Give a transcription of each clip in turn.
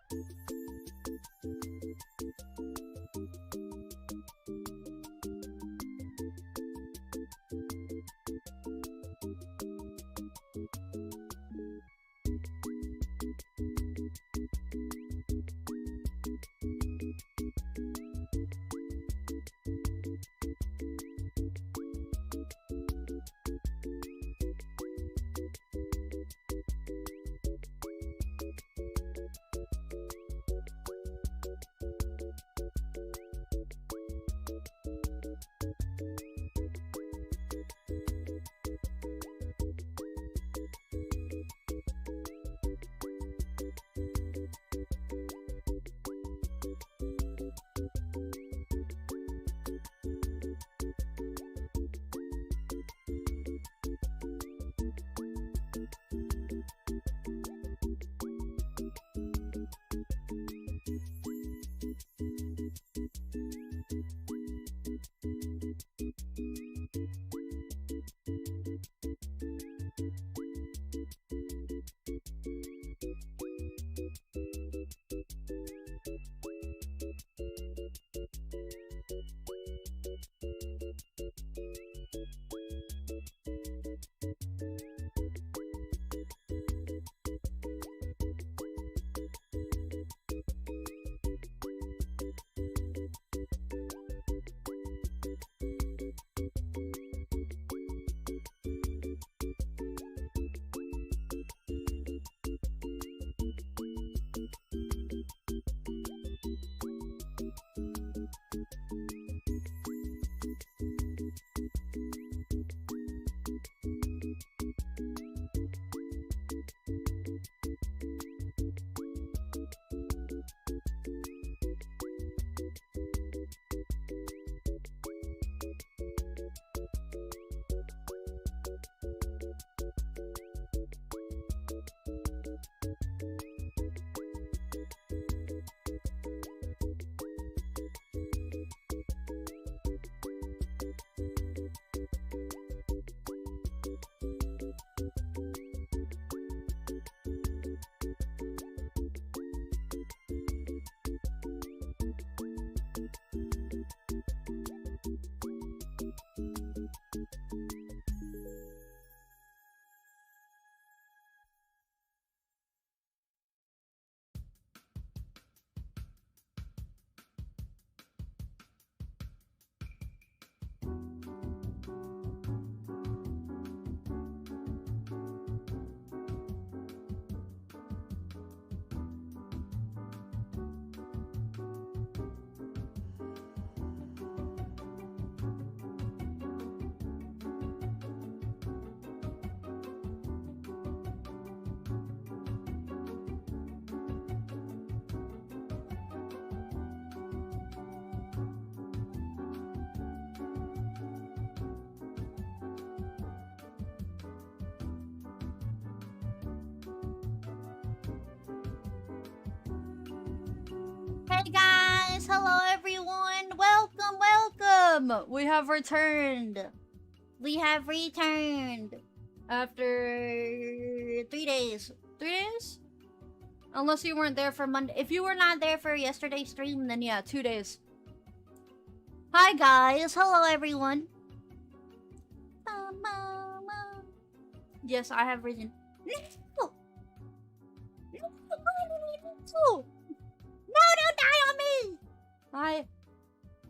Hey guys! Hello everyone! Welcome, welcome! We have returned. We have returned. After 3 days. 3 days? Unless you weren't there for Monday. If you were not there for yesterday's stream, then yeah, 2 days. Hi guys! Hello everyone! Yes, I have risen. No! No! No, don't die on me! Hi.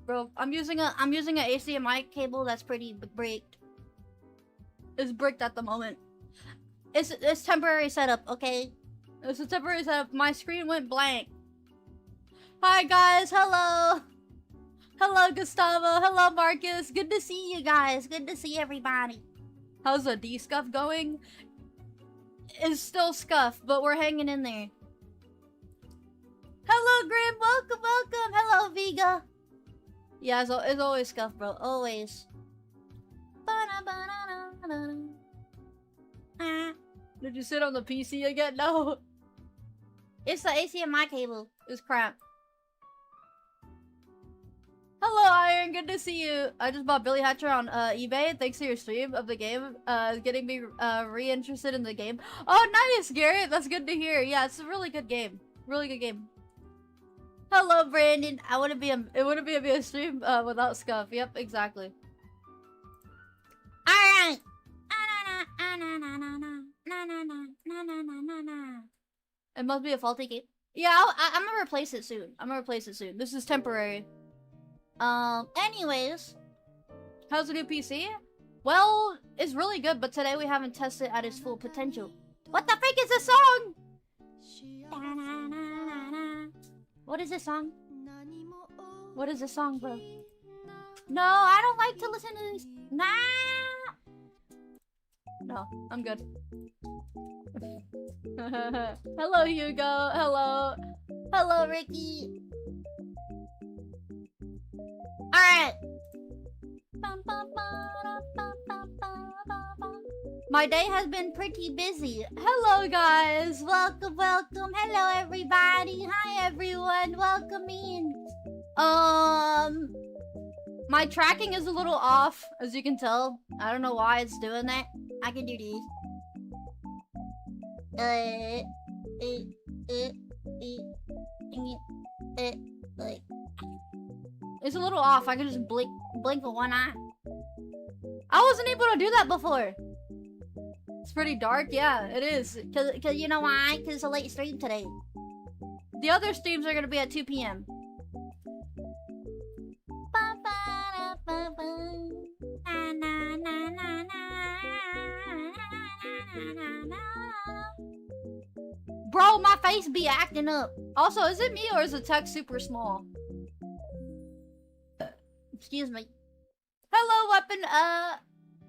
Bro, I'm using a HDMI cable that's pretty bricked. It's bricked at the moment. It's temporary setup, okay? It's a temporary setup. My screen went blank. Hi guys, hello! Hello Gustavo, hello Marcus. Good to see you guys. Good to see everybody. How's the D-scuff going? It's still scuffed, but we're hanging in there. Hello Grim, welcome, welcome. Hello Vega. Yeah, it's always scuffed, bro. Always. Did you sit on the PC again? No. It's the HDMI cable. It's crap. Hello Iron, good to see you. I just bought Billy Hatcher on eBay thanks to your stream of the game. Getting me re-interested in the game. Oh nice, Garrett. That's good to hear. Yeah, it's a really good game. Really good game. Hello, Brandon. It wouldn't be a stream without Scuff. Yep, exactly. Alright. It must be a faulty game. Yeah, I'm gonna replace it soon. This is temporary. Anyways. How's the new PC? Well, it's really good, but today we haven't tested at its full potential. What the freak is this song? What is this song? What is this song, bro? No, I don't like to listen to this. Nah. No, I'm good. Hello, Hugo. Hello. Hello, Ricky. Alright. My day has been pretty busy. Hello, guys. Welcome, welcome. Hello, everybody. Hi, everyone. Welcome in. My tracking is a little off, as you can tell. I don't know why it's doing that. I can do this. It's a little off. I can just blink with one eye. I wasn't able to do that before. It's pretty dark. Yeah, it is. Cause you know why? Cause it's a late stream today. The other streams are gonna be at 2 p.m. Bro, my face be acting up. Also, is it me or is the text super small? Excuse me. Hello,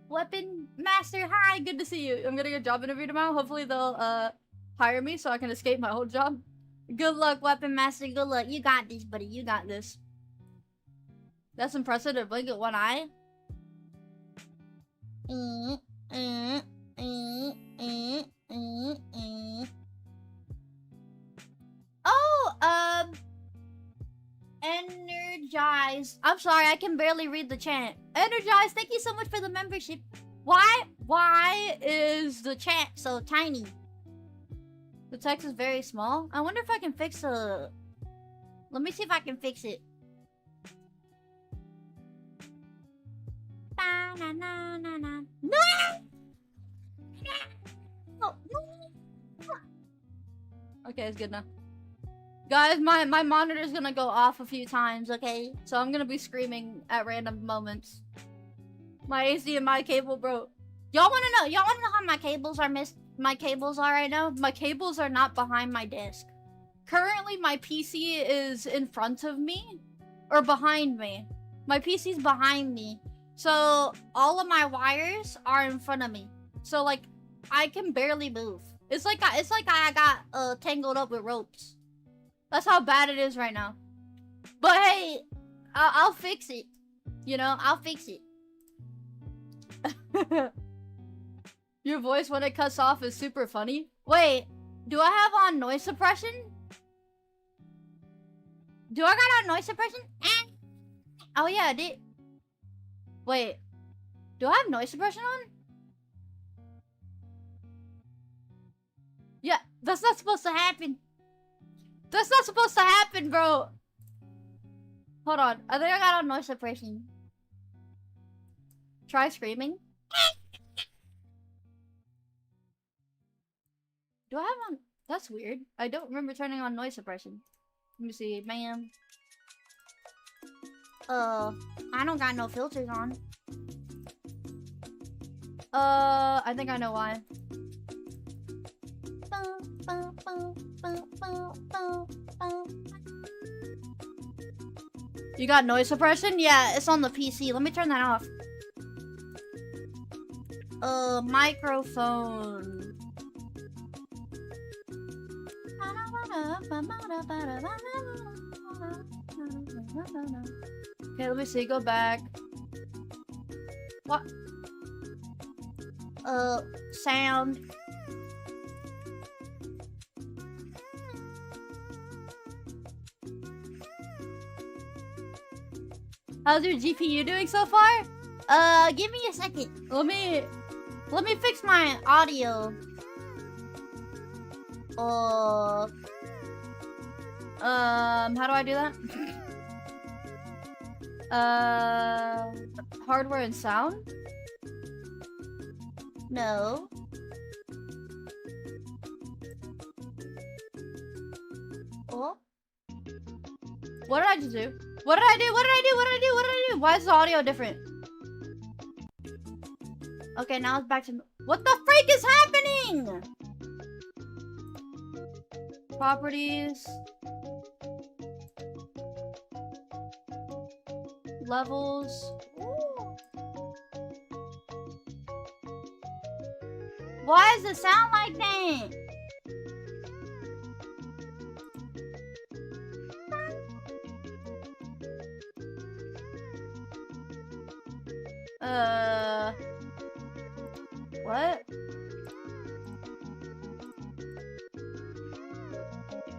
Weapon Master. Hi, good to see you. I'm gonna get a job interview tomorrow. Hopefully they'll hire me so I can escape my old job. Good luck, Weapon Master. Good luck. You got this, buddy. You got this. That's impressive to blink at one eye. Oh, Energize. I'm sorry, I can barely read the chat. Energize, thank you so much for the membership. Why is the chat so tiny? The text is very small. I wonder if I can fix the... Let me see if I can fix it. No! Okay, it's good now. Guys, my monitor's gonna go off a few times, okay? So I'm gonna be screaming at random moments. My HDMI cable broke. Y'all wanna know how my cables are my cables are right now? My cables are not behind my desk. Currently, my PC is in front of me. Or behind me. My PC's behind me. So, all of my wires are in front of me. So, like, I can barely move. It's like I got tangled up with ropes. That's how bad it is right now. But hey, I'll fix it. You know, I'll fix it. Your voice when it cuts off is super funny. Wait, do I have on noise suppression? Do I got on noise suppression? Oh yeah, I did. Wait, do I have noise suppression on? Yeah, that's not supposed to happen. That's not supposed to happen, bro. Hold on. I think I got on noise suppression. Try screaming. Do I have on... That's weird. I don't remember turning on noise suppression. Let me see, ma'am. I don't got no filters on. I think I know why. You got noise suppression? Yeah, it's on the PC. Let me turn that off. Microphone. Okay, let me see. Go back. What? Sound. How's your GPU doing so far? Give me a second. Let me fix my audio. How do I do that? Hardware and sound? No. Oh? What did I just do? What did I do? What did I do? What did I do? What did I do? Why is the audio different? Okay, now it's back to... What the freak is happening? Properties. Levels. Ooh. Why does it sound like that? What?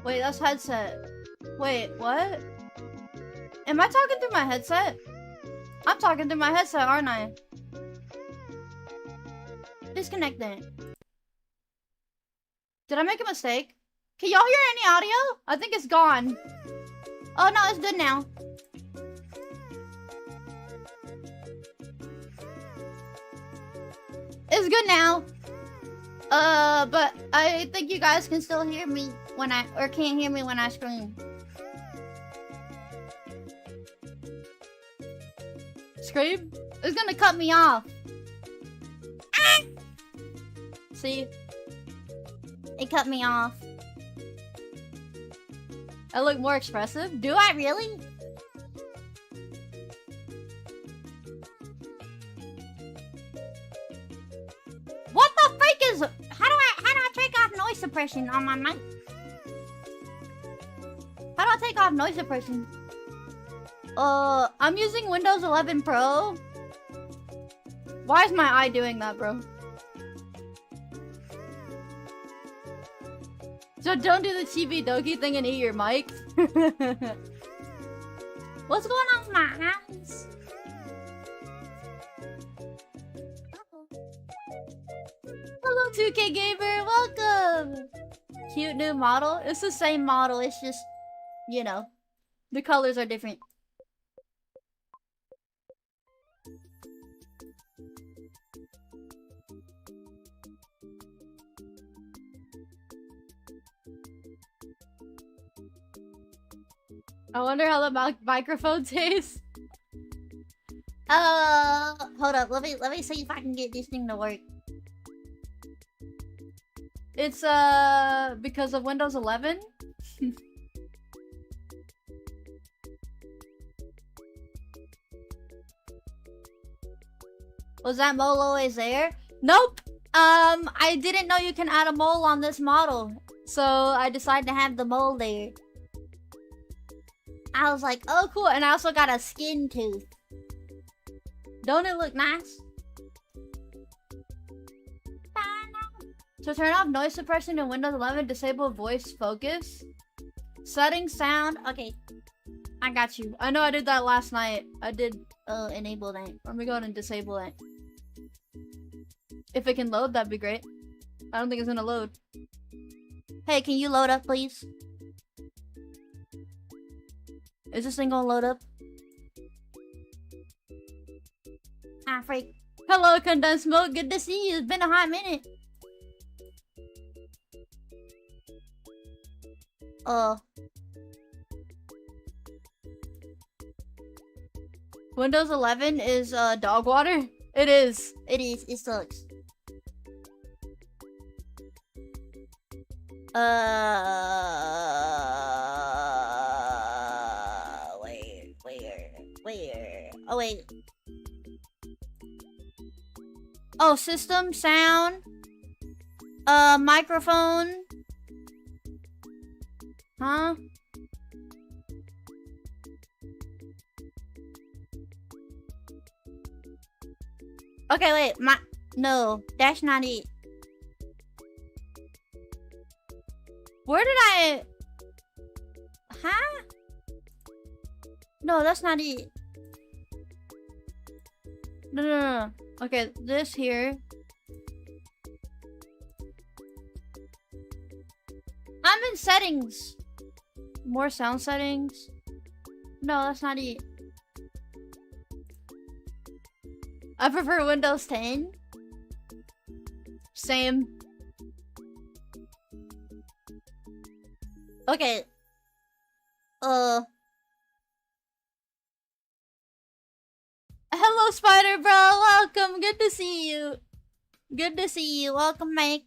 Wait, that's headset. Wait, what? Am I talking through my headset? I'm talking through my headset, aren't I? Disconnect then. Did I make a mistake? Can y'all hear any audio? I think it's gone. Oh no, it's good now. It's good now. But I think you guys can still hear me when or can't hear me when I scream. Scream? It's gonna cut me off. Ah! See? It cut me off. I look more expressive? Do I really? What the freak is... How do I take off noise suppression on my mic? How do I take off noise suppression? I'm using Windows 11 Pro. Why is my eye doing that, bro? So don't do the chibi doki thing and eat your mic. What's going on with my hands? Hello 2K Gamer, welcome! Cute new model. It's the same model, it's just, you know, the colors are different. I wonder how the microphone tastes. Hold up. Let me see if I can get this thing to work. It's because of Windows 11. Was that mole always there? Nope. I didn't know you can add a mole on this model, so I decided to have the mole there. I was like, oh cool, and I also got a skin tooth. Don't it look nice? So turn off noise suppression in Windows 11, disable voice focus. Settings, sound, okay. I got you. I know I did that last night. I did enable that. Let me go ahead and disable that. If it can load, that'd be great. I don't think it's gonna load. Hey, can you load up, please? Is this thing gonna load up? Ah, freak. Hello, Condensed Smoke. Good to see you. It's been a hot minute. Windows 11 is dog water? It is. It is. It sucks. Where? Oh, wait. Oh, system, sound. Microphone. Huh? Okay, wait. No, that's not it. Where did I... Huh? No, that's not it. No. Okay, this here. I'm in settings. More sound settings. No, that's not it. I prefer Windows 10. Same. Okay. Hello, Spider Bro. Welcome. Good to see you. Good to see you. Welcome, Mike.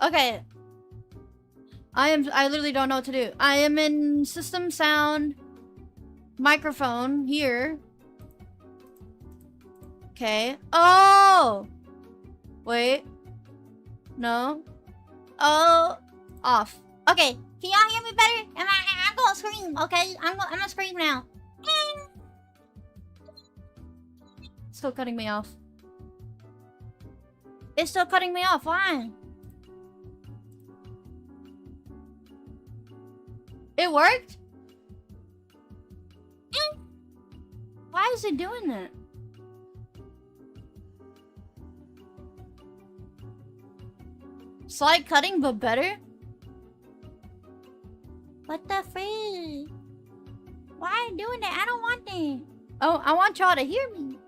Okay. I literally don't know what to do. I am in system sound microphone here. Okay. Oh! Wait. No. Oh. Off. Okay. Can y'all hear me better? I'm gonna scream, okay? I'm gonna scream now. Still cutting me off. It's still cutting me off. Why? It worked? Why is it doing that? Slight cutting, but better? What the freak? Why are you doing that? I don't want that. Oh, I want y'all to hear me.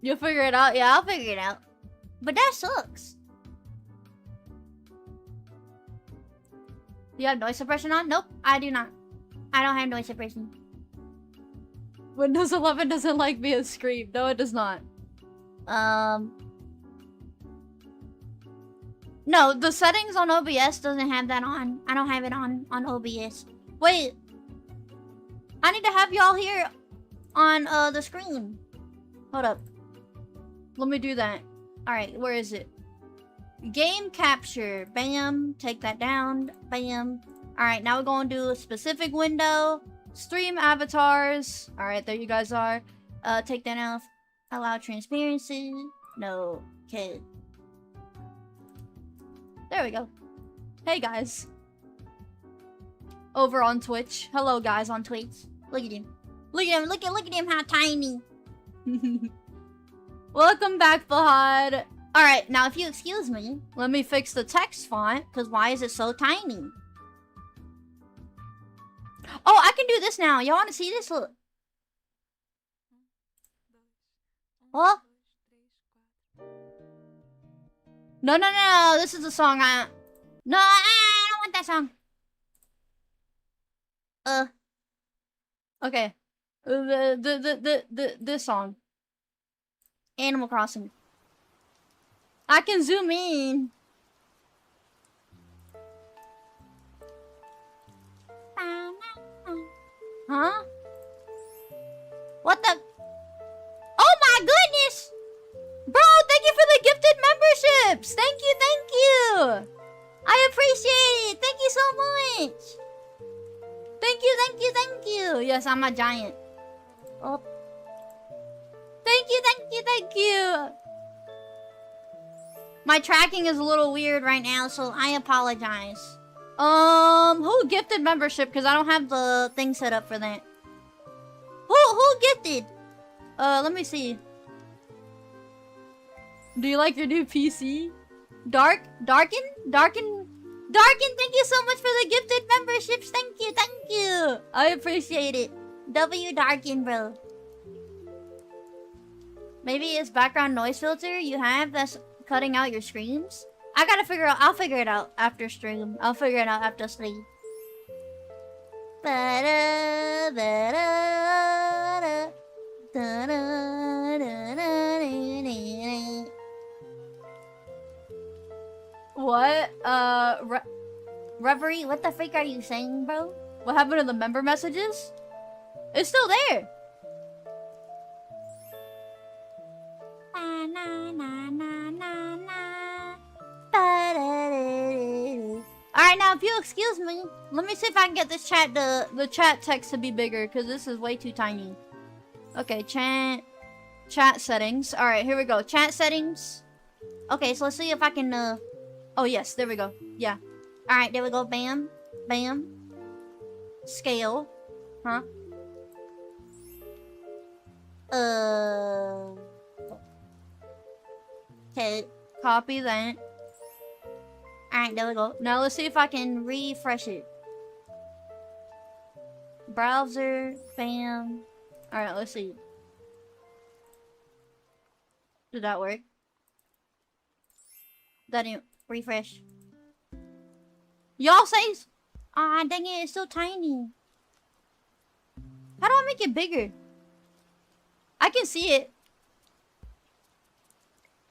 You'll figure it out? Yeah, I'll figure it out. But that sucks. Do you have noise suppression on? Nope, I do not. I don't have noise suppression. Windows 11 doesn't like me as scream. No, it does not. No, the settings on OBS doesn't have that on. I don't have it on OBS. Wait. I need to have y'all here on the screen. Hold up. Let me do that. Alright, where is it? Game capture. Bam. Take that down. Bam. Alright, now we're going to do a specific window. Stream avatars. Alright, there you guys are. Take that off. Allow transparency. No. Okay. There we go. Hey guys. Over on Twitch. Hello guys on Twitch. Look at him. Look at him. Look at him how tiny. Welcome back, Fahad. Alright, now if you excuse me, let me fix the text font, because why is it so tiny? Oh, I can do this now. Y'all want to see this? Look. What? No, no, no. This is the song I... No, I don't want that song. Okay. This song. Animal Crossing. I can zoom in. Huh? What the? Oh my goodness! Bro, thank you for the gifted memberships! Thank you, thank you! I appreciate it! Thank you so much! Thank you, thank you, thank you! Yes, I'm a giant. Oh. Thank you, thank you, thank you! My tracking is a little weird right now, so I apologize. Who gifted membership? Because I don't have the thing set up for that. Who gifted? Let me see. Do you like your new PC? Darken, thank you so much for the gifted memberships. Thank you. I appreciate it. Darken, bro. Maybe it's background noise filter you have that's cutting out your screams? I gotta figure out. I'll figure it out after stream. I'll figure it out after stream. What? Reverie? What the freak are you saying, bro? What happened to the member messages? It's still there. Alright, now if you excuse me, let me see if I can get this chat, the chat text to be bigger, because this is way too tiny. Okay, chat settings. Alright, here we go. Chat settings. Okay, so let's see if I can, oh yes, there we go. Yeah. Alright, there we go. Bam. Bam. Scale. Huh? Okay. Copy that. Alright, there we go. Now let's see if I can refresh it. Browser. Bam. Alright, let's see. Did that work? That didn't refresh. Y'all say, ah, dang it, it's so tiny. How do I make it bigger? I can see it.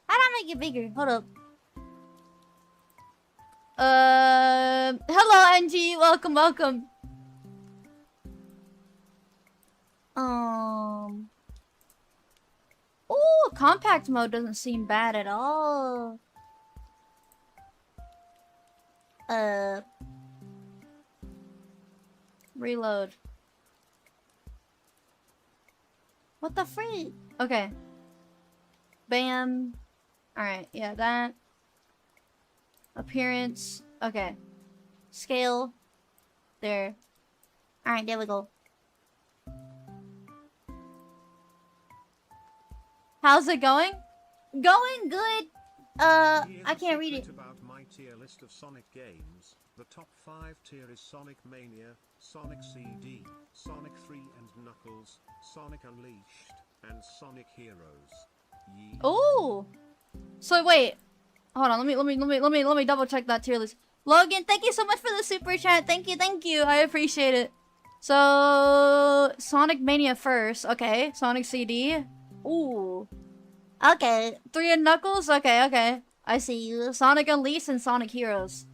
How do I make it bigger? Hold up. Hello, NG. Welcome, welcome. Oh, compact mode doesn't seem bad at all. Reload. What the freak? Okay. Bam. Alright, yeah, that. Appearance. Okay. Scale. There. Alright, there we go. How's it going? Going good. I can't read it. About my tier list of Sonic games. The top 5 tier is Sonic Mania, Sonic CD, Sonic 3 and Knuckles, Sonic Unleashed, and Sonic Heroes. Yee. Oh. So wait. Hold on. Let me double check that tier list. Logan, thank you so much for the super chat. Thank you. I appreciate it. So Sonic Mania first. Okay. Sonic CD. Ooh. Okay. 3 and Knuckles? Okay. I see you. Sonic Unleashed and Sonic Heroes.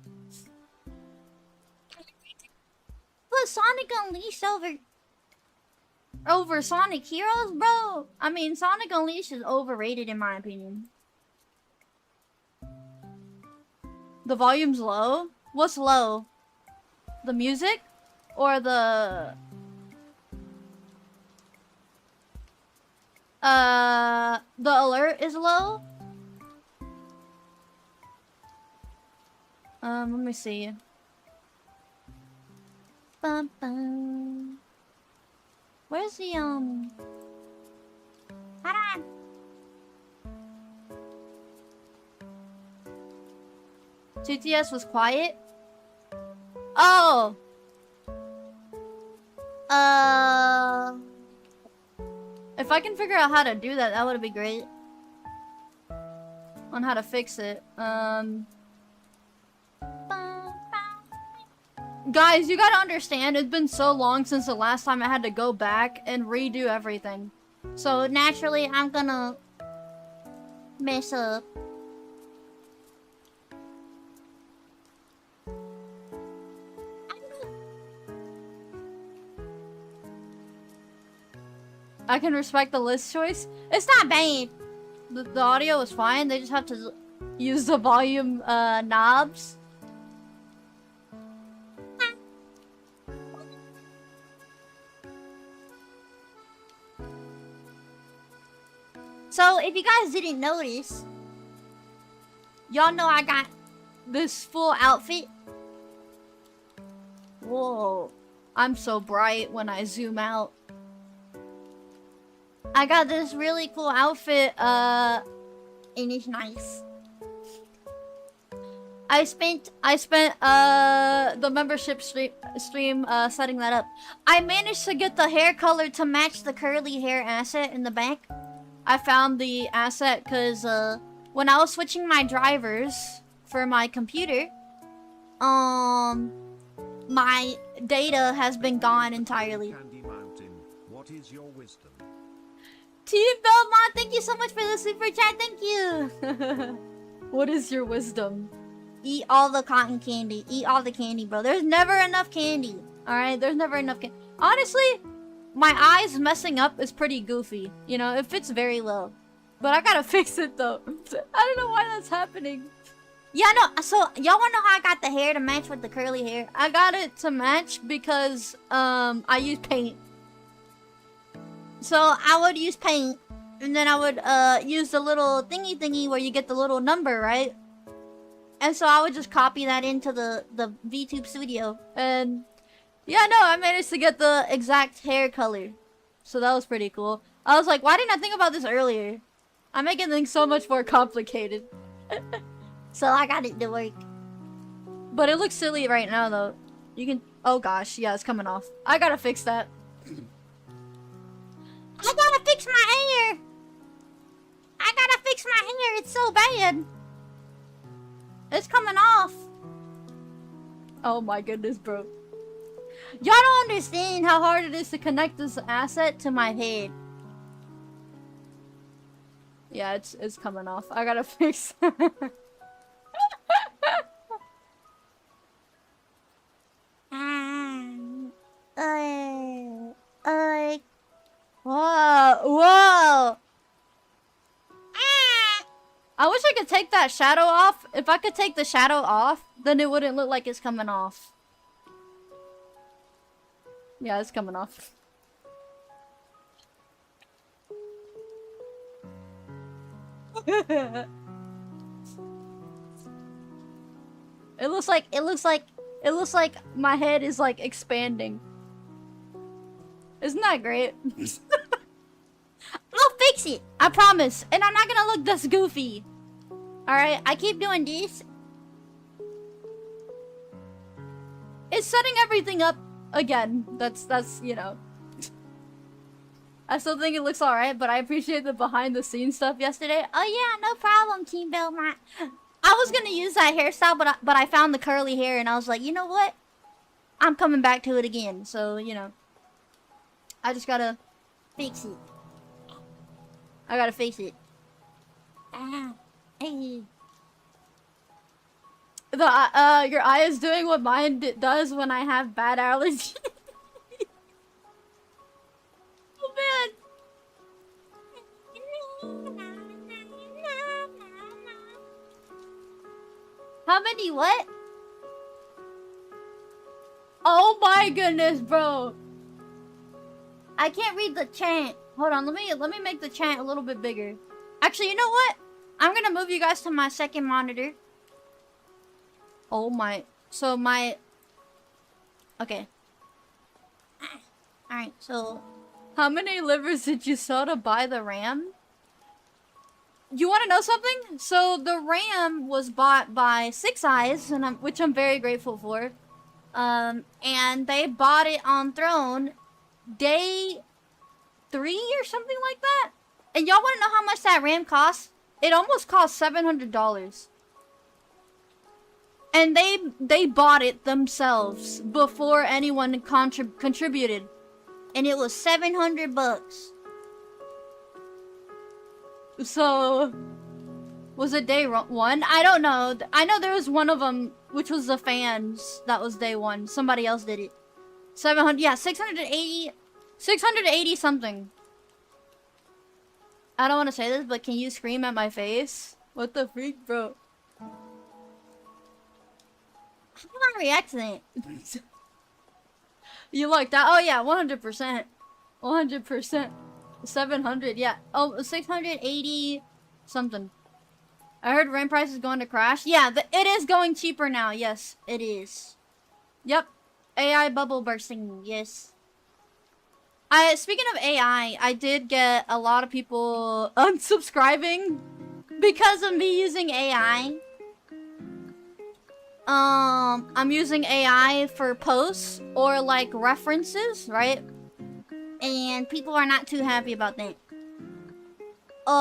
Put Sonic Unleashed over Sonic Heroes, bro? I mean, Sonic Unleashed is overrated in my opinion. The volume's low? What's low? The music? Or the... the alert is low? Let me see. Bum, bum. Where's the, Hold on. GTS was quiet? Oh! If I can figure out how to do that, that would be great. On how to fix it. Guys, you gotta understand, it's been so long since the last time I had to go back and redo everything. So naturally, I'm gonna mess up. I can respect the list choice. It's not bad. The audio is fine. They just have to use the volume knobs. So if you guys didn't notice, y'all know I got this full outfit. Whoa. I'm so bright when I zoom out. I got this really cool outfit, and it's nice. I spent the membership stream setting that up. I managed to get the hair color to match the curly hair asset in the back. I found the asset because when I was switching my drivers for my computer, my data has been gone entirely. Candy Mountain, what is your wisdom? Team Belmont, thank you so much for the super chat. Thank you. What is your wisdom? Eat all the cotton candy. Eat all the candy, bro. There's never enough candy. Alright, there's never enough candy. Honestly, my eyes messing up is pretty goofy. You know, it fits very low. But I gotta fix it though. I don't know why that's happening. Yeah, no, so y'all wanna know how I got the hair to match with the curly hair? I got it to match because I use paint. So I would use paint, and then I would use the little thingy where you get the little number, right? And so I would just copy that into the VTube studio, and Yeah, no, I managed to get the exact hair color. So that was pretty cool. I was like, why didn't I think about this earlier? I'm making things so much more complicated. So I got it to work. But it looks silly right now, though. You can... Oh, gosh. Yeah, it's coming off. I gotta fix that. I gotta fix my hair! I gotta fix my hair! It's so bad! It's coming off! Oh my goodness, bro. Y'all don't understand how hard it is to connect this asset to my head. Yeah, it's coming off. I gotta fix Whoa, whoa! I wish I could take that shadow off. If I could take the shadow off, then it wouldn't look like it's coming off. Yeah, it's coming off. It looks like my head is like expanding. Isn't that great? I'll fix it, I promise. And I'm not gonna look this goofy. Alright, I keep doing this. It's setting everything up again. That's you know. I still think it looks alright, but I appreciate the behind the scenes stuff yesterday. Oh yeah, no problem, Team Belmont. I was gonna use that hairstyle, but I found the curly hair and I was like, you know what? I'm coming back to it again. So, you know. I just gotta fix it. I gotta fix it. Hey. Your eye is doing what mine does when I have bad allergies. Oh man. How many what? Oh my goodness, bro. I can't read the chant. Hold on, let me make the chant a little bit bigger. Actually, you know what? I'm gonna move you guys to my second monitor. Oh my, so my... Okay. Alright, so... How many livers did you sell to buy the RAM? You want to know something? So the RAM was bought by Six Eyes, and which I'm very grateful for. And they bought it on Throne day 3 or something like that. And y'all want to know how much that RAM costs? It almost cost $700. And they bought it themselves before anyone contributed. And it was 700 bucks. So, was it day 1? I don't know. I know there was one of them, which was the fans. That was day 1. Somebody else did it. 700, yeah, 680 something. I don't want to say this, but can you scream at my face? What the freak, bro? How am I reacting? You like that? Oh yeah, 100%. 100%. 700, yeah. Oh, 680 something. I heard RAM price is going to crash. Yeah, it is going cheaper now. Yes, it is. Yep. AI bubble bursting. Yes. Speaking of AI, I did get a lot of people unsubscribing because of me using AI. I'm using AI for posts or like references, right? And people are not too happy about that. How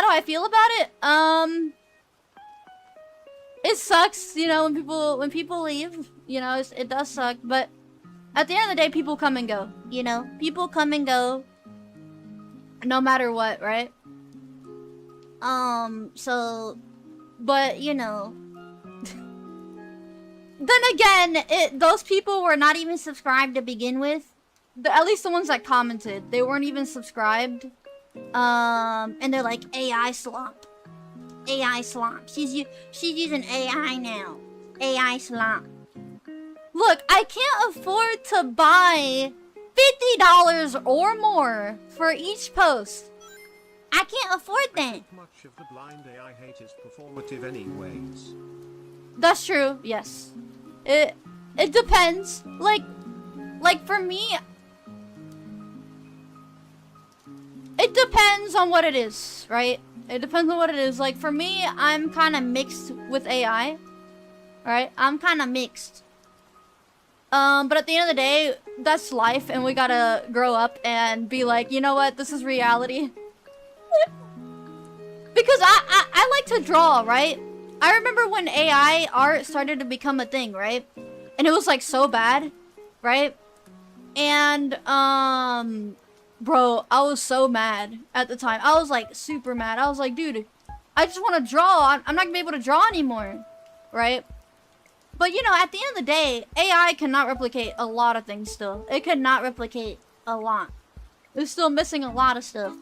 do I feel about it? It sucks, you know, when people leave, you know, it does suck, but at the end of the day, people come and go, you know? People come and go no matter what, right? So, but, you know, then again, those people were not even subscribed to begin with. At least the ones that commented, they weren't even subscribed. And they're like, AI slump. AI slump. She's using AI now. AI slump. Look, I can't afford to buy $50 or more for each post. I can't afford that. Much of the blind AI hate is performative anyways. That's true, yes. It depends. Like for me, it depends on what it is, right? It depends on what it is. Like for me, I'm kind of mixed with AI, right? I'm kind of mixed. But at the end of the day, that's life, and we gotta grow up and be like, you know what? This is reality. Because I like to draw, right? I remember when AI art started to become a thing, right? And it was like so bad, right? And bro, I was so mad at the time. I was like super mad. I was like, dude, I just want to draw. I'm not gonna be able to draw anymore, right? But you know, at the end of the day, AI cannot replicate a lot of things still. It cannot replicate a lot. It's still missing a lot of stuff.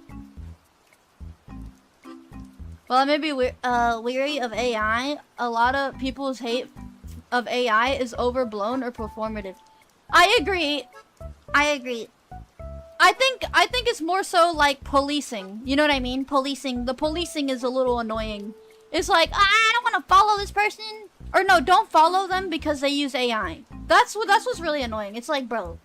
Well, I may be weary of AI. A lot of people's hate of AI is overblown or performative. I agree. I agree. I think it's more so like policing. You know what I mean? Policing. The policing is a little annoying. It's like, I don't want to follow this person. Or no, don't follow them because they use AI. That's what's really annoying. It's like, bro,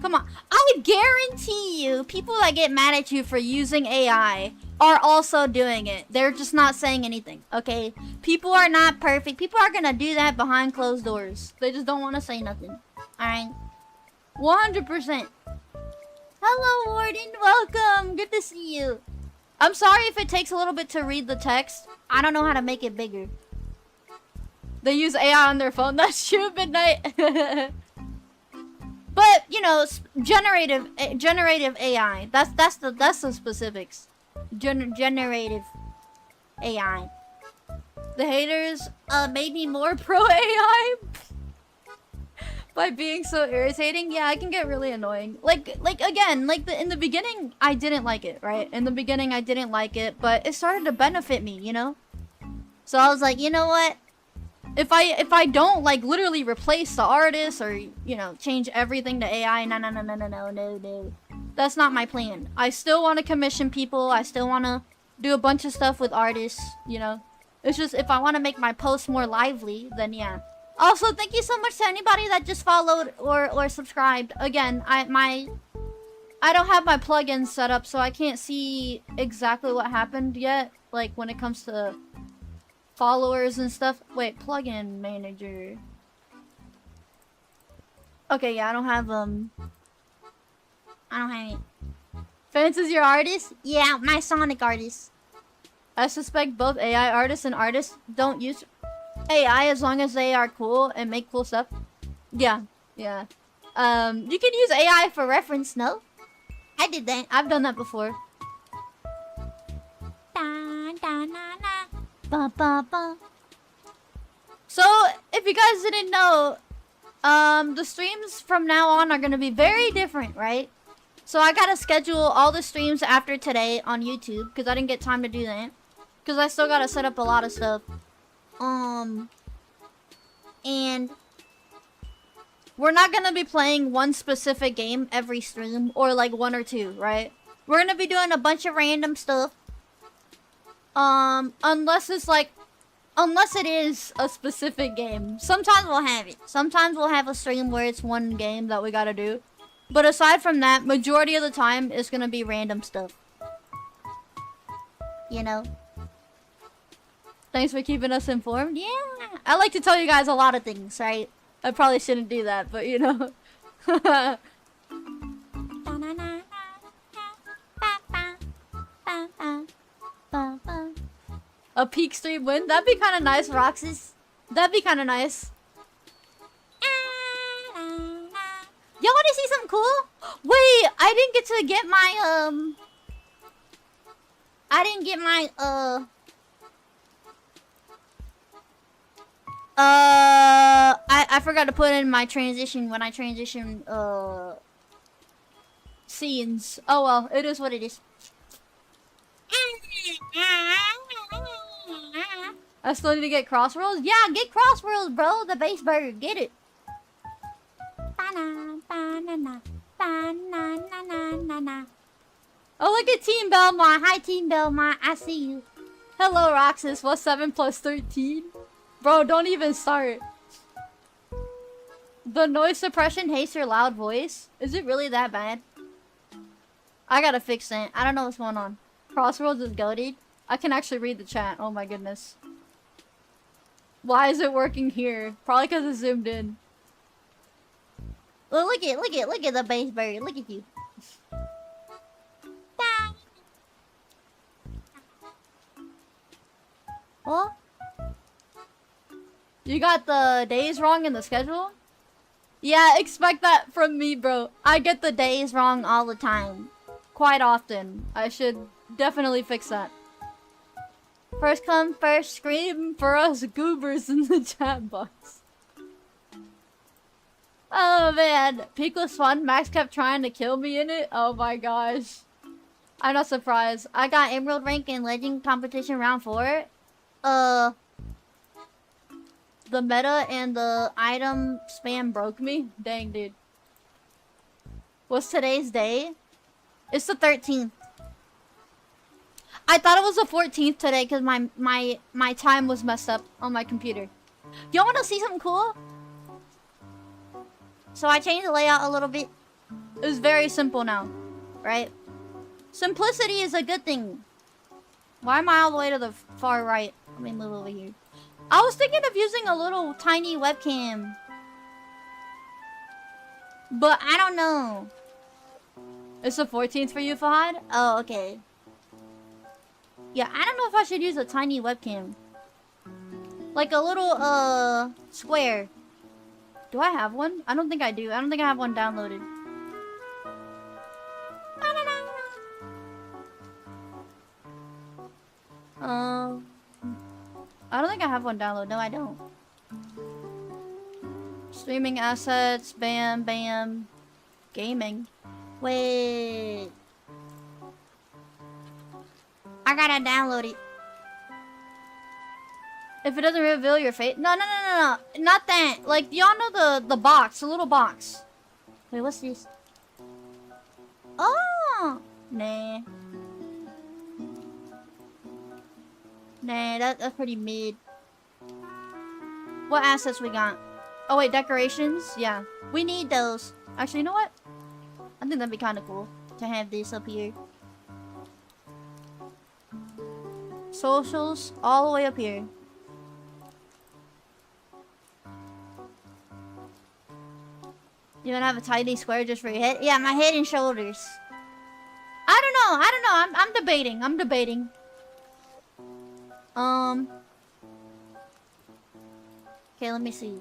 come on. I guarantee you, people that get mad at you for using AI are also doing it. They're just not saying anything, okay? People are not perfect. People are gonna do that behind closed doors. They just don't want to say nothing. Alright? 100%. Hello, Warden. Welcome. Good to see you. I'm sorry if it takes a little bit to read the text. I don't know how to make it bigger. They use AI on their phone. That's true, Midnight. But you know, generative AI. That's the specifics. Generative AI. The haters made me more pro AI by being so irritating. Yeah, I can get really annoying. Like again, like in the beginning, I didn't like it, right? In the beginning, I didn't like it, but it started to benefit me, you know. So I was like, you know what? If I don't like literally replace the artist or you know change everything to AI, no. That's not my plan. I still want to commission people. I still want to do a bunch of stuff with artists. You know, it's just if I want to make my posts more lively, then yeah. Also, thank you so much to anybody that just followed or subscribed. Again, I don't have my plugins set up, so I can't see exactly what happened yet. Like when it comes to followers and stuff. Wait, plugin manager. Okay, yeah, I don't have it. Fence is your artist? Yeah, my Sonic artist. I suspect both AI artists and artists don't use AI as long as they are cool and make cool stuff. Yeah. You can use AI for reference, no? I did that. I've done that before. So, if you guys didn't know, the streams from now on are gonna be very different, right? So I gotta schedule all the streams after today on YouTube, because I didn't get time to do that. Because I still gotta set up a lot of stuff. And we're not gonna be playing one specific game every stream, or like one or two, right? We're gonna be doing a bunch of random stuff. Unless it is a specific game. Sometimes we'll have it. Sometimes we'll have a stream where it's one game that we gotta do. But aside from that, majority of the time is gonna be random stuff. You know? Thanks for keeping us informed. Yeah! I like to tell you guys a lot of things, right? I probably shouldn't do that, but you know. A peak stream win? That'd be kind of nice, Roxas. That'd be kind of nice. Y'all want to see something cool? Wait, I didn't get to get my, I didn't get my, I forgot to put in my transition when I transition, scenes. Oh well, it is what it is. I still need to get crossworlds? Yeah, get crossworlds, bro. The base bird. Get it. Oh, look at Team Belmont. Hi, Team Belmont. I see you. Hello, Roxas. What's 7 plus 13? Bro, don't even start. The noise suppression hates your loud voice. Is it really that bad? I gotta fix it. I don't know what's going on. Crossroads is goated. I can actually read the chat. Oh my goodness. Why is it working here? Probably because it's zoomed in. Look at the base bird. Look at you. What? You got the days wrong in the schedule? Yeah, expect that from me, bro. I get the days wrong all the time. Quite often. I should definitely fix that. First come, first scream for us goobers in the chat box. Oh man, Peak was fun. Max kept trying to kill me in it. Oh my gosh. I'm not surprised. I got Emerald rank in Legend competition round 4. The meta and the item spam broke me. Dang, dude. What's today's day? It's the 13th. I thought it was the 14th today because my time was messed up on my computer. Y'all want to see something cool? So I changed the layout a little bit. It's very simple now, right? Simplicity is a good thing. Why am I all the way to the far right? Let me move over here. I was thinking of using a little tiny webcam. But I don't know. It's the 14th for you, Fahad? Oh, okay. Yeah, I don't know if I should use a tiny webcam. Like a little, square. Do I have one? I don't think I do. I don't think I have one downloaded. I don't think I have one downloaded. No, I don't. Streaming assets. Bam, bam. Gaming. Wait. I gotta download it. If it doesn't reveal your face. No. Not that. Like, y'all know the box. The little box. Wait, what's this? Oh! Nah. Nah, that's pretty mid. What assets we got? Oh wait, decorations? Yeah. We need those. Actually, you know what? I think that'd be kind of cool to have this up here. Socials, all the way up here. You wanna have a tiny square just for your head? Yeah, my head and shoulders. I don't know. I'm debating. Okay, let me see.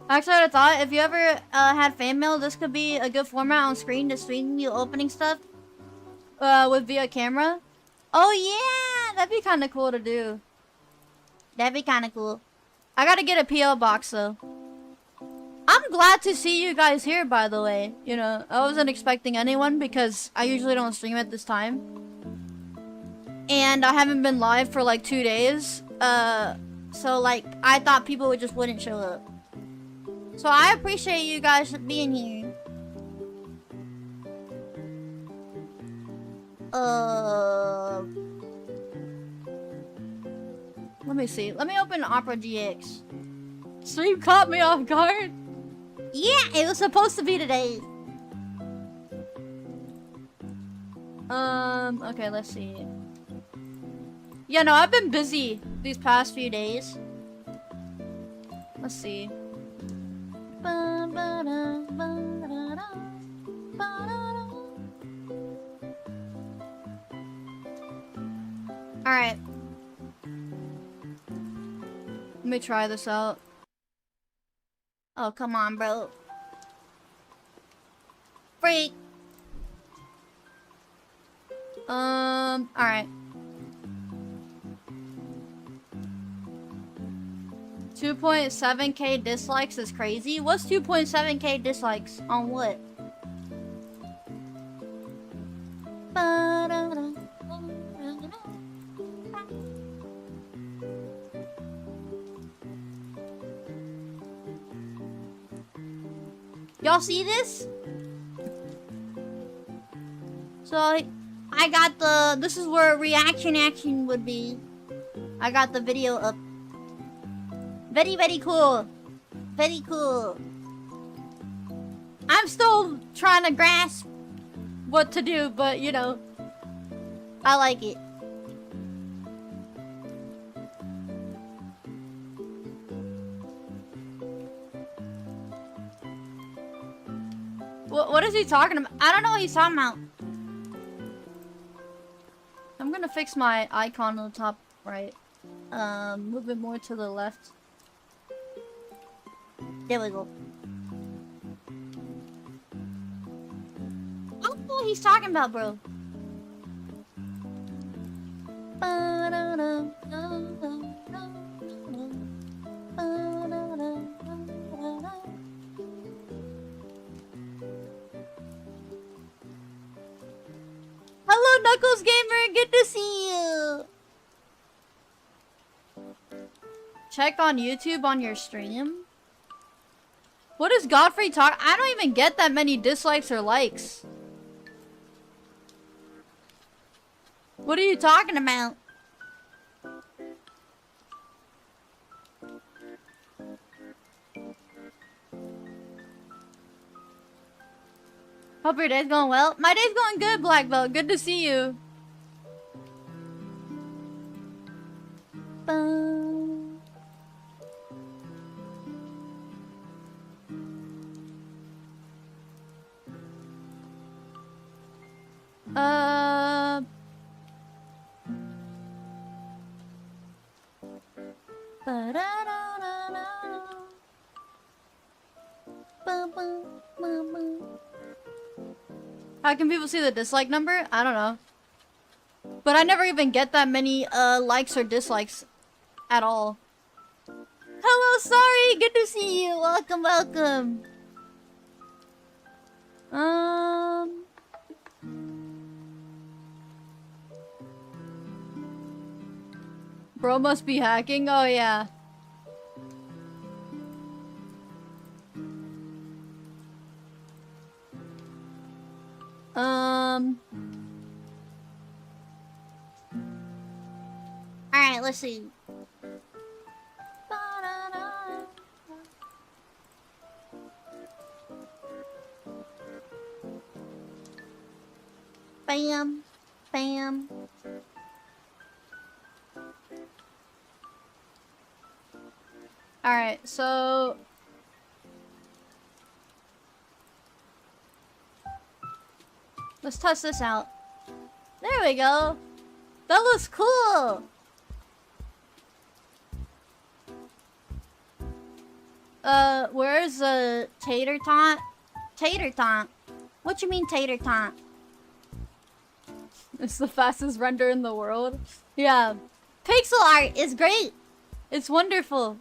Actually, I had a thought. If you ever had fan mail, this could be a good format on screen to stream you opening stuff with via camera. Oh yeah, that'd be kind of cool to do. That'd be kind of cool. I gotta get a PO box though. I'm glad to see you guys here, by the way. You know, I wasn't expecting anyone because I usually don't stream at this time. And I haven't been live for like 2 days. So like, I thought people just wouldn't show up. So I appreciate you guys being here. Let me see. Let me open Opera GX. Stream caught me off guard. Yeah, it was supposed to be today. Okay, let's see. Yeah, no, I've been busy these past few days. Let's see. Alright. Let me try this out. Oh, come on, bro. Freak. Alright. 2.7k dislikes is crazy. What's 2.7k dislikes on what? Y'all see this? So I got the, this is where reaction action would be. I got the video up. Very, very cool. Very cool. I'm still trying to grasp what to do, but you know, I like it. What is he talking about? I don't know what he's talking about. I'm gonna fix my icon on the top right. Move it more to the left. There we go. I don't know what he's talking about, bro. Hello, Knuckles Gamer. Good to see you. Check on YouTube on your stream. What is Godfrey talk? I don't even get that many dislikes or likes. What are you talking about? Hope your day's going well. My day's going good, Black Belt. Good to see you. How can people see the dislike number? I don't know. But I never even get that many likes or dislikes at all. Hello, sorry. Good to see you. Welcome, welcome. Bro must be hacking. Oh yeah. Alright, let's see. Bam. Bam. Alright, so... let's test this out. There we go. That looks cool. Where's the tater tot? Tater tot? What you mean tater tot? It's the fastest render in the world. Yeah. Pixel art is great. It's wonderful.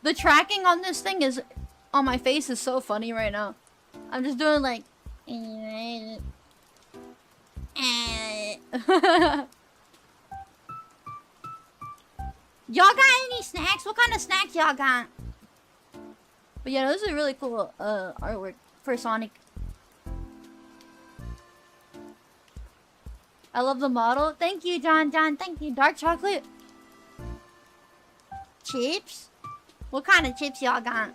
The tracking on this thing is... on my face is so funny right now. I'm just doing like... Y'all got any snacks? What kind of snacks y'all got? But yeah, this is really cool artwork for Sonic. I love the model. Thank you, John. Thank you. Dark chocolate. Chips? What kind of chips y'all got?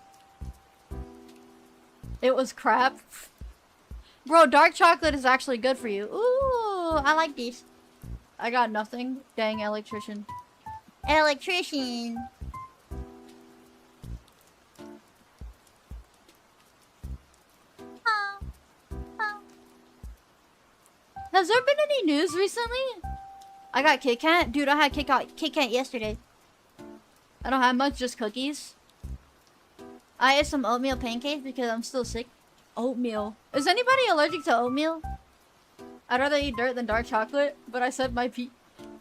It was crap. Bro, dark chocolate is actually good for you. Ooh, I like these. I got nothing. Dang, electrician. Electrician. Has there been any news recently? I got Kit Kat. Dude, I had Kit Kat yesterday. I don't have much, just cookies. I ate some oatmeal pancakes because I'm still sick. Oatmeal. Is anybody allergic to oatmeal? I'd rather eat dirt than dark chocolate, but I said my pee.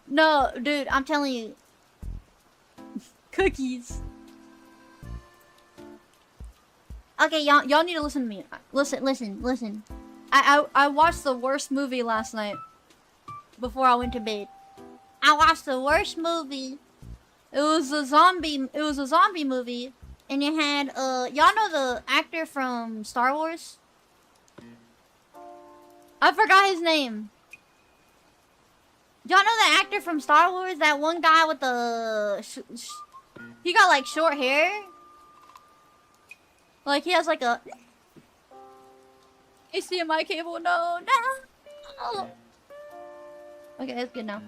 No, dude, I'm telling you. Cookies. Okay, y'all need to listen to me. Listen. I watched the worst movie last night before I went to bed. I watched the worst movie. It was a zombie movie and you had y'all know the actor from Star Wars? I forgot his name. Y'all know the actor from Star Wars? That one guy with the he got like short hair. Like he has like a HDMI cable. No. Okay, it's good now.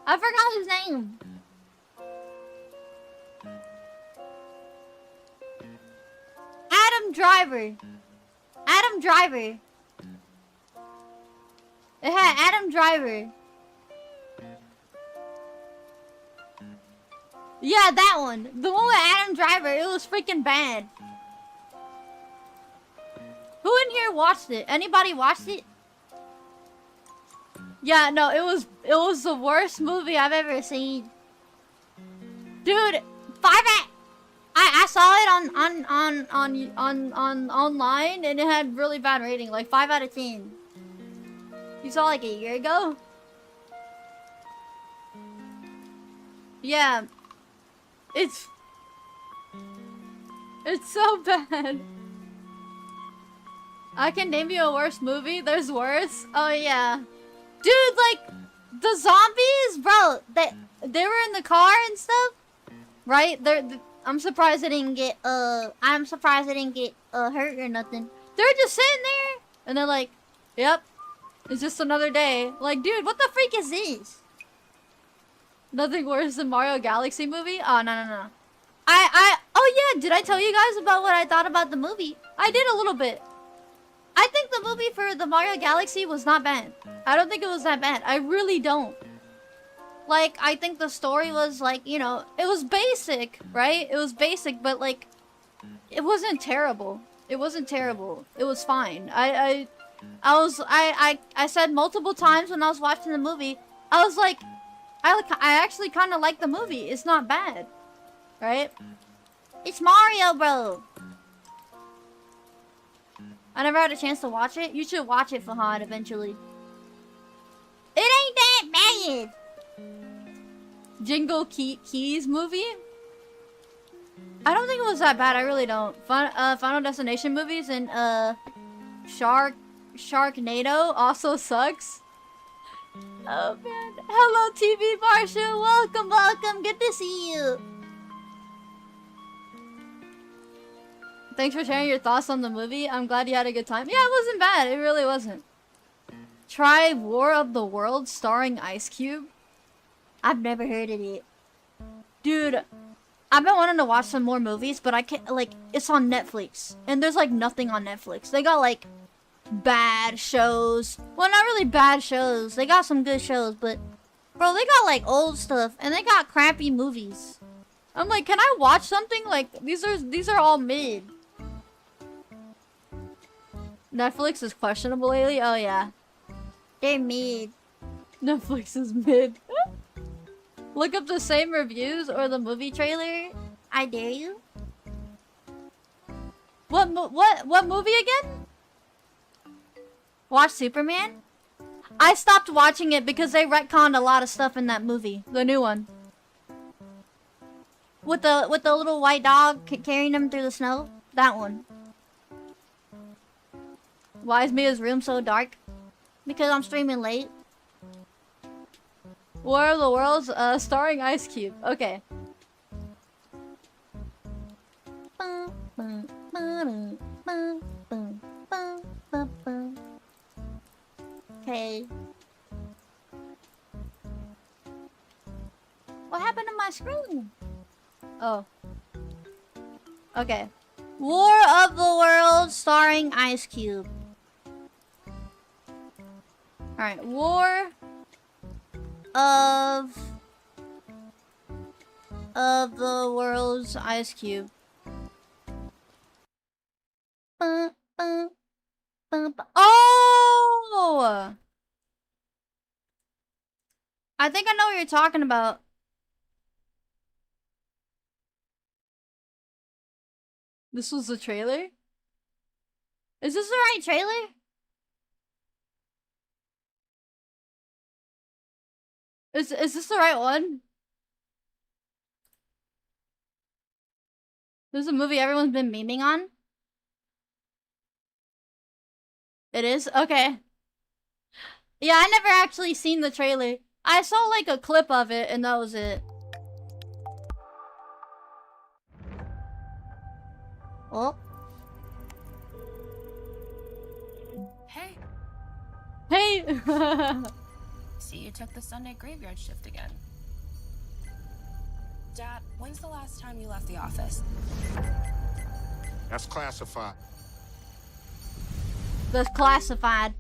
I forgot his name. Adam Driver. Adam Driver. It had Adam Driver. Yeah, that one. The one with Adam Driver. It was freaking bad. Who in here watched it? Anybody watched it? Yeah, no, it was the worst movie I've ever seen. Dude, I saw it on online and it had really bad rating, like 5 out of 10. You saw like a year ago? Yeah. It's so bad. I can name you a worse movie. There's worse. Oh yeah. Dude, like the zombies, bro, they were in the car and stuff, right? I'm surprised they didn't get hurt or nothing. They're just sitting there and they're like, "Yep. It's just another day." Like, dude, what the freak is this? Nothing worse than Mario Galaxy movie? Oh, no. Oh yeah, did I tell you guys about what I thought about the movie? I did a little bit. I think the movie for the Mario Galaxy was not bad. I don't think it was that bad. I really don't. Like, I think the story was like, you know, it was basic, right? It was basic, but like, it wasn't terrible. It wasn't terrible. It was fine. I said multiple times when I was watching the movie, I was like, I actually kind of like the movie. It's not bad, right? It's Mario, bro. I never had a chance to watch it. You should watch it, Fahad, eventually. It ain't that bad. Jingle Keys movie? I don't think it was that bad. I really don't. Final Destination movies and Sharknado also sucks. Oh man. Hello TV Marshall. Welcome. Good to see you. Thanks for sharing your thoughts on the movie. I'm glad you had a good time. Yeah, it wasn't bad. It really wasn't. Try War of the Worlds starring Ice Cube. I've never heard of it. Dude, I've been wanting to watch some more movies, but I can't, like, it's on Netflix. And there's, like, nothing on Netflix. They got, like, bad shows. Well, not really bad shows. They got some good shows, but... Bro, they got, like, old stuff. And they got crappy movies. I'm like, can I watch something? Like, these are all mid. Netflix is questionable lately? Oh, yeah. They're mid. Netflix is mid. Look up the same reviews or the movie trailer. I dare you. What movie again? Watch Superman? I stopped watching it because they retconned a lot of stuff in that movie. The new one. With the little white dog carrying him through the snow? That one. Why is Mia's room so dark? Because I'm streaming late. War of the Worlds, starring Ice Cube. Okay. Okay. What happened to my screen? Oh. Okay. War of the Worlds, starring Ice Cube. Alright, War of the World's Ice Cube. Oh! I think I know what you're talking about. This was the trailer? Is this the right trailer? Is this the right one? This is a movie everyone's been memeing on. It is? Okay. Yeah, I never actually seen the trailer. I saw like a clip of it and that was it. Oh. Hey. Hey! See, you took the Sunday graveyard shift again. Dad, when's the last time you left the office? That's classified. That's classified.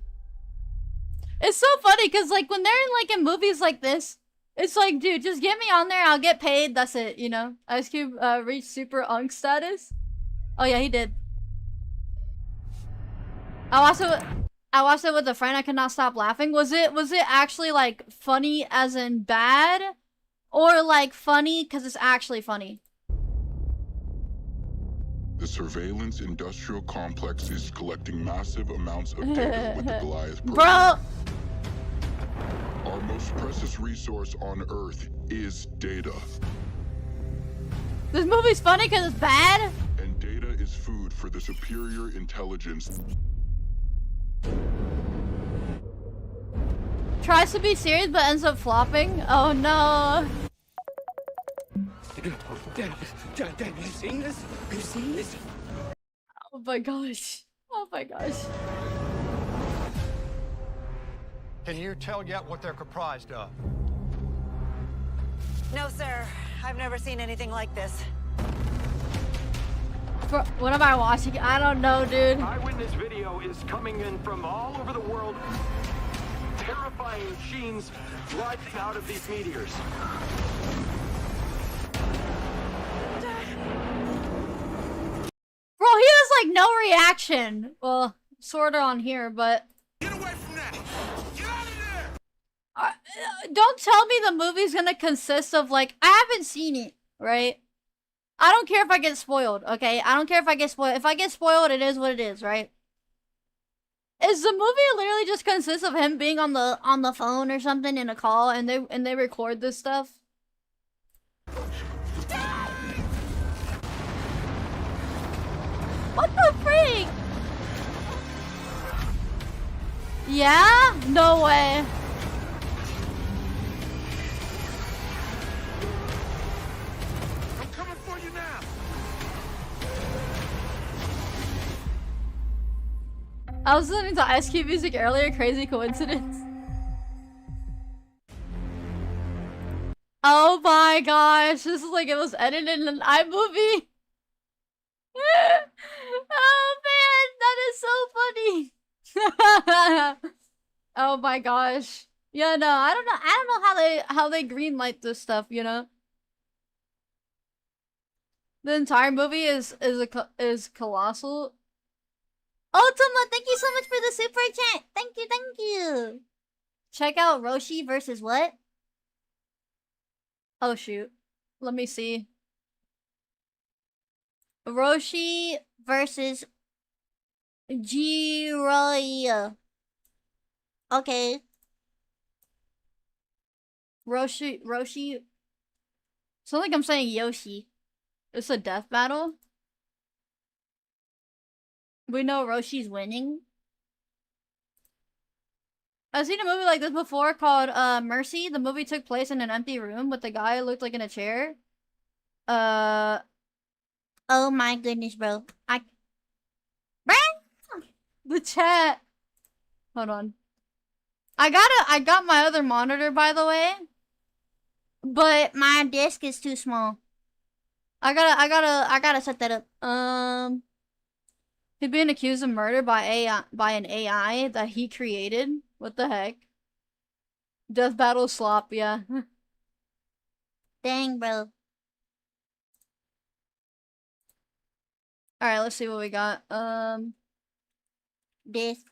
It's so funny because like when they're in movies like this, it's like, dude, just get me on there, I'll get paid, that's it, you know? Ice Cube reached super unk status. Oh yeah, he did. I watched it with a friend, I could not stop laughing. Was it actually like funny as in bad? Or like funny because it's actually funny? The surveillance industrial complex is collecting massive amounts of data with the Goliath program. Bro! Our most precious resource on Earth is data. This movie's funny because it's bad? And data is food for the superior intelligence. Tries to be serious but ends up flopping? Oh no. Dad, have you seen this? Have you seen this? Oh my gosh. Oh my gosh. Can you tell yet what they're comprised of? No, sir. I've never seen anything like this. What am I watching? I don't know, dude. Eyewitness video is coming in from all over the world. Terrifying machines rising out of these meteors. Bro, he has like no reaction. Well, sorta on here, but... Get away from that! Get out of there! Don't tell me the movie's gonna consist of like... I haven't seen it, right? I don't care if I get spoiled, okay? I don't care if I get spoiled. If I get spoiled, it is what it is, right? Is the movie literally just consists of him being on the phone or something in a call and they record this stuff? What the freak? Yeah? No way. I'm coming for you now! I was listening to Ice Cube music earlier, crazy coincidence. Oh my gosh, this is like it was edited in an iMovie. Oh man, that is so funny. Oh my gosh. Yeah, no, I don't know how they greenlight this stuff, you know? The entire movie is colossal. Ultima, thank you so much for the super chat. Thank you. Check out Roshi versus what? Oh shoot. Let me see. Roshi versus Jiraiya. Okay. Roshi. Sounds like I'm saying Yoshi. It's a death battle. We know Roshi's winning. I've seen a movie like this before called Mercy. The movie took place in an empty room with the guy who looked like in a chair. Oh my goodness, bro. The chat. Hold on. I got my other monitor, by the way. But my desk is too small. I gotta set that up. He's being accused of murder by an AI that he created. What the heck? Death battle slop, yeah. Dang, bro. Alright, let's see what we got. Death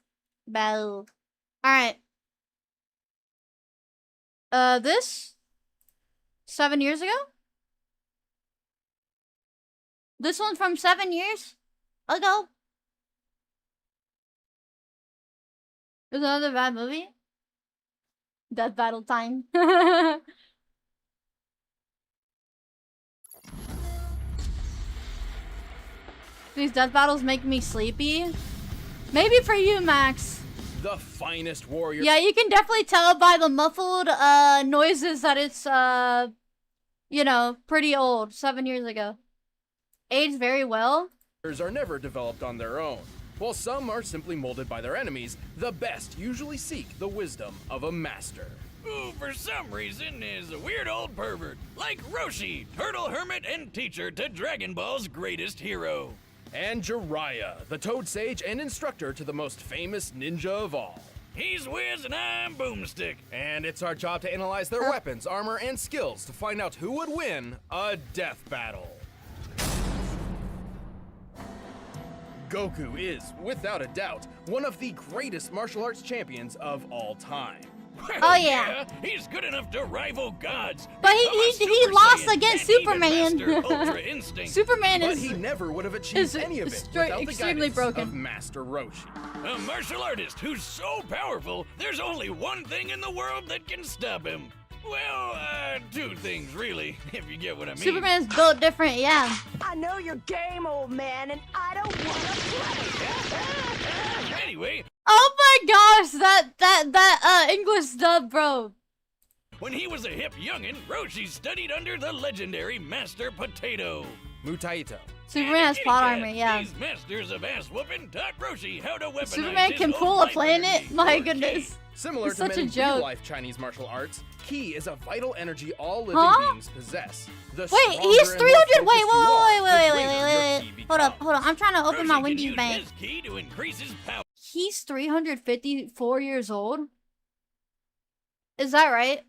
battle. Alright. This? 7 years ago? This one's from 7 years ago? Is another bad movie? Death battle time. These death battles make me sleepy. Maybe for you, Max. The finest warrior. Yeah, you can definitely tell by the muffled noises that it's you know, pretty old, 7 years ago. Aged very well. Are never developed on their own. While some are simply molded by their enemies, the best usually seek the wisdom of a master. Who, for some reason, is a weird old pervert, like Roshi, turtle hermit and teacher to Dragon Ball's greatest hero. And Jiraiya, the Toad Sage and instructor to the most famous ninja of all. He's Wiz and I'm Boomstick. And it's our job to analyze their weapons, armor, and skills to find out who would win a death battle. Goku is, without a doubt, one of the greatest martial arts champions of all time. Well, Oh, yeah. He's good enough to rival gods. But become a he Super lost Saiyan against and even Superman. master Ultra Instinct. Superman But is he never would have is achieved any of it straight- without the extremely guidance broken. of Master Roshi. A martial artist who's so powerful, there's only one thing in the world that can stop him. Well, two things, really, if you get what I mean. Superman's built different, yeah. I know your game, old man, and I don't want to play. Anyway, Oh my gosh, that English dub, bro. when he was a hip youngin', Roshi studied under the legendary Master Potato. Mutaito. Superman has plot armor, yeah. These masters of ass whooping taught Roshi how to weaponize Superman his can own pull a life planet? energy My for ki. goodness. Similar It's to such a many joke. real-life Chinese martial arts, ki is a vital energy all living Huh? beings possess. The Wait, stronger he's and 300. more Wait, focused you are, wait, the wait, greater your wait. ki Hold up, becomes. hold up. I'm trying to open my Roshi can Wendy's use bank. his ki to increase his power. He's 354 years old? Is that right?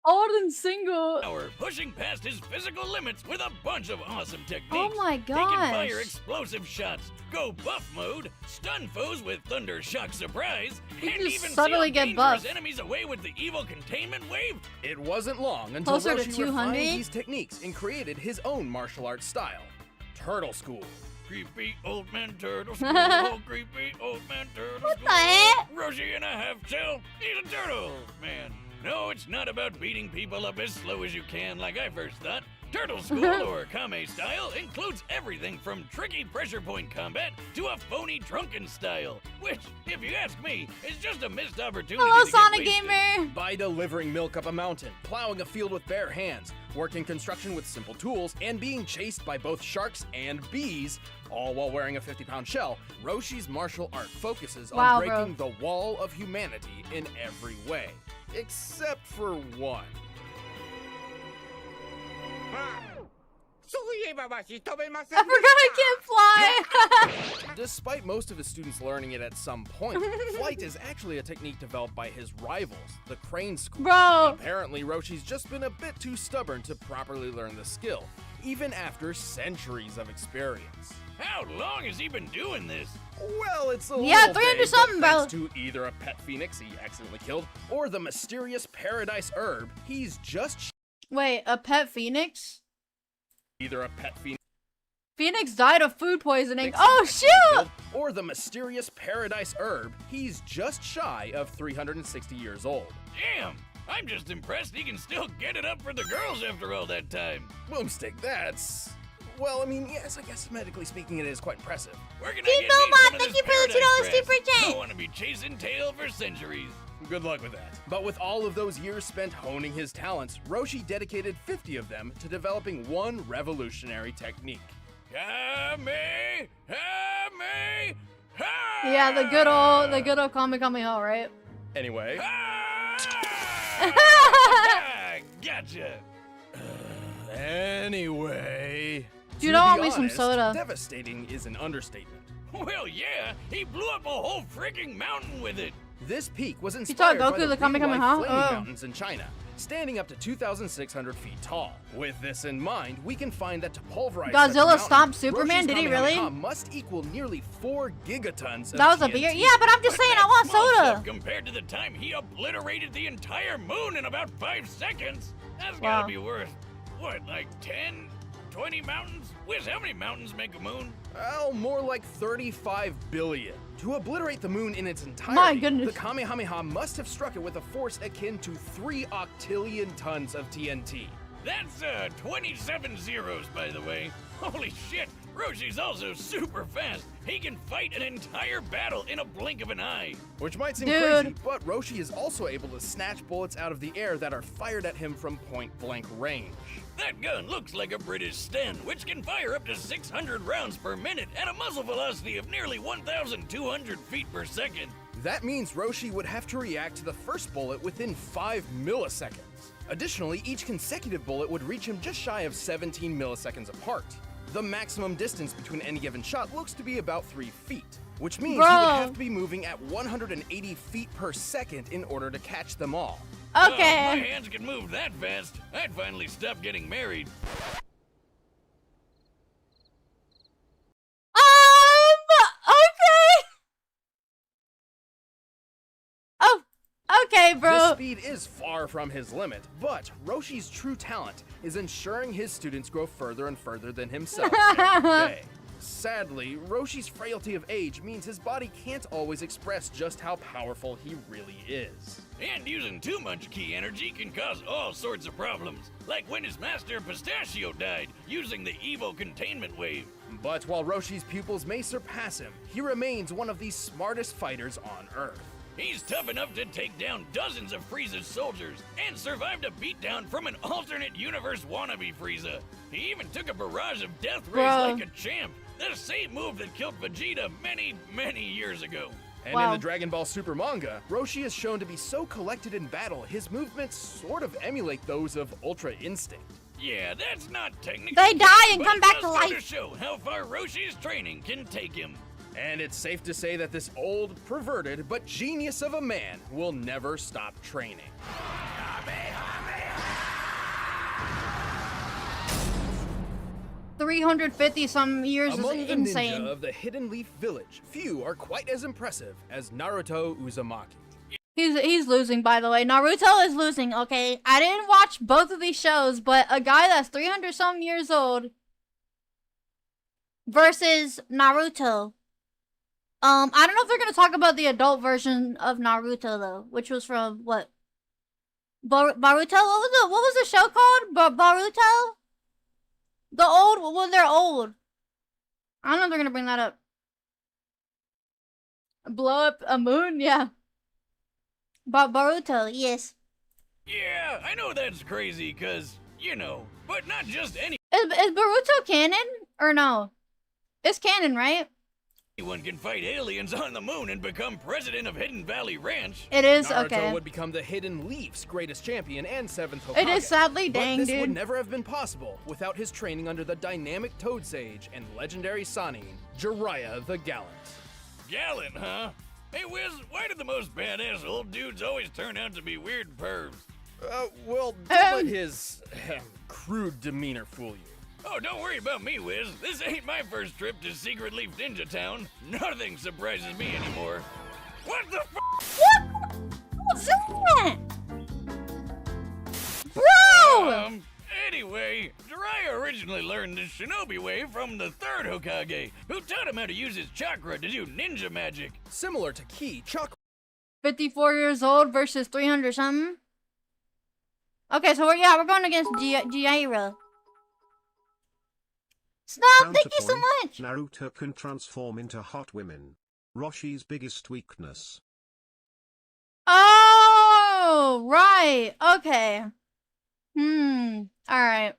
Old and single. Pushing past his physical limits with a bunch of awesome techniques. Oh my He can fire gosh. explosive shots, go buff mode, stun foes with thunder shock surprise, He and just even suddenly seal get dangerous buff. enemies away with the evil containment wave. It wasn't long until Closer to Roshi 200? refined these techniques and created his own martial arts style, Turtle School. Creepy old man turtle school, oh creepy old man turtle What school. the heck? Roshi in a half shell, he's a turtle, man. No, it's not about beating people up as slow as you can like I first thought. Turtle School, or Kame style, includes everything from tricky pressure point combat to a phony drunken style, which, if you ask me, is just a missed opportunity Hello, to Sonic get wasted. Gamer. By delivering milk up a mountain, plowing a field with bare hands, working construction with simple tools, and being chased by both sharks and bees, all while wearing a 50-pound shell, Roshi's martial art focuses on Wow, breaking the wall of humanity in every way. Except for one. I forgot I can't fly. Despite most of his students learning it at some point, flight is actually a technique developed by his rivals, the Crane School. Bro. Apparently, Roshi's just been a bit too stubborn to properly learn the skill, even after centuries of experience. How long has he been doing this? Well, it's a Yeah, little 300 vague, something, but bro. thanks to either a pet phoenix he accidentally killed, or the mysterious paradise herb, he's just Wait, a pet phoenix? either a pet phoenix Phoenix died of food poisoning. he Oh, accidentally shoot! killed, or the mysterious paradise herb, he's just shy of 360 years old. Damn, I'm just impressed he can still get it up for the girls after all that time. Boomstick, that's... Well, I mean, yes, I guess medically speaking, it is quite impressive. We're gonna Team get Belmont, me some of thank this you for the paradise $2 grass. super chat. I want to be chasing tail for centuries. Good luck with that. But with all of those years spent honing his talents, Roshi dedicated 50 of them to developing one revolutionary technique. Kame, Kame, ha! Yeah, the good old Kamehameha, right? Anyway, Ah, gotcha. anyway... Dude, to I be want me some honest, soda. Devastating is an understatement. Well, yeah, he blew up a whole freaking mountain with it. This peak was taught inspired by Goku the the Kamehameha? real-life flaming Oh. mountains in China, standing up to 2,600 feet tall. With this in mind, we can find that to pulverize Godzilla such a mountain, stomped Superman? Roshi's Did he Kamehameha really? must equal nearly 4 gigatons of That was a TNT. beer? Yeah, but I'm just saying I want Small soda. stuff compared to the time he obliterated the entire moon in about 5 seconds. That's Wow. gotta be worth, what, like 10, 20 mountains? Wiz, how many mountains make a moon? Well, more like 35 billion. To obliterate the moon in its entirety, My goodness. the Kamehameha must have struck it with a force akin to 3 octillion tons of TNT. That's 27 zeros, by the way. Holy shit, Roshi's also super fast. He can fight an entire battle in a blink of an eye. Which might seem Dude. crazy, but Roshi is also able to snatch bullets out of the air that are fired at him from point-blank range. That gun looks like a British Sten, which can fire up to 600 rounds per minute at a muzzle velocity of nearly 1,200 feet per second. That means Roshi would have to react to the first bullet within 5 milliseconds. Additionally, each consecutive bullet would reach him just shy of 17 milliseconds apart. The maximum distance between any given shot looks to be about 3 feet, which means he would have to be moving at 180 feet per second in order to catch them all. If my Okay. hands could move that fast, I'd finally stop getting married. Okay. Oh, okay, This bro. speed is far from his limit, but Roshi's true talent is ensuring his students grow further and further than himself every day. Sadly, Roshi's frailty of age means his body can't always express just how powerful he really is. And using too much ki energy can cause all sorts of problems, like when his master Pistachio died using the evil containment wave. But while Roshi's pupils may surpass him, he remains one of the smartest fighters on Earth. He's tough enough to take down dozens of Frieza's soldiers and survived a beatdown from an alternate universe wannabe Frieza. He even took a barrage of death rays Bro. like a champ, the same move that killed Vegeta many, many years ago. And Wow. in the Dragon Ball Super manga, Roshi is shown to be so collected in battle, his movements sort of emulate those of Ultra Instinct. Yeah, that's not technically They die and but come it back does to go life. to show how far Roshi's training can take him. And it's safe to say that this old, perverted, but genius of a man will never stop training. 350 some years Among is the insane. ninja of the Hidden Leaf Village, few are quite as impressive as Naruto Uzumaki. He's losing, by the way. Naruto is losing, okay? I didn't watch both of these shows, but a guy that's 300 some years old versus Naruto. I don't know if they're gonna talk about the adult version of Naruto though, which was from what? Baruto? What was the show called? Baruto? The old? Well, they're old. I don't know if they're gonna bring that up. Blow up a moon? Yeah. Baruto, yes. Yeah, I know that's crazy, cause, you know, but not just Is Baruto canon? Or no? It's canon, right? anyone can fight aliens on the moon and become president of Hidden Valley Ranch. It is, Naruto okay. would become the Hidden Leaf's greatest champion and 7th Hokage. It is sadly, but dang, this dude. would never have been possible without his training under the dynamic Toad Sage and legendary Sannin, Jiraiya the Gallant. Gallant, huh? Hey, Wiz, why do the most badass old dudes always turn out to be weird pervs? Well, don't let his crude demeanor fool you. Oh, don't worry about me, Wiz. This ain't my first trip to Secret Leaf Ninja Town. Nothing surprises me anymore. What the f? What? What's that? Bro! Anyway, Jiraiya originally learned this shinobi way from the 3rd Hokage, who taught him how to use his chakra to do ninja magic. Similar to Ki, chakra 54 years old versus 300 something. Okay, so we're going against Jiraiya. Stop, thank you so much! Naruto can transform into hot women. Roshi's biggest weakness. Oh, right, okay. Alright.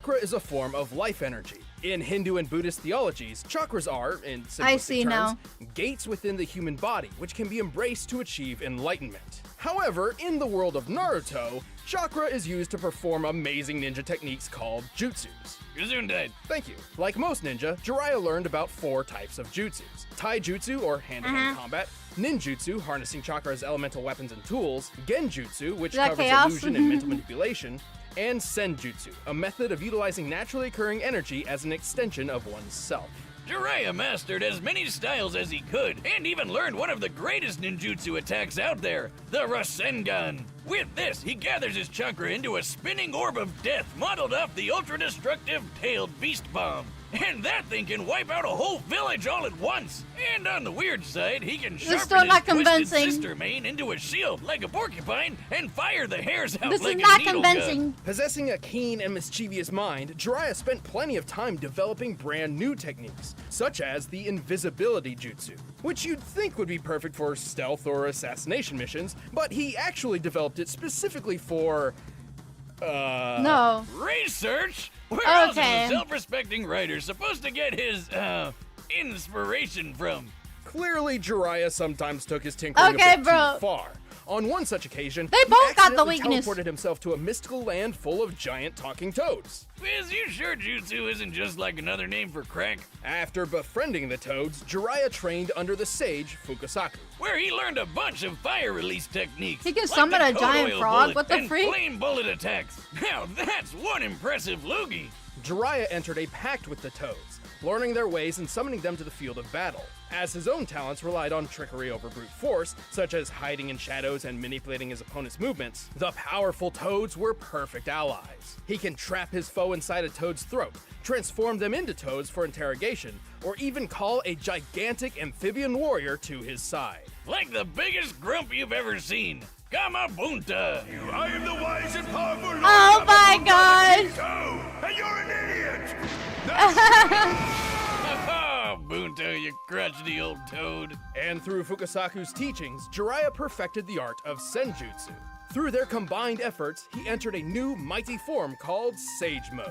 Chakra is a form of life energy. In Hindu and Buddhist theologies, chakras are, in I simplistic see terms, now. gates within the human body, which can be embraced to achieve enlightenment. However, in the world of Naruto, chakra is used to perform amazing ninja techniques called jutsus. Gesundheit. Thank you. Like most ninja, Jiraiya learned about 4 types of jutsus. Taijutsu, or hand-to-hand combat, ninjutsu, harnessing chakra as elemental weapons and tools, genjutsu, which Is that covers chaos? illusion and mental manipulation, and senjutsu, a method of utilizing naturally occurring energy as an extension of one's self. Jiraiya mastered as many styles as he could, and even learned one of the greatest ninjutsu attacks out there, the Rasengan. With this, he gathers his chakra into a spinning orb of death modeled off the ultra-destructive tailed beast bomb. And that thing can wipe out a whole village all at once. And on the weird side, he can This is sharpen still not his twisted convincing. sister mane into a shield like a porcupine and fire the hairs out This like is a not needle convincing. gun. Possessing a keen and mischievous mind, Jiraiya spent plenty of time developing brand new techniques, such as the invisibility jutsu, which you'd think would be perfect for stealth or assassination missions, but he actually developed it specifically for... No. Research? Where else is Okay. a self-respecting writer supposed to get his, inspiration from? Clearly, Jiraiya sometimes took his tinkering Okay, a bit bro. too far. On one such occasion, They he both got the accidentally weakness. teleported himself to a mystical land full of giant talking toads. Is you sure jutsu isn't just like another name for crack? After befriending the toads, Jiraiya trained under the sage Fukusaku. Where he learned a bunch of fire release techniques. He can like summon the a giant code oil frog? bullet What the and freak? flame bullet attacks. Now that's one impressive loogie. Jiraiya entered a pact with the toads, learning their ways and summoning them to the field of battle, as his own talents relied on trickery over brute force, such as hiding in shadows and manipulating his opponent's movements. The powerful toads were perfect allies. He can trap his foe inside a toad's throat, transform them into toads for interrogation, or even call a gigantic amphibian warrior to his side. Like the biggest grump you've ever seen. Gamabunta. I am the wise and powerful Lord Oh my gosh. Gamabunta, and you're an idiot! Oh, Bunta, you crotchety old toad. And through Fukusaku's teachings, Jiraiya perfected the art of senjutsu. Through their combined efforts, he entered a new mighty form called Sage Mode.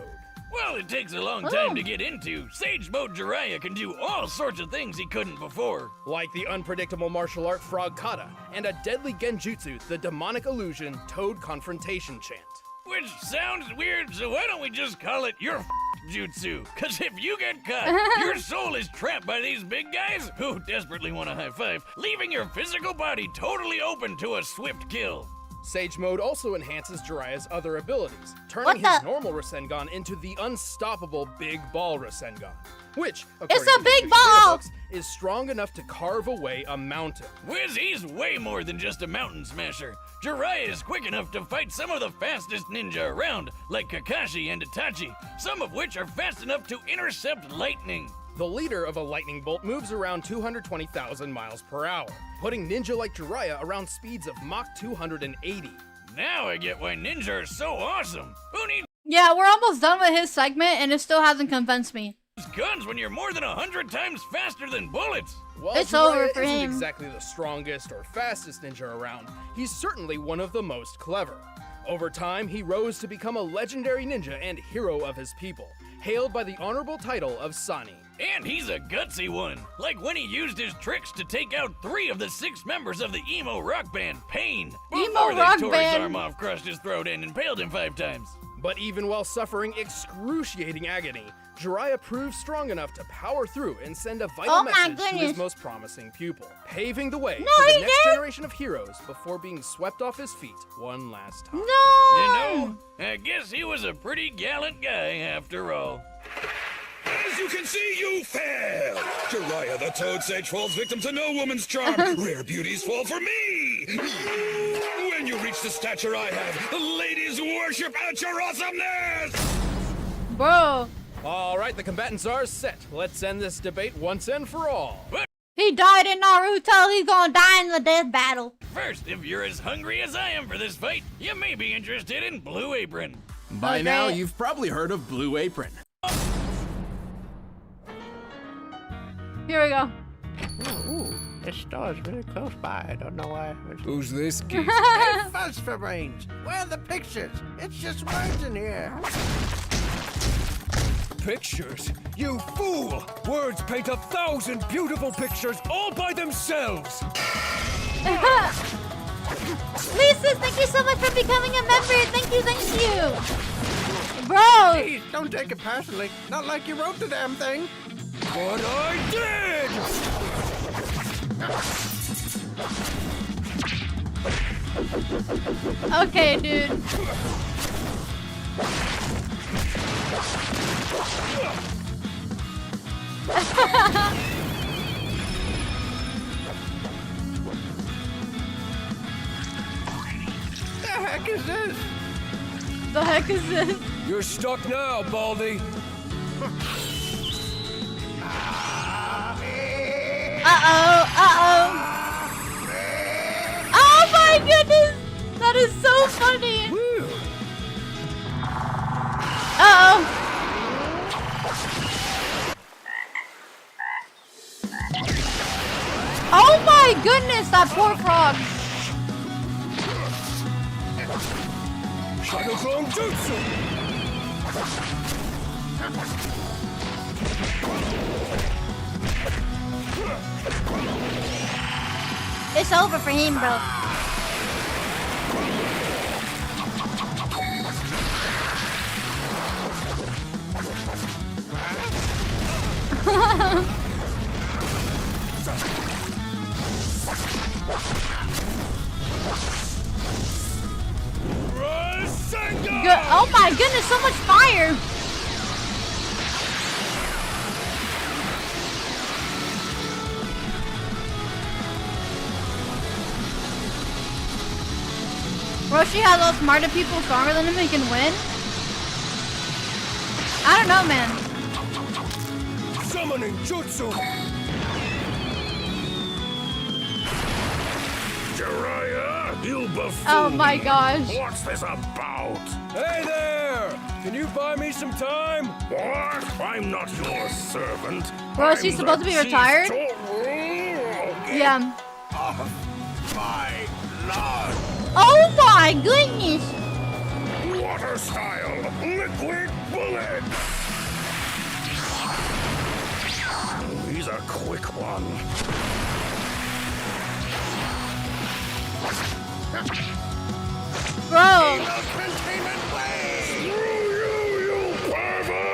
Well, it takes a long time to get into. Sage Mode Jiraiya can do all sorts of things he couldn't before. Like the unpredictable martial art Frog Kata, and a deadly genjutsu, the demonic illusion Toad Confrontation Chant. Which sounds weird, so why don't we just call it your jutsu? Cause if you get caught, your soul is trapped by these big guys who desperately want a high five, leaving your physical body totally open to a swift kill. Sage Mode also enhances Jiraiya's other abilities, turning What his the- normal Rasengan into the unstoppable Big Ball Rasengan, which, It's according a to big the ball! books, is strong enough to carve away a mountain. Wiz, he's way more than just a mountain smasher. Jiraiya is quick enough to fight some of the fastest ninja around, like Kakashi and Itachi, some of which are fast enough to intercept lightning. The leader of a lightning bolt moves around 220,000 miles per hour, putting ninja like Jiraiya around speeds of Mach 280. Now I get why ninja are so awesome. Who needs Yeah, we're almost done with his segment and it still hasn't convinced me. guns when you're more than 100 times faster than bullets? While It's Jiraiya over for isn't him. exactly the strongest or fastest ninja around, he's certainly one of the most clever. Over time, he rose to become a legendary ninja and hero of his people, hailed by the honorable title of Sani. And he's a gutsy one, like when he used his tricks to take out 3 of the 6 members of the emo rock band, Pain, before they rock tore band. his arm off, crushed his throat, and impaled him 5 times. But even while suffering excruciating agony, Jiraiya proved strong enough to power through and send a vital Oh my message to goodness. his most promising pupil, paving the way No, for the he next didn't. generation of heroes before being swept off his feet one last time. No! You know, I guess he was a pretty gallant guy after all. As you can see, you fail! Jiraiya the Toad Sage falls victim to no woman's charm. Rare beauties fall for me! When you reach the stature I have, the ladies worship at your awesomeness! Bro, All right, the combatants are set. Let's end this debate once and for all. he died in Naruto, he's gonna die in the death battle. First, if you're as hungry as I am for this fight, you may be interested in Blue Apron. By Okay. now, you've probably heard of Blue Apron. Here we go. Ooh, this store's really close by. I don't know why. Who's this kid? Hey, fuzz for brains. Where are the pictures? It's just words in here. Pictures? You fool! Words paint 1,000 beautiful pictures all by themselves! Lisa, thank you so much for becoming a member. Thank you. Bro, Please, don't take it personally. Not like you wrote the damn thing. But I did! okay, dude. The heck is this? The heck is this? You're stuck now, Baldy. Uh-oh. Oh my goodness! That is so funny! Uh-oh. Oh my goodness, that poor frog. Shadow Clone Jutsu! It's over for him, bro. Oh my goodness, so much fire! Roshi has all smarter people stronger than him and can win? I don't know, man. Summoning Jutsu! Jiraiya, you buffoon! Oh my gosh. What's this about? Hey there! Can you buy me some time? What? I'm not your servant. Roshi's supposed to be retired? Yeah. Oh my lord! Oh my goodness! Water style, liquid bullet! He's a quick one. Bro! Containment way! Screw you pervert!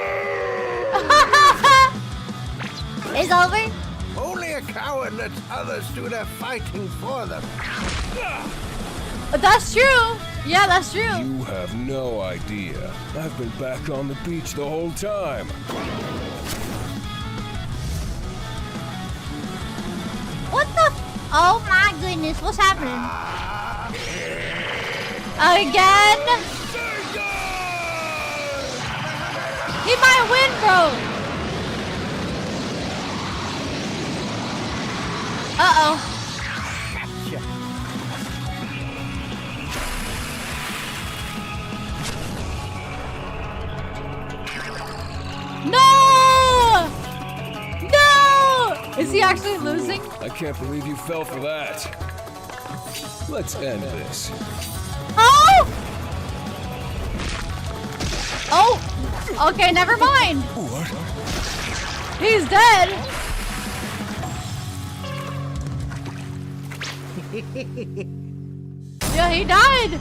It's over? Only a coward lets others do their fighting for them. That's true. Yeah, that's true. You have no idea. I've been back on the beach the whole time. What the? Oh my goodness, what's happening? Again? He might win, bro. Uh-oh. No! No! Is he actually losing? I can't believe you fell for that. Let's end this. Oh! Oh! Okay, never mind. What? He's dead. Yeah, he died.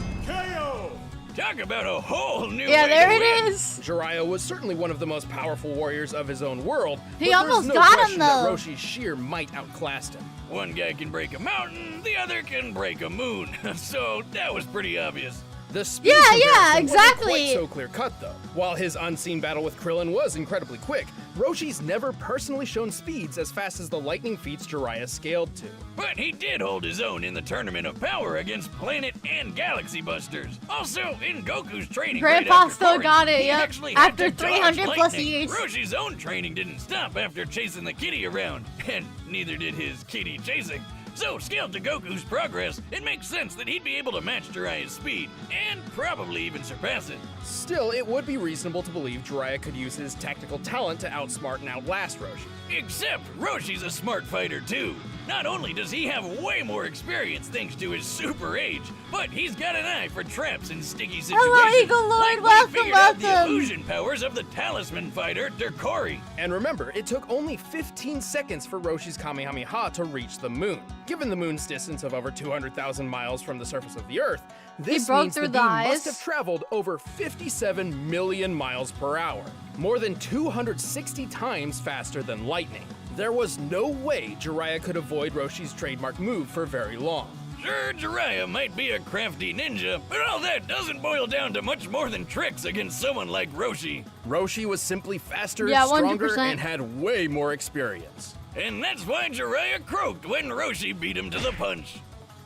Talk about a whole new Yeah, way there to it win. is. Jiraiya was certainly one of the most powerful warriors of his own world. He but there's almost no got him, question that though. Roshi's sheer might outclassed him. One guy can break a mountain, the other can break a moon. So that was pretty obvious. The speed Yeah, comparison exactly. wasn't quite so clear-cut, though. While his unseen battle with Krillin was incredibly quick, Roshi's never personally shown speeds as fast as the lightning feats Jiraiya scaled to. But he did hold his own in the Tournament of Power against Planet and Galaxy Busters. Also, in Goku's training Grandpa right after still Korin, got it, he yep. actually had After to dodge 300 plus lightning. years. Roshi's own training didn't stop after chasing the kitty around, and neither did his kitty chasing. So, scaled to Goku's progress, it makes sense that he'd be able to match Jiraiya's speed, and probably even surpass it. Still, it would be reasonable to believe Jiraiya could use his tactical talent to outsmart and outlast Roshi. Except Roshi's a smart fighter too. Not only does he have way more experience thanks to his super age, but he's got an eye for traps and sticky situations. Hello, Eagle Lord, like when he welcome, figured out the welcome. illusion powers of the talisman fighter, Derkori. And remember, it took only 15 seconds for Roshi's Kamehameha to reach the moon. Given the moon's distance of over 200,000 miles from the surface of the Earth, this broke means through the the beam ice. must have traveled over 57 million miles per hour, more than 260 times faster than lightning. There was no way Jiraiya could avoid Roshi's trademark move for very long. Sure, Jiraiya might be a crafty ninja, but all that doesn't boil down to much more than tricks against someone like Roshi. Roshi was simply faster, Yeah, stronger, 100%. and had way more experience. And that's why Jiraiya croaked when Roshi beat him to the punch.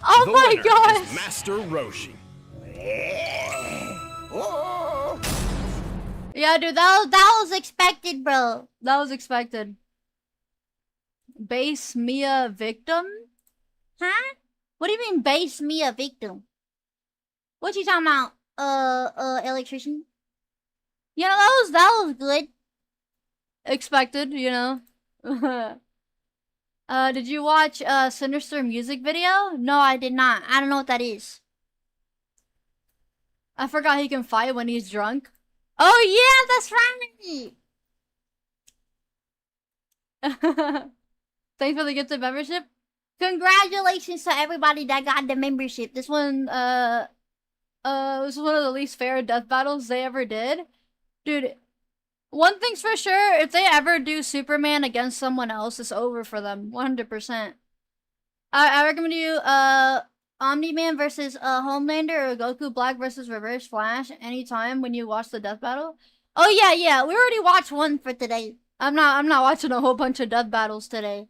Oh The my winner gosh! is Master Roshi. Yeah, dude, that was expected, bro. That was expected. Base Miia victim? Huh? What do you mean base Miia victim? What you talking about? Electrician? You know, that was good. Expected, you know. Did you watch Sinister music video? No, I did not. I don't know what that is. I forgot he can fight when he's drunk. Oh yeah, that's right. Thanks for the gifted membership. Congratulations to everybody that got the membership. This one, this was one of the least fair death battles they ever did. Dude, one thing's for sure, if they ever do Superman against someone else, it's over for them. 100%. I recommend you, Omni-Man versus Homelander or Goku Black versus Reverse Flash anytime when you watch the death battle. Oh yeah, we already watched one for today. I'm not watching a whole bunch of death battles today.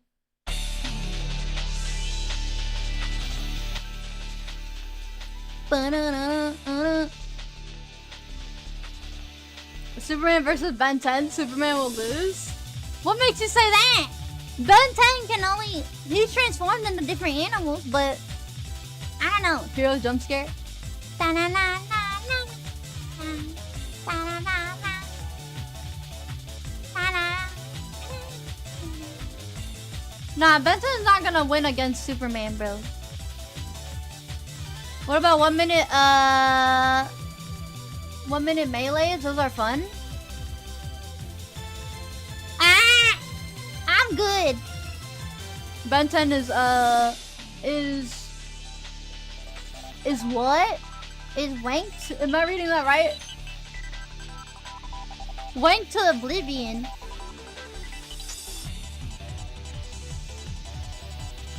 Superman versus Ben 10, Superman will lose? What makes you say that? Ben 10 can only... He's transformed into different animals, but... I don't know. Hero jump scare? Nah, Benson's not gonna win against Superman, bro. What about 1 minute, 1 minute melees? Those are fun. Ah! I'm good. Ben 10 is what? Is wanked? Am I reading that right? Wanked to oblivion.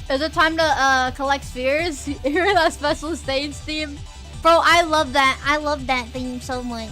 Is it time to collect spheres? Hear that special stage theme? Bro, I love that. I love that theme so much.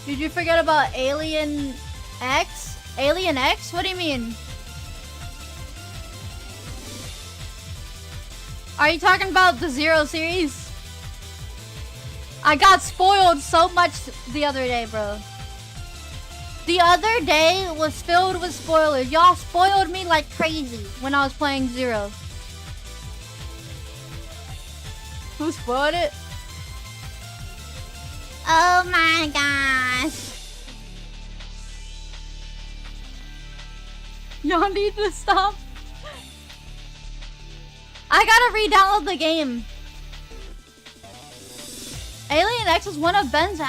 Did you forget about Alien X? Alien X? What do you mean? Are you talking about the Zero series? I got spoiled so much the other day, bro. The other day was filled with spoilers. Y'all spoiled me like crazy when I was playing Zero. Who spoiled it? Oh my gosh. Y'all need to stop. I gotta re-download the game. Alien X was one of Ben's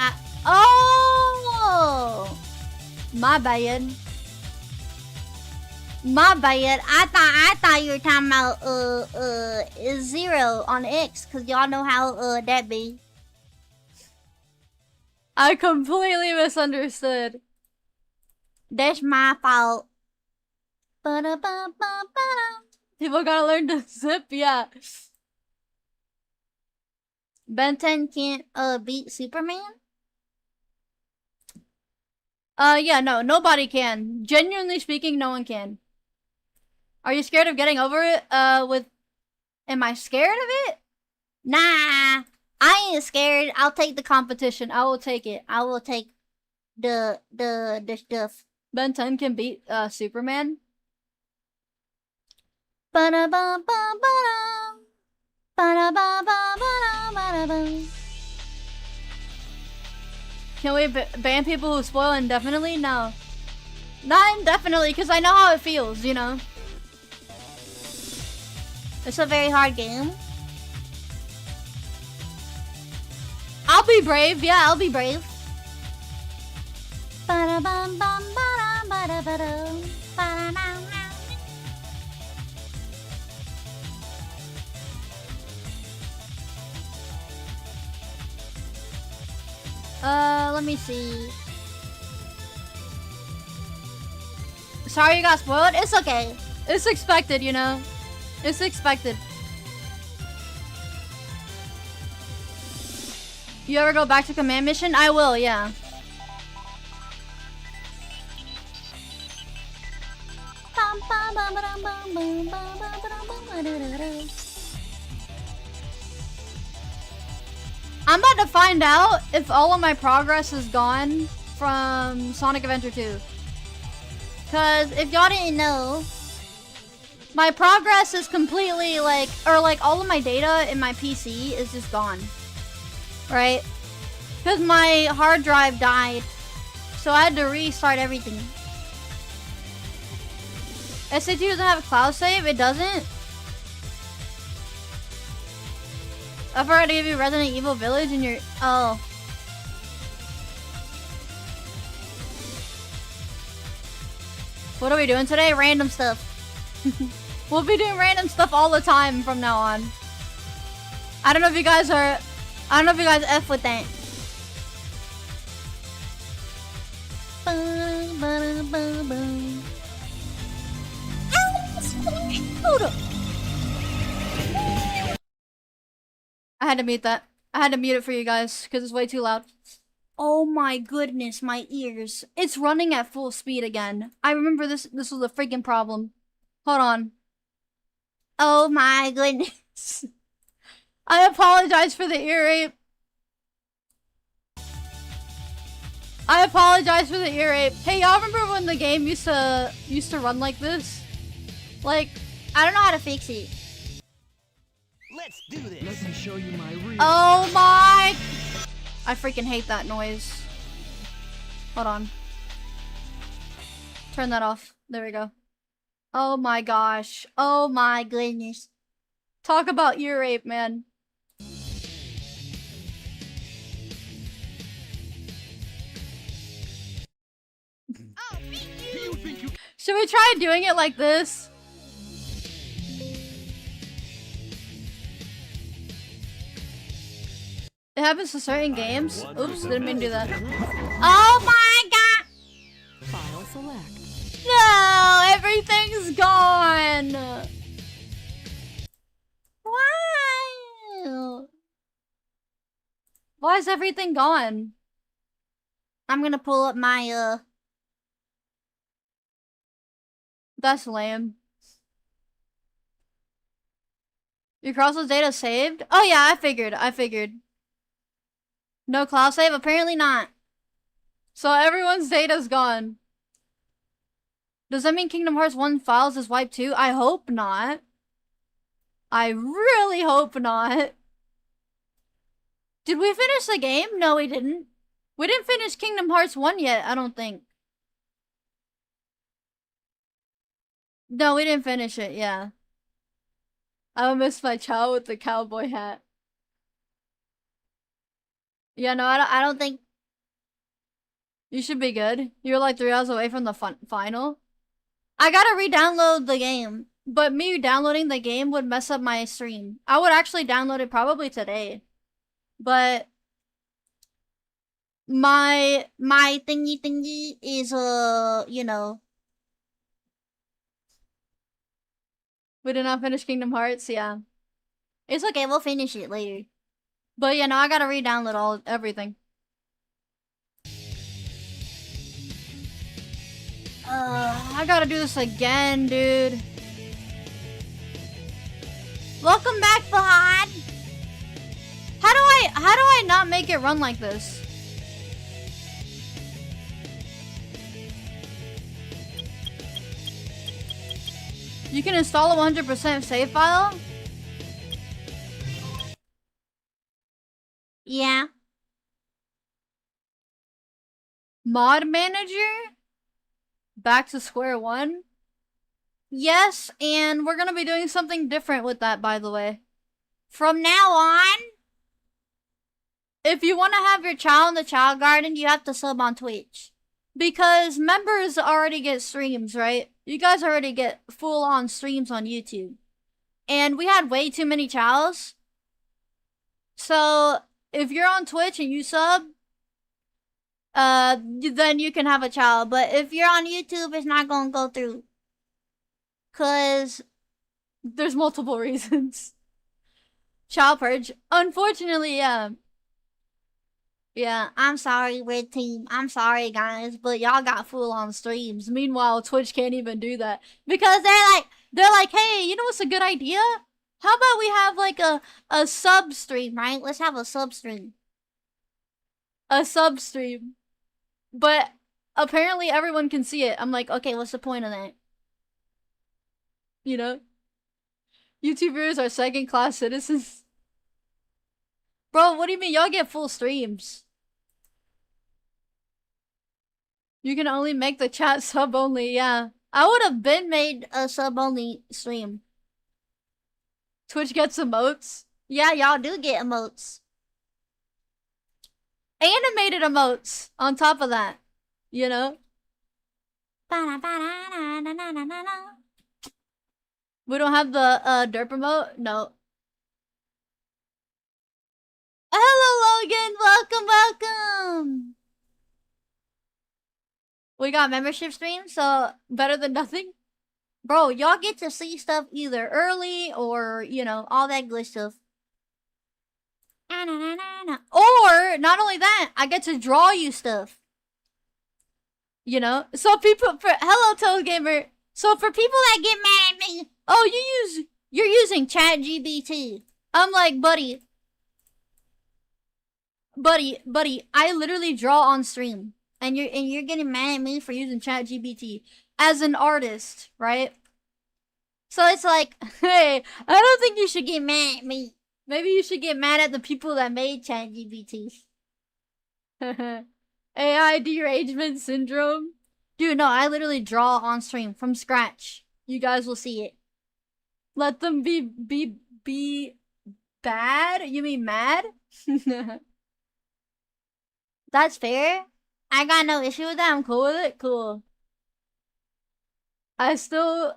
Oh! My bad. My bad. I thought you were talking about Zero on X, cause y'all know how that be. I completely misunderstood. That's my fault. People gotta learn to zip, yeah. Ben 10 can't beat Superman? Yeah, no, nobody can. Genuinely speaking, no one can. Are you scared of getting over it? Am I scared of it? Nah, I ain't scared. I'll take the competition. I will take it. I will take the stuff. Ben 10 can beat Superman? Can we ban people who spoil indefinitely? No. Not indefinitely, because I know how it feels, you know? It's a very hard game. I'll be brave. Yeah, I'll be brave. let me see. Sorry you got spoiled. It's okay. It's expected, you know. It's expected. You ever go back to command mission? I will, yeah. I'm about to find out if all of my progress is gone from Sonic Adventure 2. Cause if y'all didn't know, my progress is completely like, or like all of my data in my PC is just gone. Right? Cause my hard drive died. So I had to restart everything. SAT doesn't have a cloud save? It doesn't? I forgot to give you Resident Evil Village in your... Oh. What are we doing today? Random stuff. We'll be doing random stuff all the time from now on. I don't know if you guys are... I don't know if you guys F with that. Hold up. I had to mute that. I had to mute it for you guys because it's way too loud. Oh my goodness, my ears. It's running at full speed again. I remember this was a freaking problem. Hold on. Oh my goodness. I apologize for the ear rape. I apologize for the ear rape. Hey, y'all remember when the game used to run like this? Like, I don't know how to fix it. Let's do this. Let me show you my real. Oh my! I freaking hate that noise. Hold on. Turn that off. There we go. Oh my gosh. Oh my goodness. Talk about ear rape, man. Should we try doing it like this? It happens to certain games. Oops, didn't mean to do that. Oh my god! File select. No, everything's gone. Why? Why is everything gone? I'm gonna pull up my That's lame. Your Crossroads data saved? Oh yeah, I figured. No cloud save? Apparently not. So everyone's data's gone. Does that mean Kingdom Hearts 1 files is wiped too? I hope not. I really hope not. Did we finish the game? No, we didn't. We didn't finish Kingdom Hearts 1 yet, I don't think. No, we didn't finish it, yeah. I miss my child with the cowboy hat. Yeah, no, I don't think... You should be good. You're like 3 hours away from the final. I gotta re-download the game. But me downloading the game would mess up my stream. I would actually download it probably today. But... My thingy is, you know... We did not finish Kingdom Hearts, yeah. It's okay, we'll finish it later. But yeah, no, I gotta re-download everything. I gotta do this again, dude. Welcome back, Fahad. How do I not make it run like this? You can install a 100% save file? Yeah. Mod manager? Back to square one? Yes, and we're gonna be doing something different with that, by the way. From now on, if you want to have your child in the child garden, you have to sub on Twitch. Because members already get streams, right? You guys already get full-on streams on YouTube. And we had way too many childs. So, if you're on Twitch and you sub, then you can have a child. But if you're on YouTube, it's not gonna go through. Cause there's multiple reasons. Child purge. Unfortunately, yeah. Yeah, I'm sorry, Red Team. I'm sorry, guys, but y'all got full on streams. Meanwhile, Twitch can't even do that because they're like, hey, you know what's a good idea? How about we have like a sub stream, right? Let's have a sub stream. A sub stream, but apparently everyone can see it. I'm like, okay, what's the point of that? You know, YouTubers are second-class citizens. Bro, what do you mean? Y'all get full streams. You can only make the chat sub only, yeah. I would have been made a sub only stream. Twitch gets emotes. Yeah, y'all do get emotes. Animated emotes on top of that. You know? We don't have the derp emote? No. Hello, Logan! Welcome! We got membership streams, so better than nothing. Bro, y'all get to see stuff either early or, you know, all that good stuff. Or, not only that, I get to draw you stuff. You know? So people, hello, Toad Gamer. So for people that get mad at me, oh, you're using ChatGPT. I'm like, buddy, I literally draw on stream. And you're getting mad at me for using ChatGPT as an artist, right? So it's like, hey, I don't think you should get mad at me. Maybe you should get mad at the people that made ChatGPT. AI derangement syndrome. Dude, no, I literally draw on stream from scratch. You guys will see it. Let them be bad? You mean mad? That's fair. I got no issue with that. I'm cool with it. Cool. I still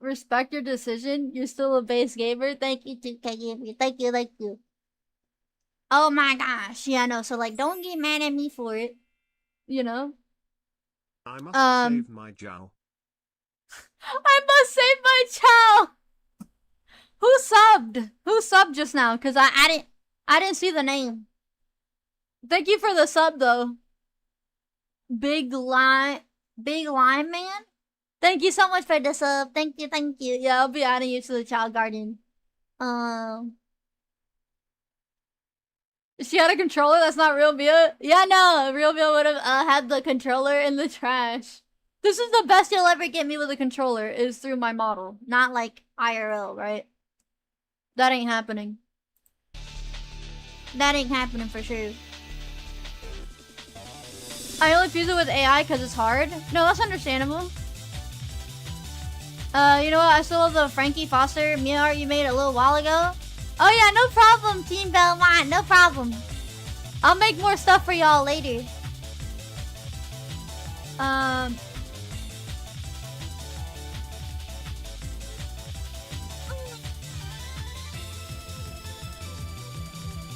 respect your decision. You're still a base gamer. Thank you, 2K Gamer. Thank you. Oh my gosh. Yeah, no. So like, don't get mad at me for it. You know. I must save my Jow. I must save my chow. Who subbed? Who subbed just now? Cause I didn't see the name. Thank you for the sub though. Big Lime Man? Thank you so much for the sub. Thank you. Yeah, I'll be adding you to the child garden. She had a controller? That's not real Miia? Yeah, no, real Miia would have had the controller in the trash. This is the best you'll ever get me with a controller, is through my model. Not like IRL, right? That ain't happening. That ain't happening for sure. I only fuse it with AI because it's hard. No, that's understandable. You know what? I still love the Frankie Foster Miia art you made a little while ago. Oh yeah, no problem, Team Belmont. No problem. I'll make more stuff for y'all later.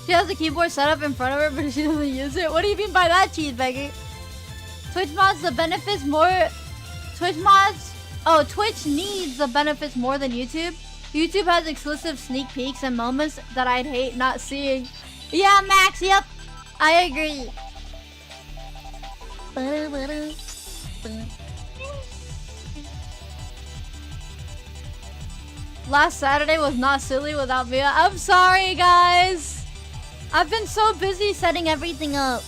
She has the keyboard set up in front of her, but she doesn't use it. What do you mean by that, cheeseburger? Twitch mods the benefits more. Twitch mods. Oh, Twitch needs the benefits more than YouTube. YouTube has exclusive sneak peeks and moments that I'd hate not seeing. Yeah, Max. Yep, I agree. Last Saturday was not silly without Miia. I'm sorry, guys. I've been so busy setting everything up.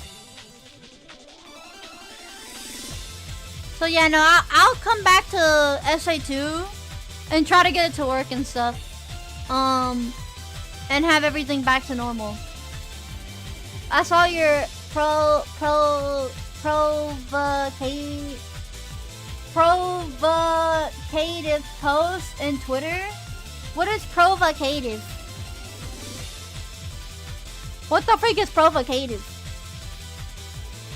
So yeah, no, I'll come back to SA2 and try to get it to work and stuff. And have everything back to normal. I saw your provocative post in Twitter. What is provocative? What the freak is provocative?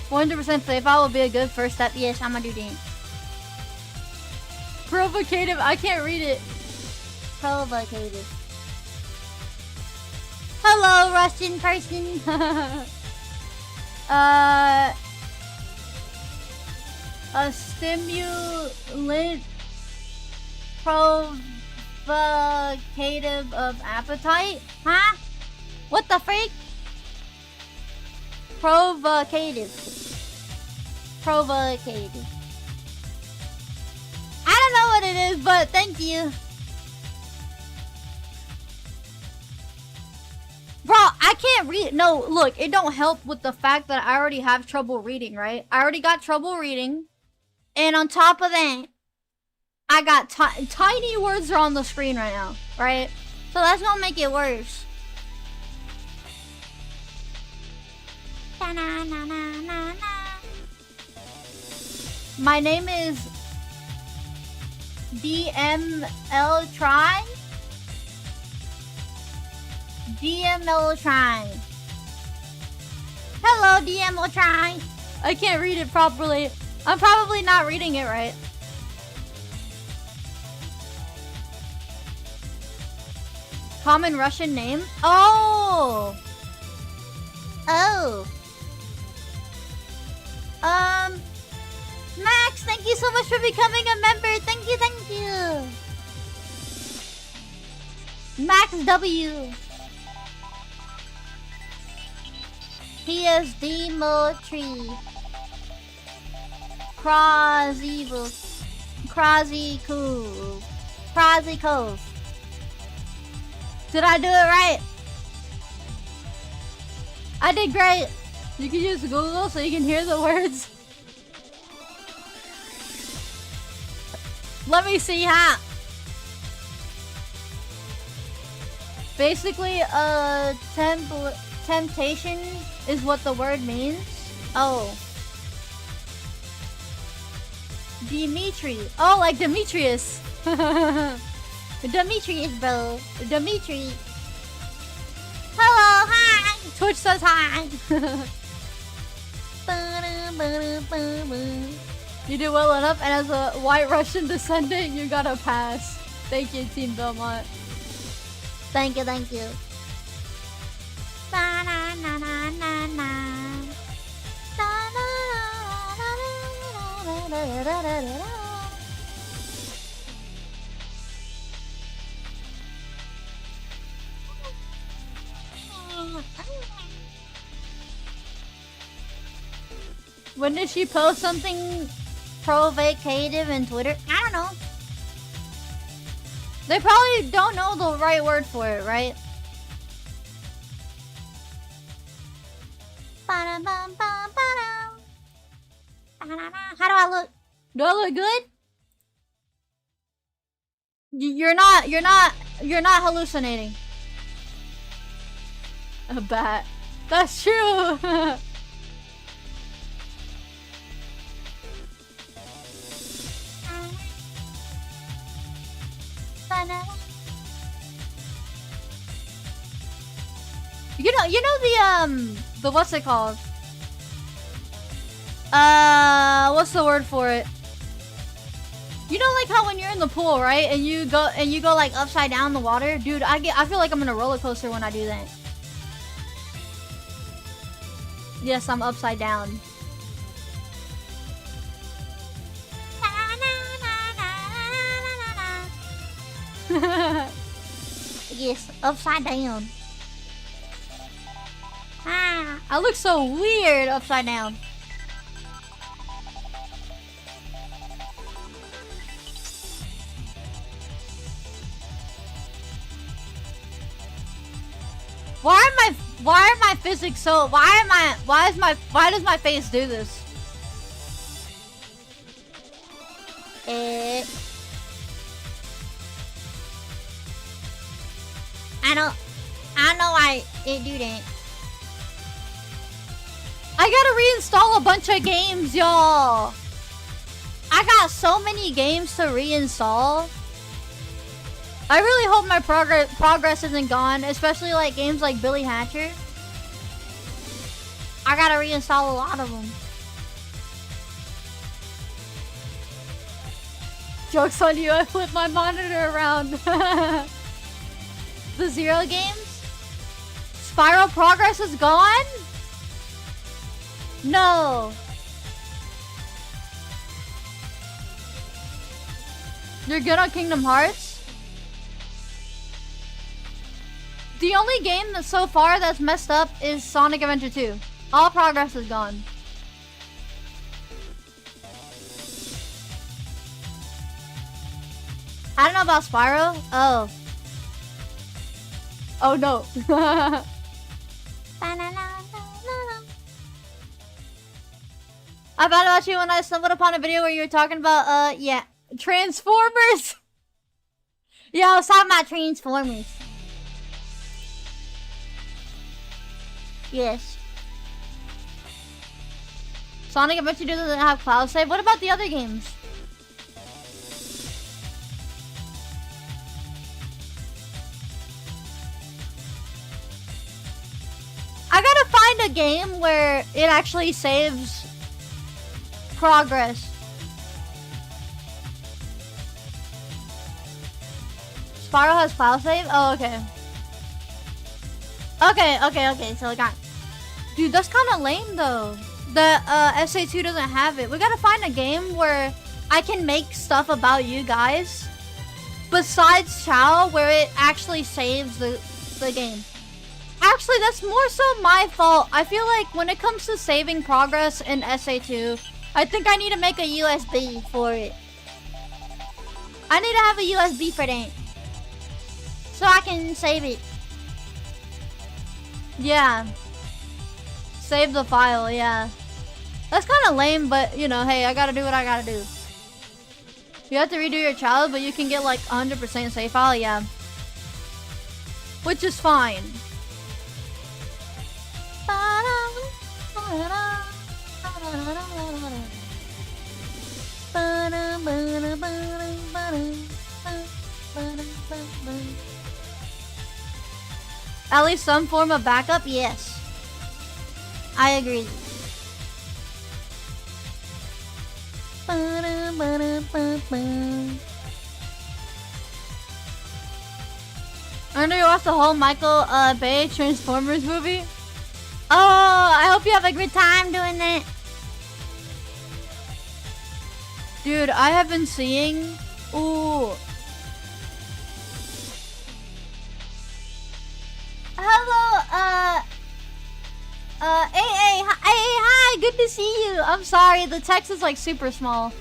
100% playfile will be a good first step. Yes, I'm gonna do that. Provocative, I can't read it. Provocative. Hello, Russian person. a stimulant provocative of appetite? Huh? What the freak? Provocative. Provocative. I don't know what it is, but thank you. Bro, I can't read. No, look, it don't help with the fact that I already have trouble reading, right? I already got trouble reading. And on top of that, I got tiny words are on the screen right now, right? So that's gonna make it worse. My name is DML Try. DML Try. Hello, DML Try. I can't read it properly. I'm probably not reading it right. Common Russian name? Oh! Oh. Max, thank you so much for becoming a member. Thank you, thank you. Max W. He is Dimitri. Krozivuk. Krozikov. Krozikov. Did I do it right? I did great. You can use Google so you can hear the words. Let me see how. Basically, temptation is what the word means. Oh. Dimitri. Oh, like Demetrius. Demetrius, bro. Dimitri. Hello, hi. Twitch says hi. You did well enough, and as a white Russian descendant, you got a pass. Thank you, Team Belmont. Thank you, thank you. When did she post something provocative in Twitter? I don't know. They probably don't know the right word for it, right? How do I look? Do I look good? You're not hallucinating. A bat. That's true. You know the what's it called? What's the word for it? You know, like how when you're in the pool, right? And you go like upside down in the water, dude. I feel like I'm in a roller coaster when I do that. Yes, I'm upside down. Yes, upside down. Ah, I look so weird upside down. Why are my physics so why does my face do this? I don't know why it do that. I gotta reinstall a bunch of games, y'all. I got so many games to reinstall. I really hope my progress isn't gone, especially like games like Billy Hatcher. I gotta reinstall a lot of them. Joke's on you, I flipped my monitor around. The Zero games? Spiral progress is gone? No. You're good on Kingdom Hearts? The only game that so far that's messed up is Sonic Adventure 2. All progress is gone. I don't know about Spyro. Oh. Oh no. I thought about you when I stumbled upon a video where you were talking about, yeah, Transformers. Yeah, I was talking about Transformers. Yes. Sonic Adventure 2 doesn't have cloud save. What about the other games? I gotta find a game where it actually saves progress. Spyro has cloud save? Oh, okay. Okay, so I got... Dude, that's kind of lame though. The SA2 doesn't have it. We gotta find a game where I can make stuff about you guys besides Chow where it actually saves the game. Actually, that's more so my fault. I feel like when it comes to saving progress in SA2, I think I need to make a USB for it. I need to have a USB for that. So I can save it. Yeah. Save the file, yeah. That's kind of lame, but you know, hey, I gotta do what I gotta do. You have to redo your child, but you can get like 100% save file, yeah. Which is fine. At least some form of backup, yes. I agree. I know you watched the whole Michael Bay Transformers movie. Oh, I hope you have a good time doing that. Dude, I have been seeing... Ooh. Hello, hi, good to see you. I'm sorry, the text is like super small.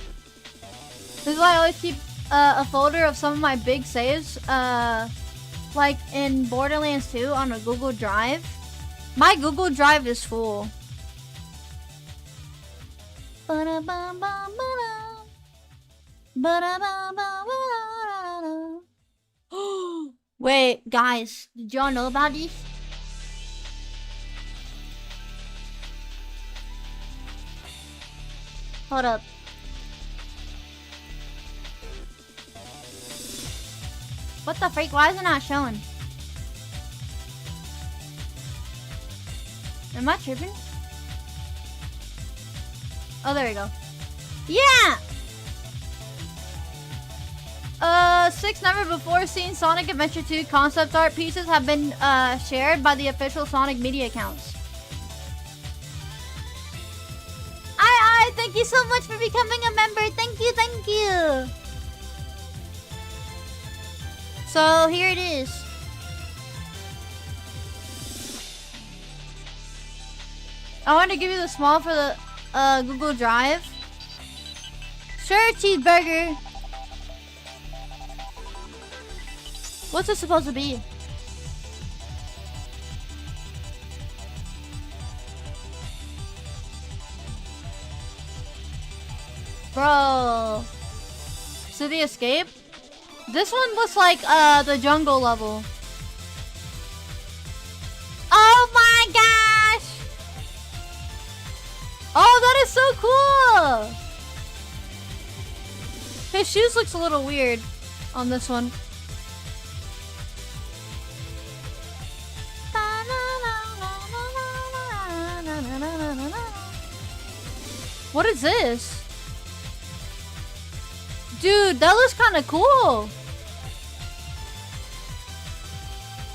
This is why I always keep a folder of some of my big saves, like in Borderlands 2 on a Google Drive. My Google Drive is full. Wait, guys, did y'all know about these? Hold up. What the freak? Why is it not showing? Am I tripping? Oh, there we go. Yeah! 6 never before seen Sonic Adventure 2 concept art pieces have been shared by the official Sonic media accounts. Thank you so much for becoming a member. Thank you. So here it is. I want to give you the small for the Google Drive. Sure, cheeseburger. What's it supposed to be? Bro. City Escape? This one looks like the jungle level. Oh my gosh! Oh, that is so cool! His shoes looks a little weird on this one. What is this? Dude, that looks kind of cool.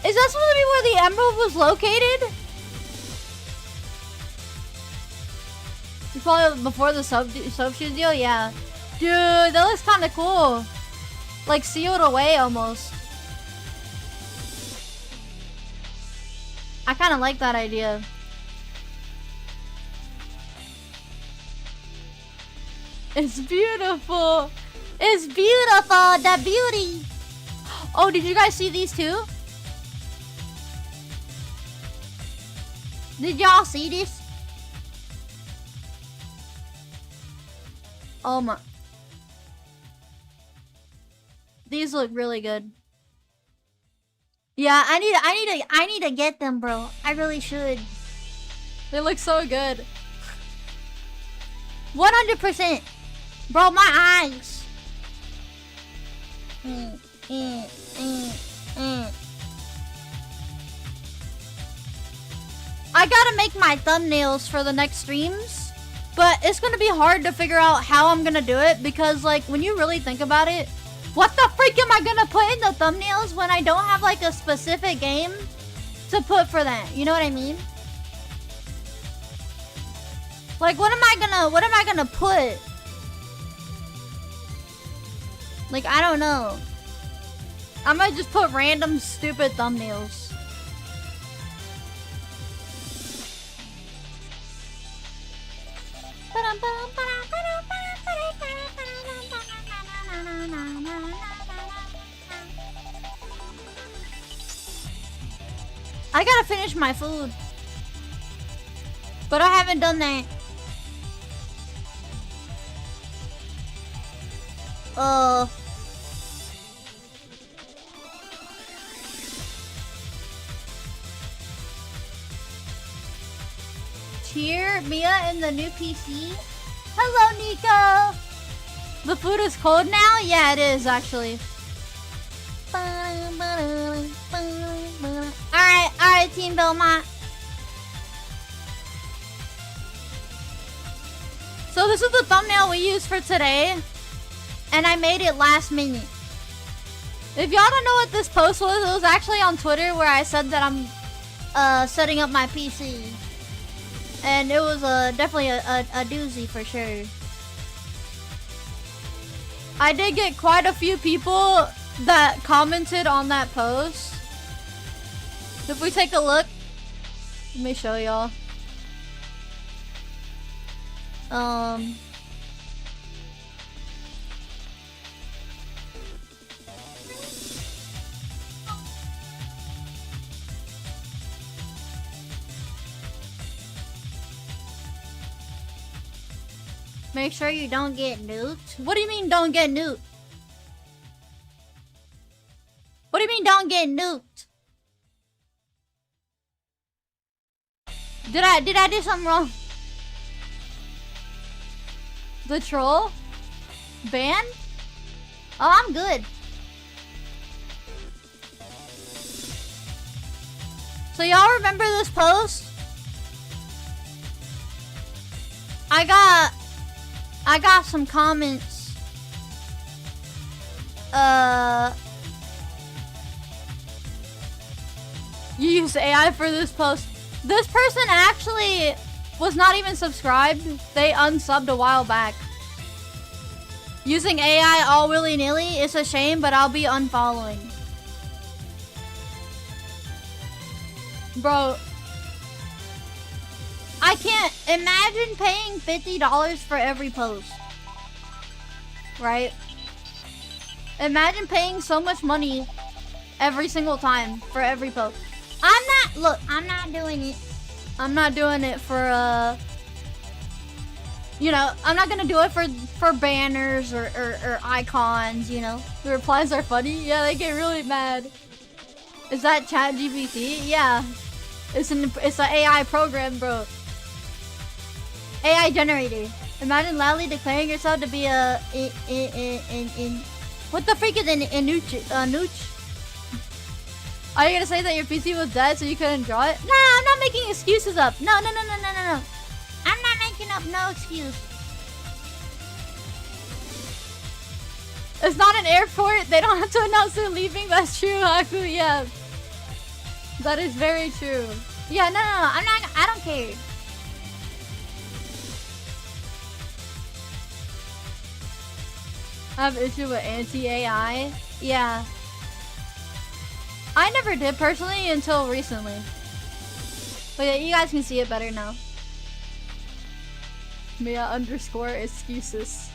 Is that supposed to be where the emerald was located? It's probably before the sub shoes deal, yeah. Dude, that looks kind of cool. like sealed away almost. I kind of like that idea. It's beautiful. It's beautiful. The beauty. Oh, did you guys see these too? Did y'all see this? Oh my. These look really good. Yeah, I need to get them, bro. I really should. They look so good. 100%. Bro, my eyes. I gotta make my thumbnails for the next streams, but it's gonna be hard to figure out how I'm gonna do it because, like, when you really think about it, what the freak am I gonna put in the thumbnails when I don't have like a specific game to put for that? You know what I mean? Like, what am I gonna put? Like, I don't know. I might just put random stupid thumbnails. I gotta finish my food. But I haven't done that. Cheer, Miia in the new PC. Hello, Nico. The food is cold now? Yeah, it is actually. Alright, Team Belmont. So this is the thumbnail we used for today. And I made it last minute. If y'all don't know what this post was, it was actually on Twitter where I said that I'm setting up my PC. And it was definitely a doozy for sure. I did get quite a few people that commented on that post. If we take a look, let me show y'all. Make sure you don't get nuked. What do you mean don't get nuked? What do you mean don't get nuked? Did I do something wrong? The troll? Ban? Oh, I'm good. So y'all remember this post? I got some comments. You used AI for this post. This person actually was not even subscribed. They unsubbed a while back. Using AI all willy-nilly, it's a shame, but I'll be unfollowing. Bro, I can't imagine paying $50 for every post. Right? Imagine paying so much money every single time for every post. I'm not doing it. I'm not doing it for, you know, I'm not gonna do it for banners or icons, you know. The replies are funny. Yeah, they get really mad. Is that ChatGPT? Yeah. It's an AI program, bro. AI generator. Imagine loudly declaring yourself to be a what the freak is an nooch? Are you gonna say that your PC was dead so you couldn't draw it? No, I'm not making excuses up. No. I'm not making up no excuse. It's not an airport. They don't have to announce they're leaving. That's true, Haku. Yeah. That is very true. Yeah, no. I don't care. I have issue with anti-AI. Yeah. I never did personally until recently. But yeah, you guys can see it better now. Miia _ excuses.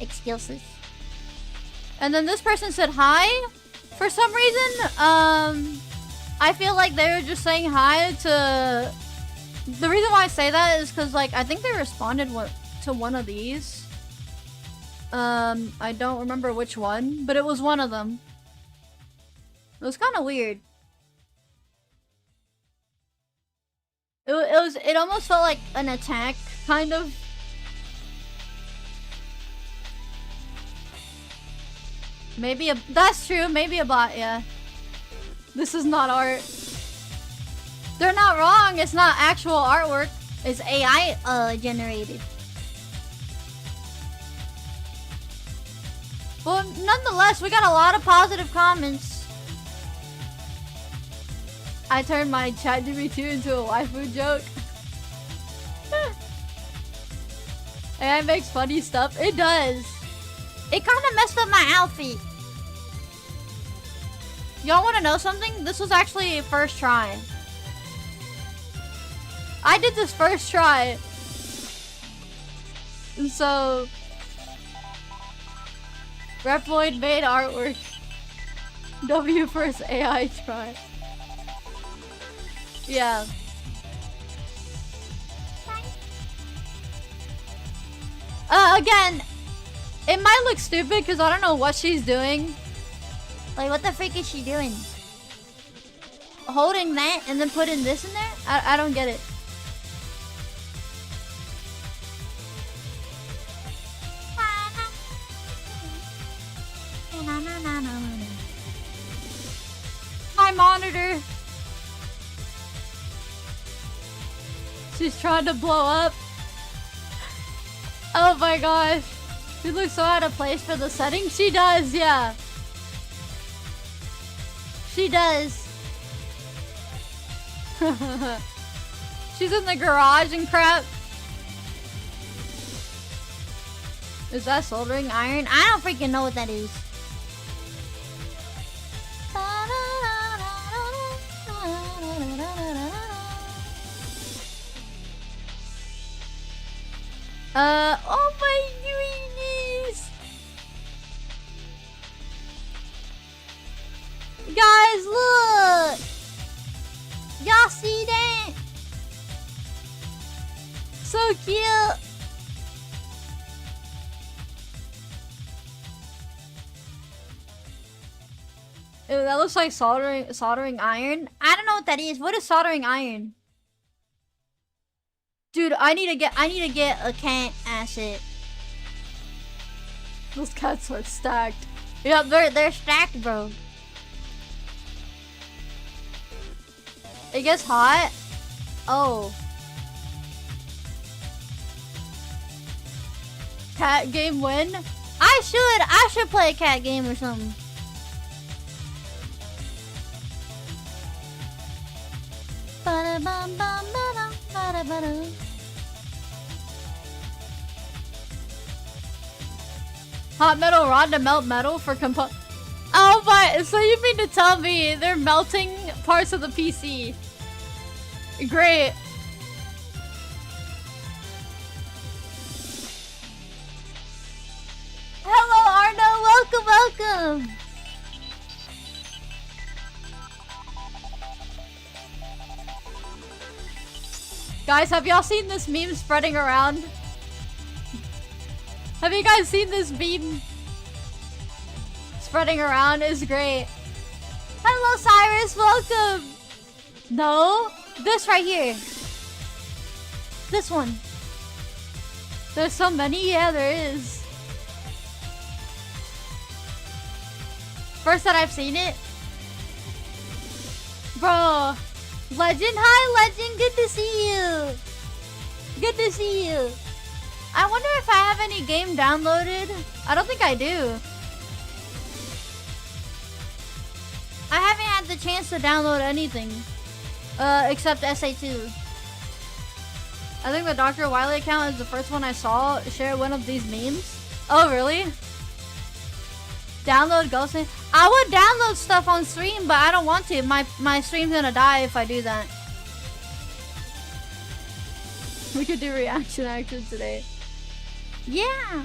Excuses. And then this person said hi. For some reason, I feel like they were just saying hi to... The reason why I say that is because, like, I think they responded to one of these. I don't remember which one, but it was one of them. It was kind of weird. It almost felt like an attack, kind of. Maybe that's true, maybe a bot, yeah. This is not art. They're not wrong, it's not actual artwork. It's AI generated. Well, nonetheless, we got a lot of positive comments. I turned my ChatGPT into a waifu joke. AI makes funny stuff. It does. It kind of messed up my outfit. Y'all want to know something? This was actually a first try. I did this first try. And so... Reploid made artwork. W first AI try. Yeah. Again, it might look stupid because I don't know what she's doing. Like, what the frick is she doing? Holding that and then putting this in there? I don't get it. My monitor. She's trying to blow up. Oh my gosh. She looks so out of place for the settings. She does, yeah. She does. She's in the garage and crap. Is that soldering iron? I don't freaking know what that is. Oh my goodness! Guys, look! Y'all see that? So cute! Ew, that looks like soldering iron. I don't know what that is. What is soldering iron? Dude, I need to get a cat asset. Those cats are stacked. Yeah, they're stacked, bro. It gets hot. Oh. Cat game win? I should play a cat game or something. Hot metal rod to melt metal for compo- Oh my, so you mean to tell me they're melting parts of the PC? Great. Hello Arno, welcome! Guys, have y'all seen this meme spreading around? Have you guys seen this meme spreading around? It's great. Hello Cyrus, welcome! No? This right here. This one. There's so many? Yeah, there is. First that I've seen it. Bro. Legend, hi Legend, good to see you. Good to see you. I wonder if I have any game downloaded. I don't think I do. I haven't had the chance to download anything. Except SA2. I think the Dr. Wily account is the first one I saw share one of these memes. Oh, really? Download ghosting. I would download stuff on stream, but I don't want to. My stream's gonna die if I do that. We could do reaction action today. Yeah.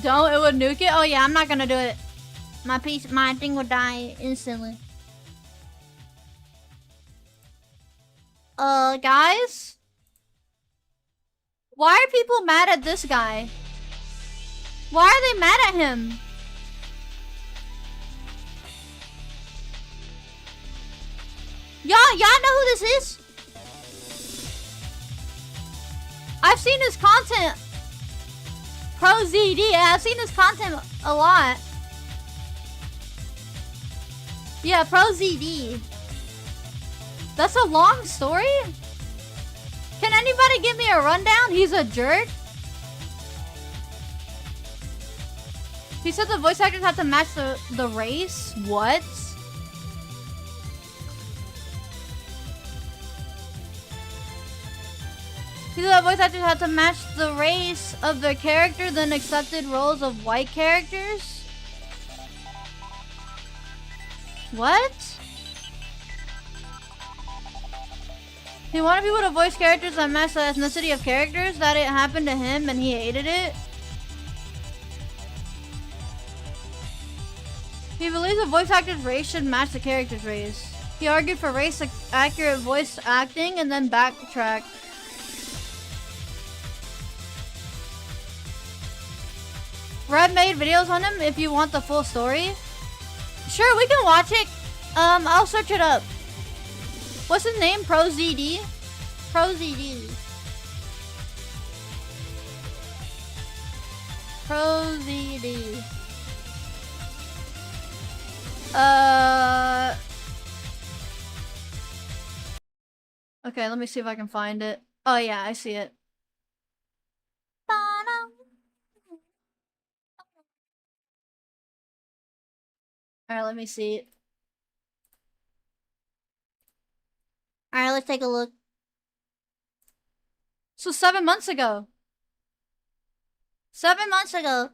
Don't, it would nuke it? Oh yeah, I'm not gonna do it. My thing would die instantly. Guys? Why are people mad at this guy? Why are they mad at him? Y'all know who this is? I've seen his content. ProZD, yeah, I've seen his content a lot. Yeah, ProZD. That's a long story? Can anybody give me a rundown? He's a jerk. He said the voice actors have to match the race? What? He said the voice actors have to match the race of their character, then accepted roles of white characters? What? He wanted people to voice characters that match the ethnicity of characters, that it happened to him and he hated it. He believes the voice actor's race should match the character's race. He argued for race-accurate voice acting and then backtracked. Red made videos on him if you want the full story. Sure, we can watch it. I'll search it up. What's his name? ProZD? ProZD. ProZD. Okay, let me see if I can find it. Oh yeah, I see it. Alright, let me see. Alright, let's take a look. So 7 months ago. 7 months ago.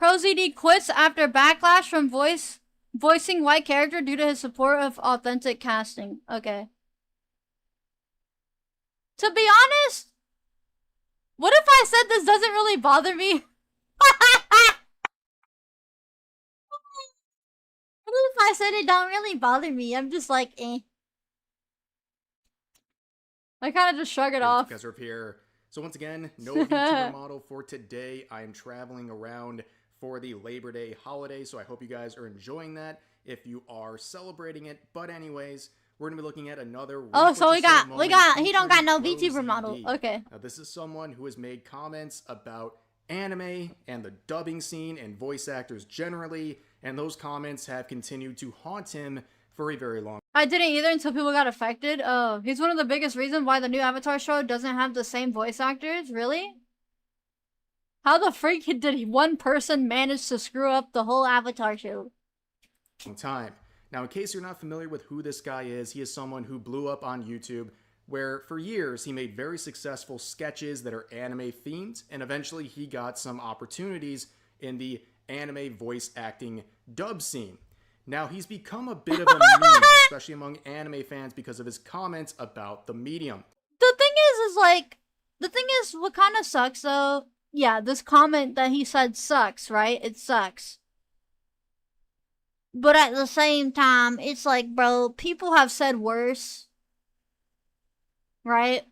ProZD quits after backlash from voicing white character due to his support of authentic casting. Okay. To be honest, what if I said this doesn't really bother me? What if I said it don't really bother me? I'm just like, eh. I kind of just shrug it off. Guys are up here. So once again, no VTuber model for today. I am traveling around for the Labor Day holiday, so I hope you guys are enjoying that if you are celebrating it. But anyways, we're gonna be looking at another. Oh, so he don't got no VTuber model. Okay. Now this is someone who has made comments about anime and the dubbing scene and voice actors generally, and those comments have continued to haunt him for a very long time. I didn't either until people got affected. Oh, he's one of the biggest reasons why the new Avatar show doesn't have the same voice actors? Really? How the freak did one person manage to screw up the whole Avatar show? Time. Now, in case you're not familiar with who this guy is, he is someone who blew up on YouTube, where for years he made very successful sketches that are anime themed, and eventually he got some opportunities in the anime voice acting dub scene. Now, he's become a bit of a meme, especially among anime fans, because of his comments about the medium. The thing is, what kind of sucks though, yeah, this comment that he said sucks, right? It sucks. But at the same time, it's like, bro, people have said worse. Right?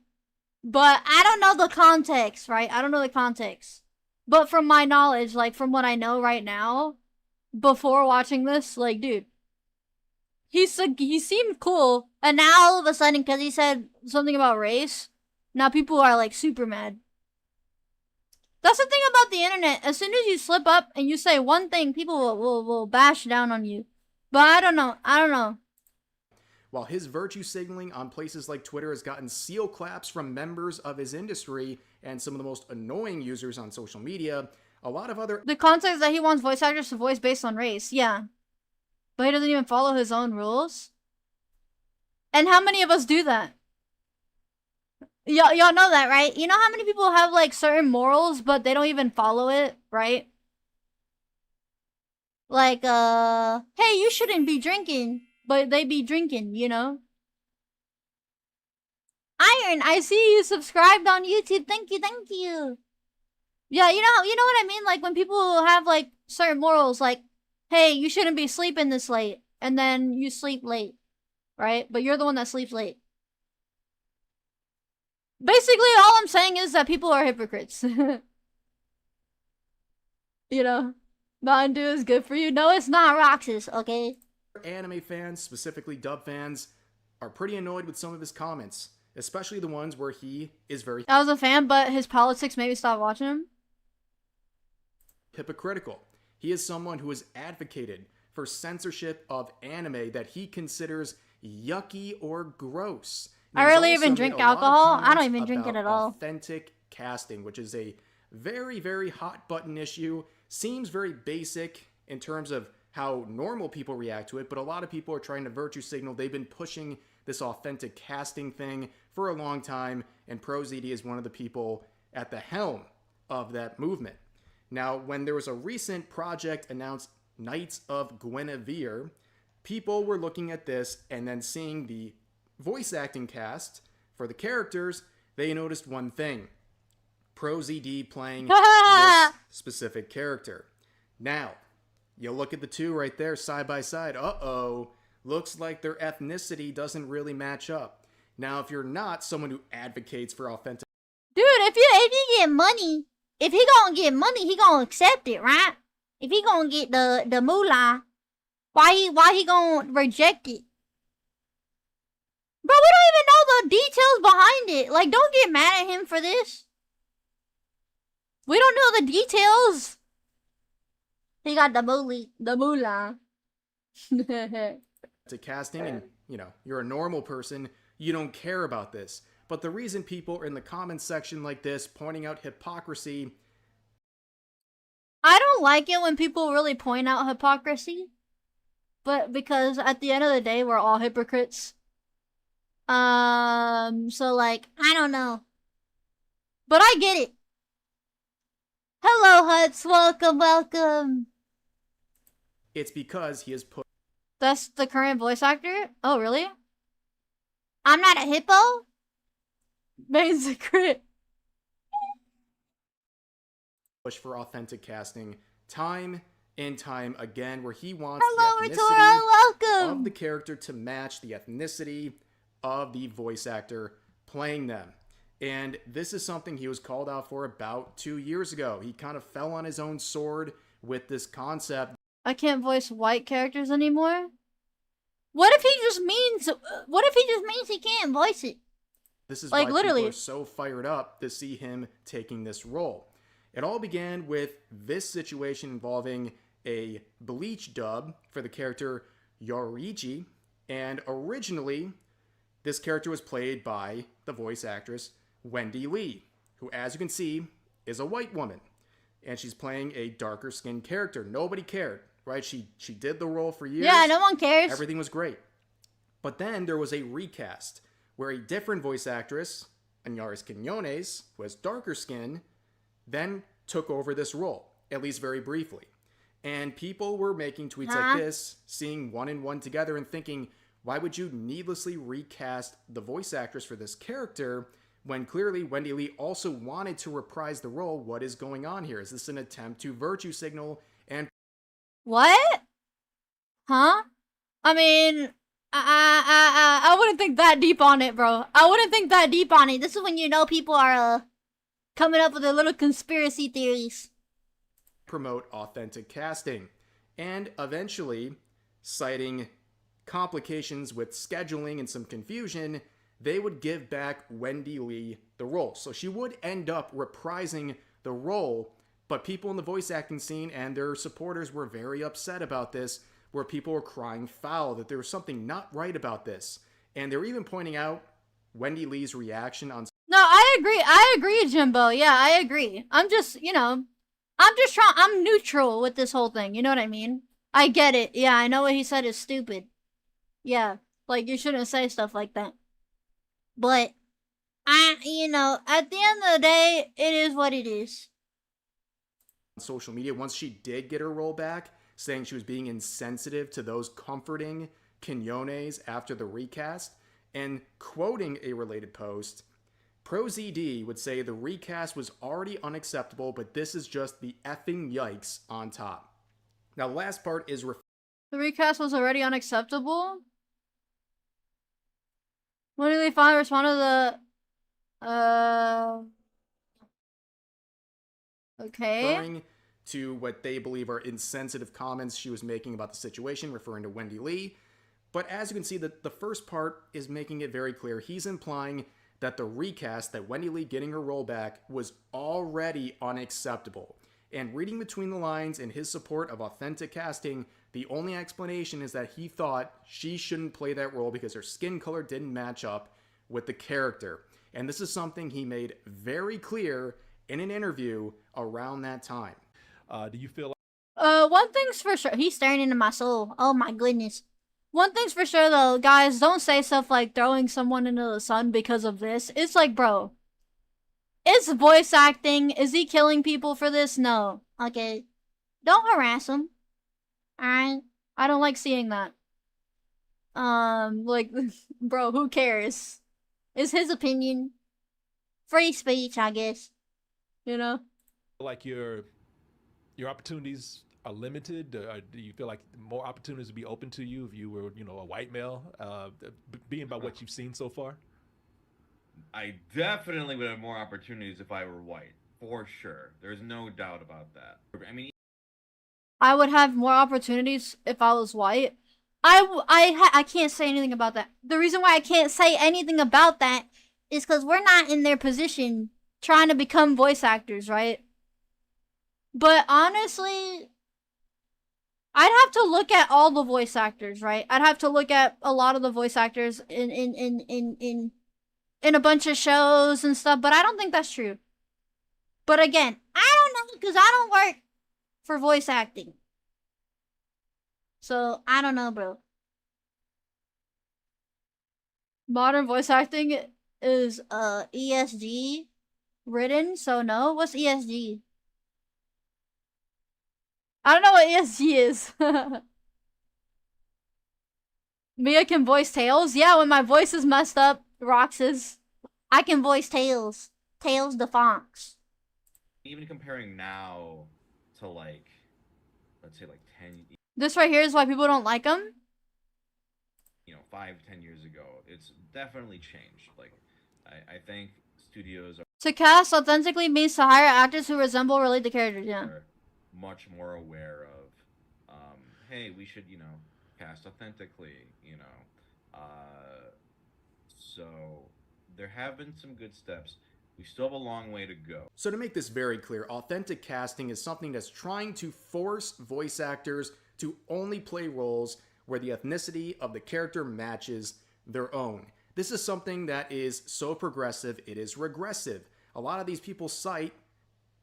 But I don't know the context, right? I don't know the context. But from my knowledge, like from what I know right now, before watching this, like, dude, he seemed cool. And now all of a sudden, because he said something about race, now people are like super mad. That's the thing about the internet. As soon as you slip up and you say one thing, people will bash down on you. But I don't know. While his virtue signaling on places like Twitter has gotten seal claps from members of his industry and some of the most annoying users on social media, A lot of other The context is that he wants voice actors to voice based on race. Yeah. But he doesn't even follow his own rules. And how many of us do that? Y'all know that, right? You know how many people have like certain morals, but they don't even follow it, right? Like, hey, you shouldn't be drinking, but they be drinking, you know? Iron, I see you subscribed on YouTube. Thank you, thank you. Yeah, you know what I mean? Like when people have like certain morals, like, hey, you shouldn't be sleeping this late, and then you sleep late, right? But you're the one that sleeps late. Basically, all I'm saying is that people are hypocrites. You know, Mountain Dew is good for you. No, it's not, Roxas, okay? Anime fans, specifically dub fans, are pretty annoyed with some of his comments, especially the ones where he is very I was a fan, but his politics made me stop watching him. hypocritical. He is someone who has advocated for censorship of anime that he considers yucky or gross. I rarely even drink alcohol. I don't even drink it at all. Authentic casting, which is a very, very hot button issue. Seems very basic in terms of how normal people react to it, but a lot of people are trying to virtue signal. They've been pushing this authentic casting thing for a long time, and ProZD is one of the people at the helm of that movement. Now, when there was a recent project announced, Knights of Guinevere, people were looking at this and then seeing the voice acting cast for the characters, they noticed one thing. ProZD playing this specific character. Now, you look at the two right there side by side. Uh-oh. Looks like their ethnicity doesn't really match up. Now, if you're not someone who advocates for authentic... Dude, if you get money, if he gonna get money, he gonna accept it, right? If he gonna get the moolah, why he gonna reject it? Bro, we don't even know the details behind it. Like, don't get mad at him for this. We don't know the details. He got the moolah. to casting, and you're a normal person, you don't care about this. But the reason people are in the comments section like this pointing out hypocrisy, I don't like it when people really point out hypocrisy, but because at the end of the day we're all hypocrites. So like, I don't know, but I get it. Hello, Huts, welcome. It's because he has put... That's the current voice actor? Oh, really? I'm not a hippo? Main secret. Push for authentic casting time and time again, where he wants Hello, the Ritora, welcome! of the character to match the ethnicity of the voice actor playing them. And this is something he was called out for about 2 years ago. He kind of fell on his own sword with this concept. I can't voice white characters anymore? What if he just means he can't voice it? This is like, why literally. people are so fired up to see him taking this role. It all began with this situation involving a Bleach dub for the character Yoriji, and originally this character was played by the voice actress Wendy Lee, who, as you can see, is a white woman, and she's playing a darker skinned character. Nobody cared, right? She did the role for years. Yeah, no one cares. Everything was great. But then there was a recast where a different voice actress, Anyaris Quinones, who has darker skin, then took over this role, at least very briefly. And people were making tweets like this, seeing one and one together and thinking, why would you needlessly recast the voice actress for this character when clearly Wendy Lee also wanted to reprise the role? What is going on here? Is this an attempt to virtue signal and... What? Huh? I mean, I wouldn't think that deep on it, bro. I wouldn't think that deep on it. This is when you know people are, coming up with their little conspiracy theories. Promote authentic casting. And eventually, citing complications with scheduling and some confusion, they would give back Wendy Lee the role. So she would end up reprising the role, but people in the voice acting scene and their supporters were very upset about this, where people were crying foul, that there was something not right about this. And they were even pointing out Wendy Lee's reaction on... No, I agree, Jimbo. Yeah, I agree. I'm just, I'm neutral with this whole thing, you know what I mean? I get it. Yeah, I know what he said is stupid. Yeah, like, you shouldn't say stuff like that. But, you know, at the end of the day, it is what it is. On social media, once she did get her role back, saying she was being insensitive to those comforting Quinones after the recast, and quoting a related post, ProZD would say the recast was already unacceptable, but this is just the effing yikes on top. Now, the last part is the recast was already unacceptable? When did they finally respond to the, okay. referring to what they believe are insensitive comments she was making about the situation, referring to Wendy Lee. But as you can see, the first part is making it very clear. He's implying that the recast, that Wendy Lee getting her role back, was already unacceptable. And reading between the lines in his support of authentic casting, the only explanation is that he thought she shouldn't play that role because her skin color didn't match up with the character. And this is something he made very clear in an interview around that time. Do you feel like... One thing's for sure. He's staring into my soul. Oh my goodness. One thing's for sure though, guys, don't say stuff like throwing someone into the sun because of this. It's like, bro, it's voice acting. Is he killing people for this? No. Okay. Don't harass him. Alright? I don't like seeing that. Like, bro, who cares? It's his opinion. Free speech, I guess. You know? Like your opportunities are limited? Do you feel like more opportunities would be open to you if you were, you know, a white male, being by what you've seen so far? I definitely would have more opportunities if I were white, for sure. There's no doubt about that. I mean, I would have more opportunities if I was white. I can't say anything about that. The reason why I can't say anything about that is because we're not in their position trying to become voice actors, right? But honestly, I'd have to look at all the voice actors, right? I'd have to look at a lot of the voice actors in a bunch of shows and stuff, but I don't think that's true. But again, I don't know because I don't work for voice acting. So, I don't know, bro. Modern voice acting is ESG written, so no. What's ESG? I don't know what ESG is. Miia can voice Tails? Yeah, when my voice is messed up, Roxas, I can voice Tails. Tails the Fox. even comparing now to, like, let's say, like, 10... This right here is why people don't like him? You know, 5-10 years ago, it's definitely changed. Like, I think studios are... To cast authentically means to hire actors who resemble or relate to characters, yeah. Much more aware of, hey, we should, you know, cast authentically, you know. So, there have been some good steps. We still have a long way to go. So to make this very clear, authentic casting is something that's trying to force voice actors to only play roles where the ethnicity of the character matches their own. This is something that is so progressive, it is regressive. A lot of these people cite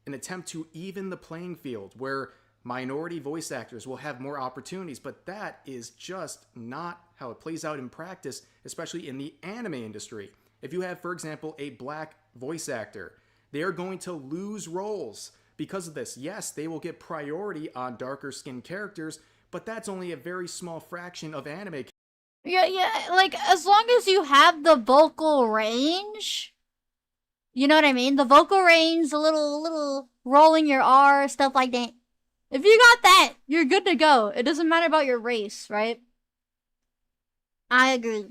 an attempt to even the playing field, where minority voice actors will have more opportunities, but that is just not how it plays out in practice, especially in the anime industry. If you have, for example, a black voice actor, they are going to lose roles because of this. Yes, they will get priority on darker skinned characters, but that's only a very small fraction of anime. Yeah, like, as long as you have the vocal range, you know what I mean? The vocal range, a little rolling your R, stuff like that. If you got that, you're good to go. It doesn't matter about your race, right? I agree.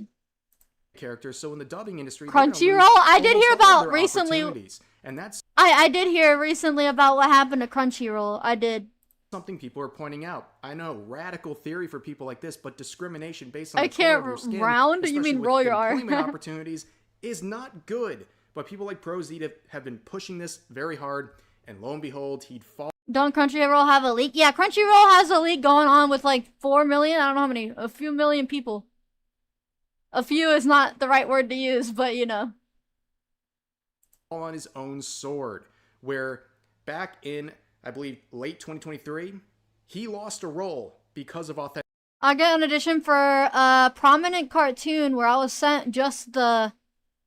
Characters, so in the dubbing industry, Crunchyroll, I did hear about recently, and that's I did hear recently about what happened to Crunchyroll. I did. Something people are pointing out. I know, radical theory for people like this, but discrimination based on I the color can't of your skin, round. You mean roll your R? Employment opportunities is not good. But people like ProZeta have been pushing this very hard, and lo and behold, he'd fall. Don't Crunchyroll have a leak? Yeah, Crunchyroll has a leak going on with like 4 million. I don't know how many. A few million people. A few is not the right word to use, but you know. On his own sword, where back in I believe late 2023, he lost a role because of authentic. I got an audition for a prominent cartoon where I was sent just the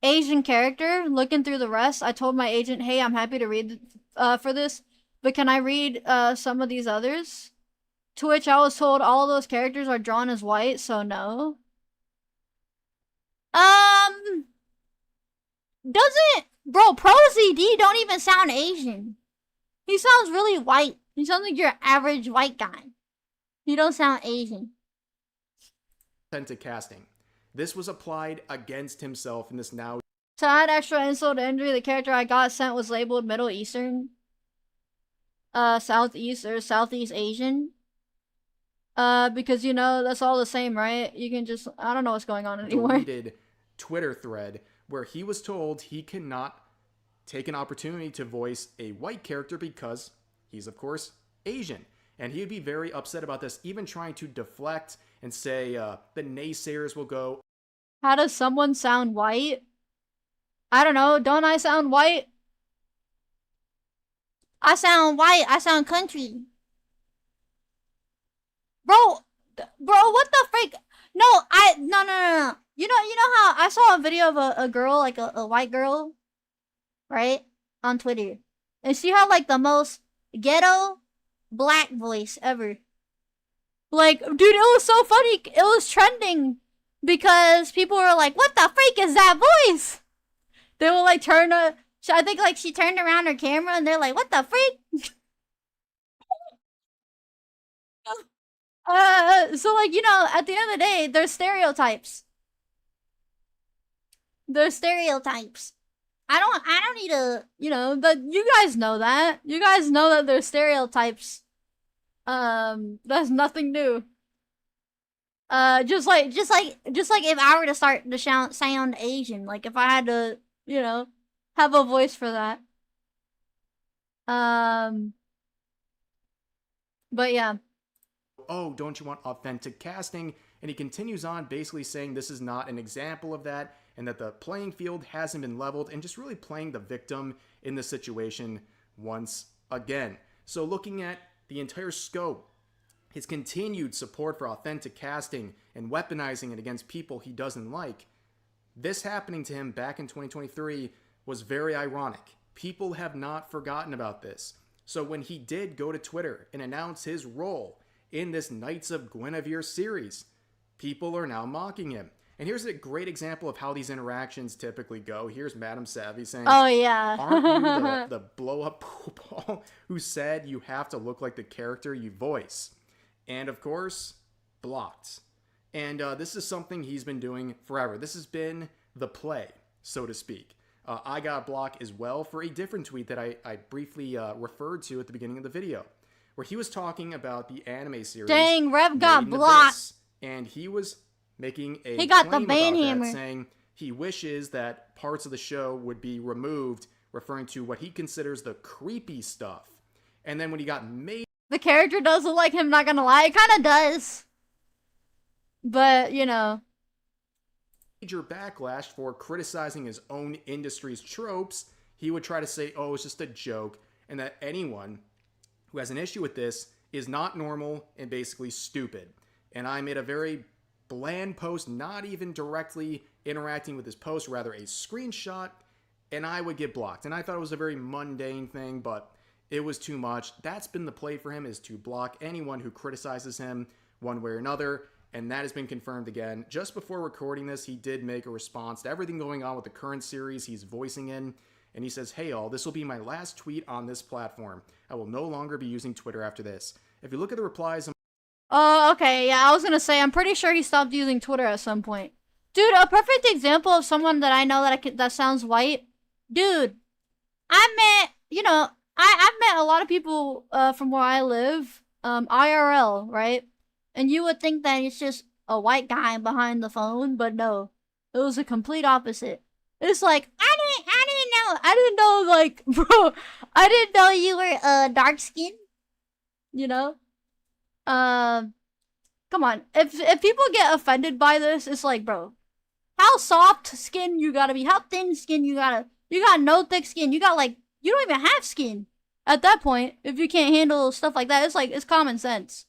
Asian character. Looking through the rest, I told my agent, hey, I'm happy to read for this, but can I read some of these others? To which I was told all of those characters are drawn as white, so no. Doesn't... Bro, Pro ZD don't even sound Asian. He sounds really white. He sounds like your average white guy. He don't sound Asian. Authentic casting. This was applied against himself in this now. To add extra insult to injury, the character I got sent was labeled Middle Eastern. Southeast or Southeast Asian. Because, you know, that's all the same, right? You can just... I don't know what's going on anymore. Deleted Twitter thread where he was told he cannot take an opportunity to voice a white character because he's, of course, Asian. And he would be very upset about this, even trying to deflect and say the naysayers will go. How does someone sound white? I don't know. Don't I sound white? I sound white. I sound country. Bro, what the freak? No. You know how I saw a video of a girl, like a white girl, right? On Twitter. And she had like the most ghetto black voice ever. Like, dude, it was so funny. It was trending because people were like, what the freak is that voice? They will like turn I think like she turned around her camera and they're like, what the freak? So like, you know, at the end of the day, there's stereotypes. There's stereotypes. I don't need to, you know, but you guys know that. You guys know that there's stereotypes. That's nothing new. Just like if I were to start to sound Asian, like if I had to, you know, have a voice for that. But yeah. Oh, don't you want authentic casting? And he continues on basically saying this is not an example of that and that the playing field hasn't been leveled and just really playing the victim in the situation once again. So looking at the entire scope, his continued support for authentic casting and weaponizing it against people he doesn't like, this happening to him back in 2023 was very ironic. People have not forgotten about this. So when he did go to Twitter and announce his role in this Knights of Guinevere series, people are now mocking him. And here's a great example of how these interactions typically go. Here's Madam Savvy saying, oh yeah, aren't you the blow-up poopball who said you have to look like the character you voice? And of course, blocked. And this is something he's been doing forever. This has been the play, so to speak. I got blocked as well for a different tweet that I briefly referred to at the beginning of the video, where he was talking about the anime series. Dang, Rev got blocked. And he was making a he got claim the ban about hammer. that, saying he wishes that parts of the show would be removed, referring to what he considers the creepy stuff. And then when he got made... The character does look like him, not gonna lie. It kind of does. But, you know. Major backlash for criticizing his own industry's tropes, he would try to say, oh, it's just a joke, and that anyone who has an issue with this is not normal and basically stupid. And I made a very bland post, not even directly interacting with his post, rather a screenshot, and I would get blocked. And I thought it was a very mundane thing, but it was too much. That's been the play for him, is to block anyone who criticizes him one way or another, and that has been confirmed again. Just before recording this, he did make a response to everything going on with the current series he's voicing in, and he says, hey all, this will be my last tweet on this platform. I will no longer be using Twitter after this. If you look at the replies... Oh, okay, yeah, I was gonna say, I'm pretty sure he stopped using Twitter at some point. Dude, a perfect example of someone that I know that sounds white. Dude, I met, you know, I've met a lot of people from where I live, IRL, right? And you would think that it's just a white guy behind the phone, but no. It was a complete opposite. It's like, I didn't know, like, bro, I didn't know you were, dark skinned, you know? Come on. If people get offended by this, it's like, bro, how soft skin you gotta be, how thin skin you got no thick skin, you got, like, you don't even have skin. At that point, if you can't handle stuff like that, it's like, it's common sense.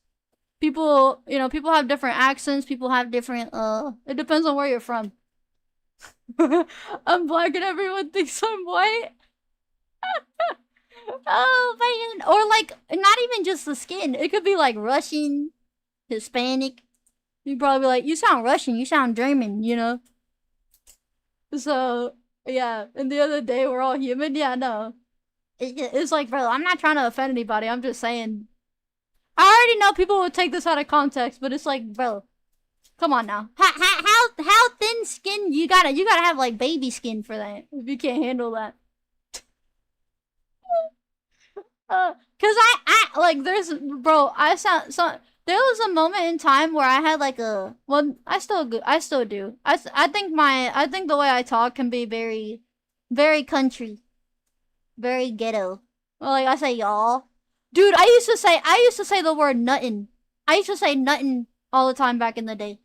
People, you know, people have different accents, people have different, it depends on where you're from. I'm black and everyone thinks I'm white. Oh man, or like, not even just the skin, it could be like Russian, Hispanic. You'd probably be like, you sound Russian, you sound German, you know? So, yeah, and the other day we're all human, yeah, no. It's like, bro, I'm not trying to offend anybody, I'm just saying. I already know people will take this out of context, but it's like, bro, come on now. How thin skin, you gotta have like baby skin for that, if you can't handle that. Cause I like, there's, bro, there was a moment in time where I had like a, well, I still do. I think the way I talk can be very, very country. Very ghetto. Well, like I say y'all. Dude, I used to say the word nuttin'. I used to say nuttin' all the time back in the day.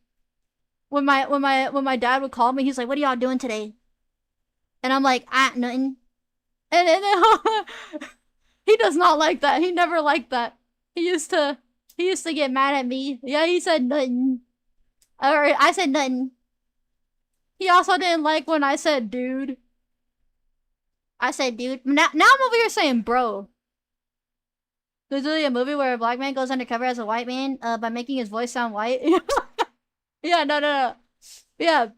When my dad would call me, he's like, what are y'all doing today? And I'm like, nothing. And then he does not like that. He never liked that. He used to get mad at me. Yeah, he said nothing. Or I said nothing. He also didn't like when I said dude. I said dude. Now I'm over here saying bro. There's really a movie where a black man goes undercover as a white man by making his voice sound white. Yeah, no. Yeah.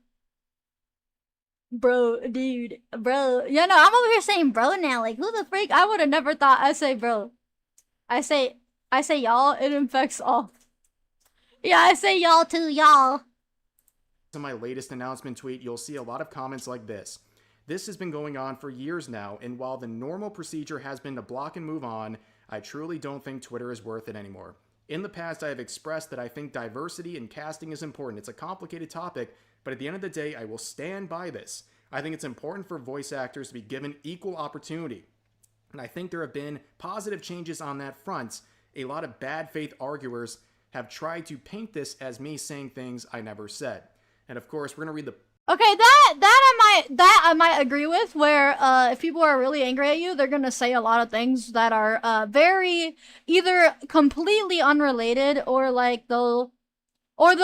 Bro, dude, bro. Yeah, no, I'm over here saying bro now. Like, who the freak? I would have never thought I say bro. I say y'all, it infects all. Yeah, I say y'all too, y'all. In my latest announcement tweet, you'll see a lot of comments like this. This has been going on for years now, and while the normal procedure has been to block and move on, I truly don't think Twitter is worth it anymore. In the past, I have expressed that I think diversity in casting is important. It's a complicated topic, but at the end of the day, I will stand by this. I think it's important for voice actors to be given equal opportunity. And I think there have been positive changes on that front. A lot of bad faith arguers have tried to paint this as me saying things I never said. And of course, we're going to read the... Okay, that I might agree with, where if people are really angry at you, they're gonna say a lot of things that are very either completely unrelated, or like they'll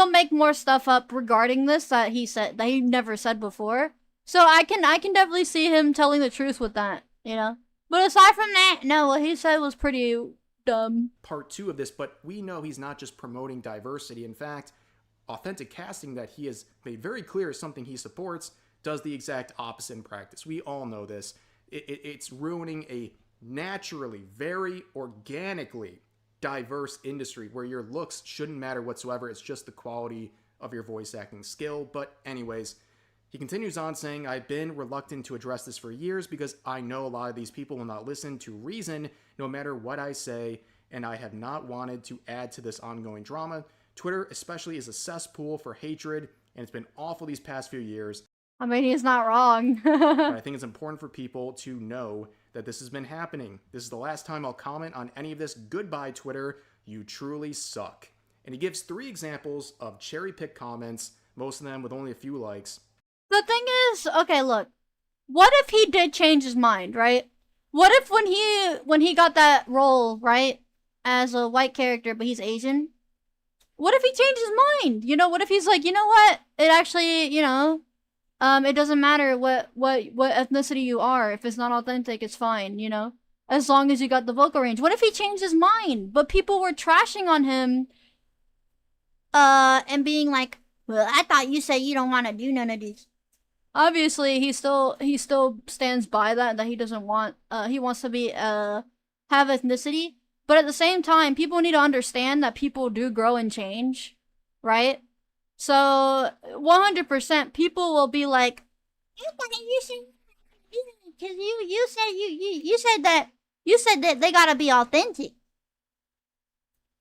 make more stuff up regarding this that he never said before. So I can definitely see him telling the truth with that, you know? But aside from that, no, what he said was pretty dumb. Part 2 of this, but we know he's not just promoting diversity. In fact, authentic casting that he has made very clear is something he supports, does the exact opposite in practice. We all know this. It's ruining a naturally, very organically diverse industry where your looks shouldn't matter whatsoever. It's just the quality of your voice acting skill. But anyways, he continues on saying, I've been reluctant to address this for years because I know a lot of these people will not listen to reason no matter what I say, and I have not wanted to add to this ongoing drama. Twitter especially is a cesspool for hatred, and it's been awful these past few years. I mean, he's not wrong. But I think it's important for people to know that this has been happening. This is the last time I'll comment on any of this. Goodbye, Twitter. You truly suck. And he gives 3 examples of cherry-picked comments, most of them with only a few likes. The thing is, okay, look. What if he did change his mind, right? What if when he got that role, right, as a white character, but he's Asian? What if he changed his mind? You know, what if he's like, you know what? It actually, you know, it doesn't matter what ethnicity you are. If it's not authentic, it's fine, you know? As long as you got the vocal range. What if he changed his mind? But people were trashing on him, and being like, well, I thought you said you don't want to do none of these. Obviously, he still stands by that he doesn't want, he wants to be, have ethnicity. But at the same time, people need to understand that people do grow and change, right? So, 100% people will be like, because you said that they gotta be authentic.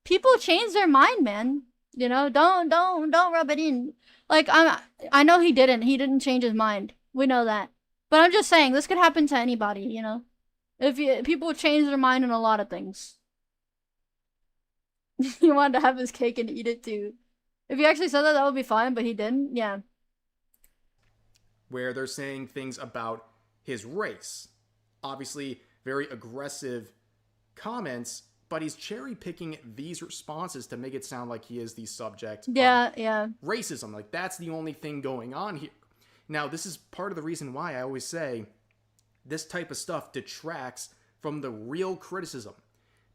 People change their mind, man. You know, don't rub it in. Like, I know he didn't change his mind. We know that. But I'm just saying, this could happen to anybody, you know? People change their mind on a lot of things. He wanted to have his cake and eat it too. If he actually said that, that would be fine, but he didn't. Yeah. Where they're saying things about his race. Obviously, very aggressive comments, but he's cherry picking these responses to make it sound like he is the subject of racism. Like, that's the only thing going on here. Now, this is part of the reason why I always say this type of stuff detracts from the real criticism.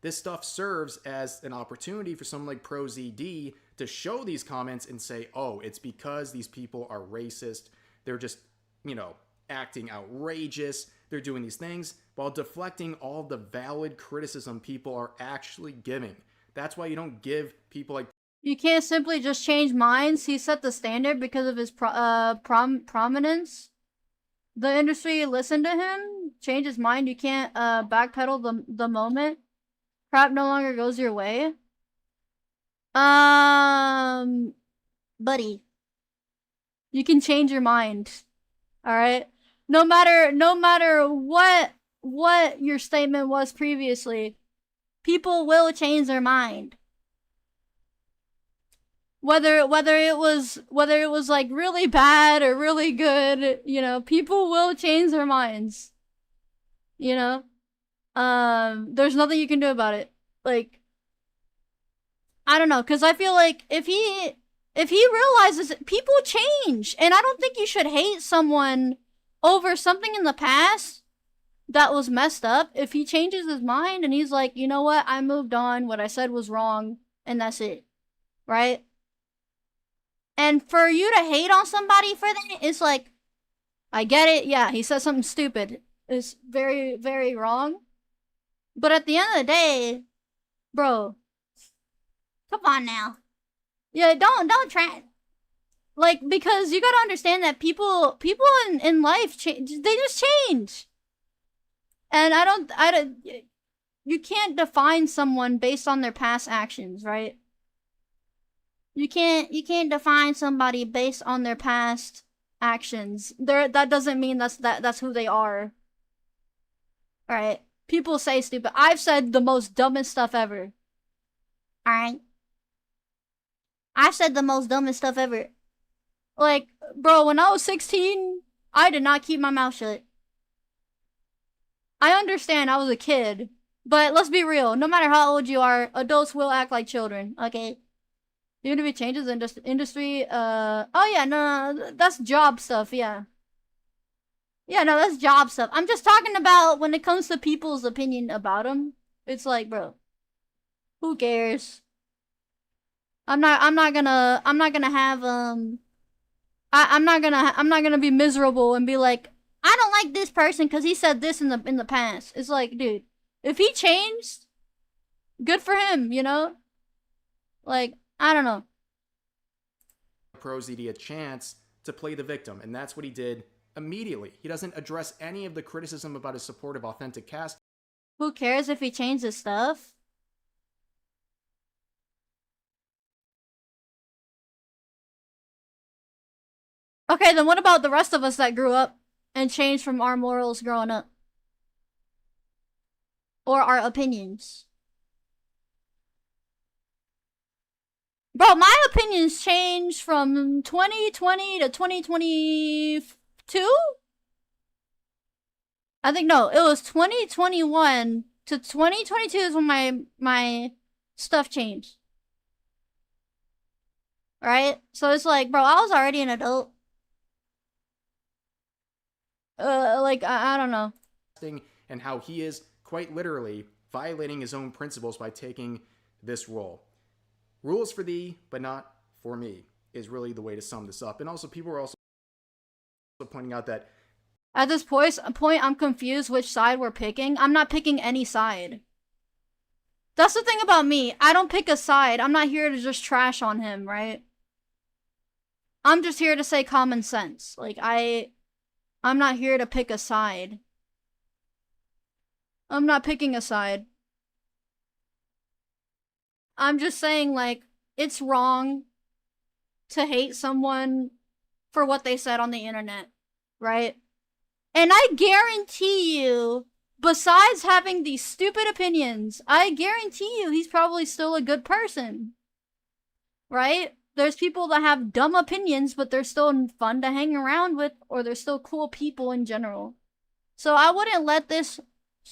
This stuff serves as an opportunity for someone like ProZD to show these comments and say, oh, it's because these people are racist. They're just, you know, acting outrageous. They're doing these things while deflecting all the valid criticism people are actually giving. That's why you don't give people like... You can't simply just change minds. He set the standard because of his prominence. The industry listened to him, change his mind. You can't backpedal the moment. Crap no longer goes your way. Buddy. You can change your mind. Alright? No matter what your statement was previously, people will change their mind. Whether it was like really bad or really good, you know, people will change their minds. You know? There's nothing you can do about it. Like, I don't know, cause I feel like if he realizes it, people change, and I don't think you should hate someone over something in the past that was messed up. If he changes his mind and he's like, you know what, I moved on, what I said was wrong, and that's it. Right? And for you to hate on somebody for that, it's like, I get it, yeah, he said something stupid. It's very, very wrong. But at the end of the day, bro, come on now. Yeah, don't try. Like, because you gotta understand that people in life change. They just change. And I don't, you can't define someone based on their past actions, right? You can't define somebody based on their past actions. That doesn't mean that's who they are. Alright? People say stupid. I've said the most dumbest stuff ever. Alright? I've said the most dumbest stuff ever. Like, bro, when I was 16, I did not keep my mouth shut. I understand I was a kid, but let's be real. No matter how old you are, adults will act like children, okay? Even if it changes the industry, oh yeah, no, that's job stuff, yeah. Yeah, no, that's job stuff. I'm just talking about when it comes to people's opinion about them. It's like, bro, who cares? I'm not gonna have, I'm not gonna be miserable and be like, I don't like this person because he said this in the past. It's like, dude, if he changed, good for him, you know? Like, I don't know. ProZD a chance to play the victim, and that's what he did immediately. He doesn't address any of the criticism about his support of authentic cast. Who cares if he changed his stuff? Okay, then what about the rest of us that grew up and changed from our morals growing up? Or our opinions? Bro, my opinions changed from 2020 to 2022? I think, no, it was 2021 to 2022 is when my stuff changed. Right? So it's like, bro, I was already an adult. Like, I don't know. And how he is quite literally violating his own principles by taking this role. Rules for thee, but not for me, is really the way to sum this up. And also, people are also pointing out that at this point, I'm confused which side we're picking. I'm not picking any side. That's the thing about me. I don't pick a side. I'm not here to just trash on him, right? I'm just here to say common sense. Like, I'm not here to pick a side. I'm not picking a side. I'm just saying, like, it's wrong to hate someone for what they said on the internet, right? And I guarantee you, besides having these stupid opinions, I guarantee you he's probably still a good person, right? There's people that have dumb opinions, but they're still fun to hang around with, or they're still cool people in general. So I wouldn't let this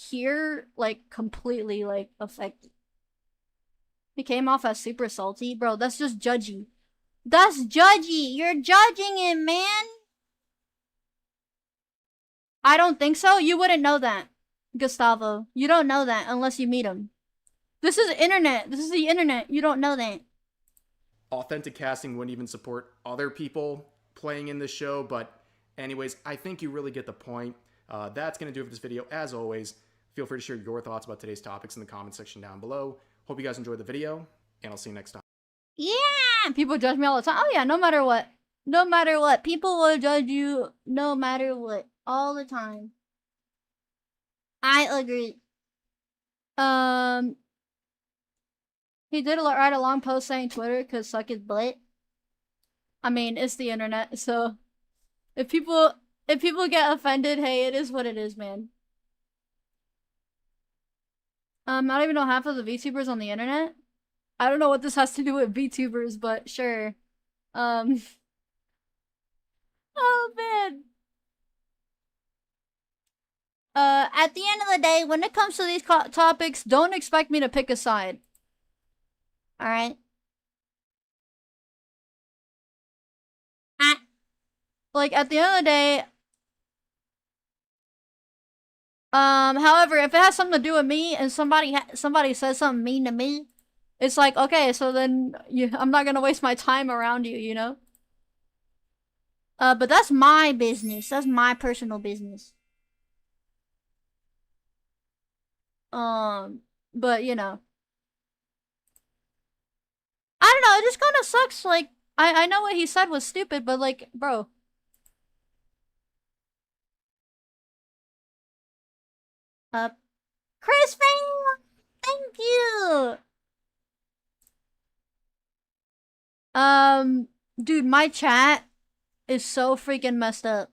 here, like, completely, like, affected. He came off as super salty. Bro, that's just judgy. That's judgy! You're judging him, man! I don't think so. You wouldn't know that, Gustavo. You don't know that unless you meet him. This is internet. This is the internet. You don't know that. Authentic casting wouldn't even support other people playing in this show, but anyways, I think you really get the point. That's going to do it for this video. As always, feel free to share your thoughts about today's topics in the comment section down below. Hope you guys enjoyed the video, and I'll see you next time. Yeah! People judge me all the time. Oh yeah, no matter what. No matter what. People will judge you no matter what. All the time. I agree. He did write a long post saying Twitter could suck his butt. I mean, it's the internet, so if people get offended, hey, it is what it is, man. I don't even know half of the VTubers on the internet. I don't know what this has to do with VTubers, but sure. Oh man. At the end of the day, when it comes to these topics, don't expect me to pick a side. Alright? Like, at the end of the day, however, if it has something to do with me and somebody says something mean to me, it's like, okay, so then I'm not gonna waste my time around you, you know? But that's my business. That's my personal business. But, you know. I don't know, it just kinda sucks, like, I know what he said was stupid, but, like, bro. Chris Fang! Thank you! Dude, my chat is so freaking messed up.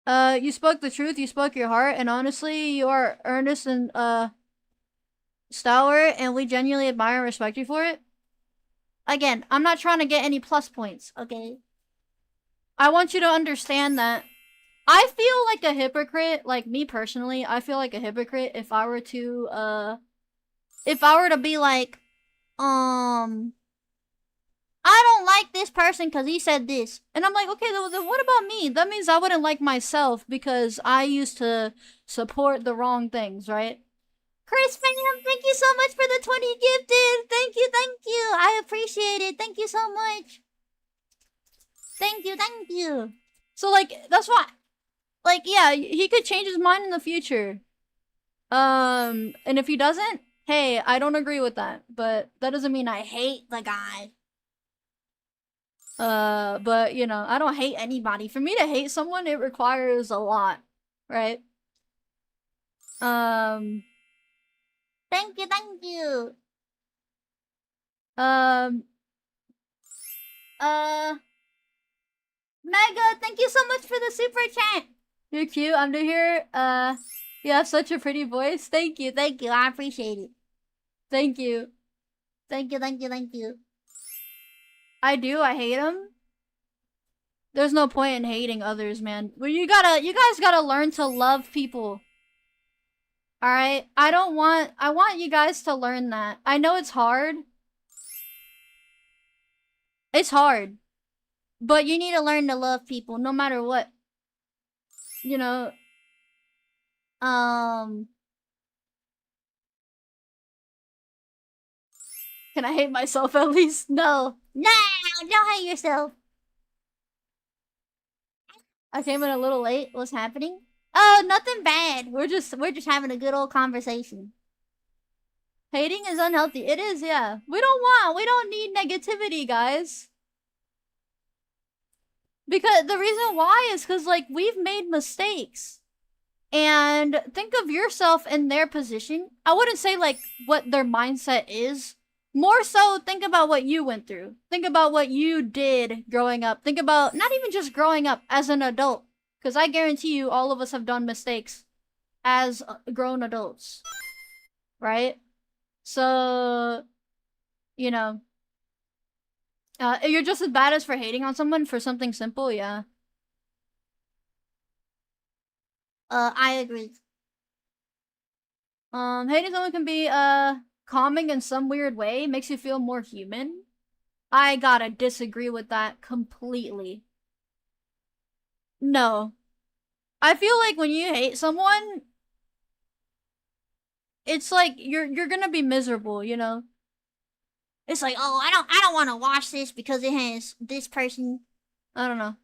You spoke the truth, you spoke your heart, and honestly, you are earnest and, stalwart, and we genuinely admire and respect you for it. Again, I'm not trying to get any plus points, okay? I want you to understand that I feel like a hypocrite, like me personally, I feel like a hypocrite if I were to be like, I don't like this person because he said this. And I'm like, okay, then what about me? That means I wouldn't like myself because I used to support the wrong things, right? Chris Fam, thank you so much for the 20 gifted. Thank you, thank you. I appreciate it. Thank you so much. Thank you, thank you. So, like, that's why, like, yeah, he could change his mind in the future. And if he doesn't, hey, I don't agree with that. But that doesn't mean I hate the guy. But, you know, I don't hate anybody. For me to hate someone, it requires a lot, right? Thank you, thank you. Mega, thank you so much for the super chat. You're cute. I'm new here. You have such a pretty voice. Thank you, thank you. I appreciate it. Thank you. Thank you, thank you, thank you. I do. I hate him. There's no point in hating others, man. Well, you guys gotta learn to love people. Alright? I want you guys to learn that. I know it's hard. It's hard. But you need to learn to love people, no matter what. You know? Can I hate myself at least? No. No! Don't hate yourself! I came in a little late. What's happening? Oh, nothing bad. We're just having a good old conversation. Hating is unhealthy. It is, yeah. We don't need negativity, guys. Because the reason why is because, like, we've made mistakes. And think of yourself in their position. I wouldn't say, like, what their mindset is. More so, think about what you went through. Think about what you did growing up. Think about, not even just growing up, as an adult. Because I guarantee you, all of us have done mistakes as grown adults. Right? So, you know. You're just as bad as for hating on someone for something simple, yeah. I agree. Hating someone can be, calming in some weird way, makes you feel more human. I gotta disagree with that completely. No. I feel like when you hate someone, it's like you're gonna be miserable, you know? It's like, oh, I don't want to watch this because it has this person. I don't know.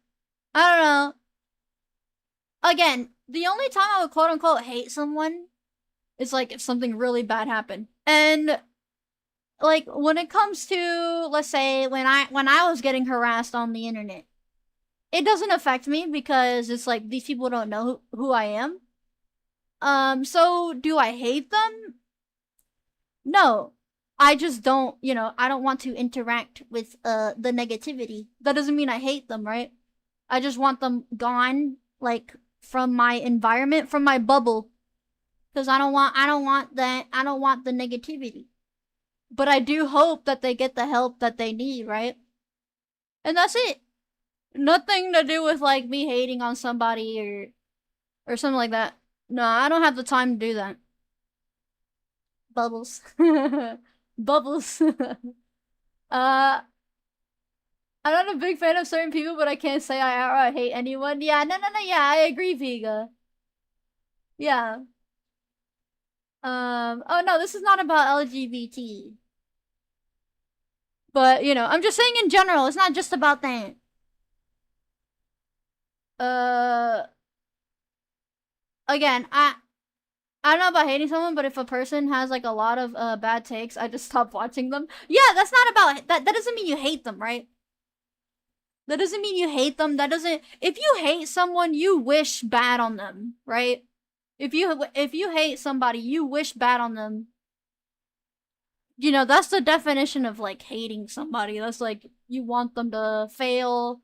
I don't know. Again, the only time I would quote unquote hate someone is like if something really bad happened. And like when it comes to, let's say, when I was getting harassed on the internet, it doesn't affect me because it's like these people don't know who I am. So do I hate them? No. I just don't, you know, I don't want to interact with the negativity. That doesn't mean I hate them, right? I just want them gone, like, from my environment, from my bubble. Because I don't want the negativity. But I do hope that they get the help that they need, right? And that's it. Nothing to do with, like, me hating on somebody or something like that. No, I don't have the time to do that. Bubbles. Bubbles. I'm not a big fan of certain people, but I can't say I hate anyone. Yeah, no, yeah, I agree, Viga. Yeah. Oh no, this is not about LGBT. But, you know, I'm just saying in general, it's not just about that. Again, I don't know about hating someone, but if a person has like a lot of bad takes, I just stop watching them. Yeah, that's not about that. That doesn't mean you hate them, right? That doesn't mean you hate them. That doesn't. If you hate someone, you wish bad on them, right? If you hate somebody, you wish bad on them. You know, that's the definition of like hating somebody. That's like you want them to fail,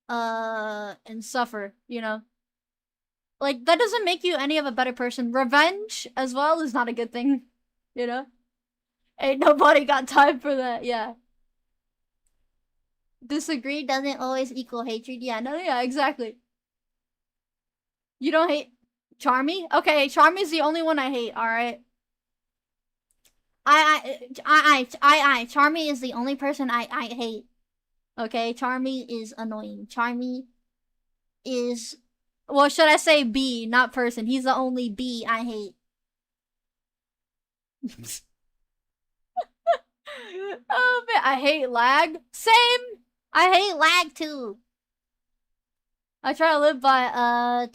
and suffer. You know. Like, that doesn't make you any of a better person. Revenge, as well, is not a good thing. You know? Ain't nobody got time for that, yeah. Disagree doesn't always equal hatred. Yeah, no, yeah, exactly. You don't hate Charmy? Okay, Charmy's the only one I hate, alright? Charmy is the only person I hate. Okay, Charmy is annoying. Charmy is... Well, should I say B, not person? He's the only B I hate. Oh man, I hate lag. Same! I hate lag too. I try to live by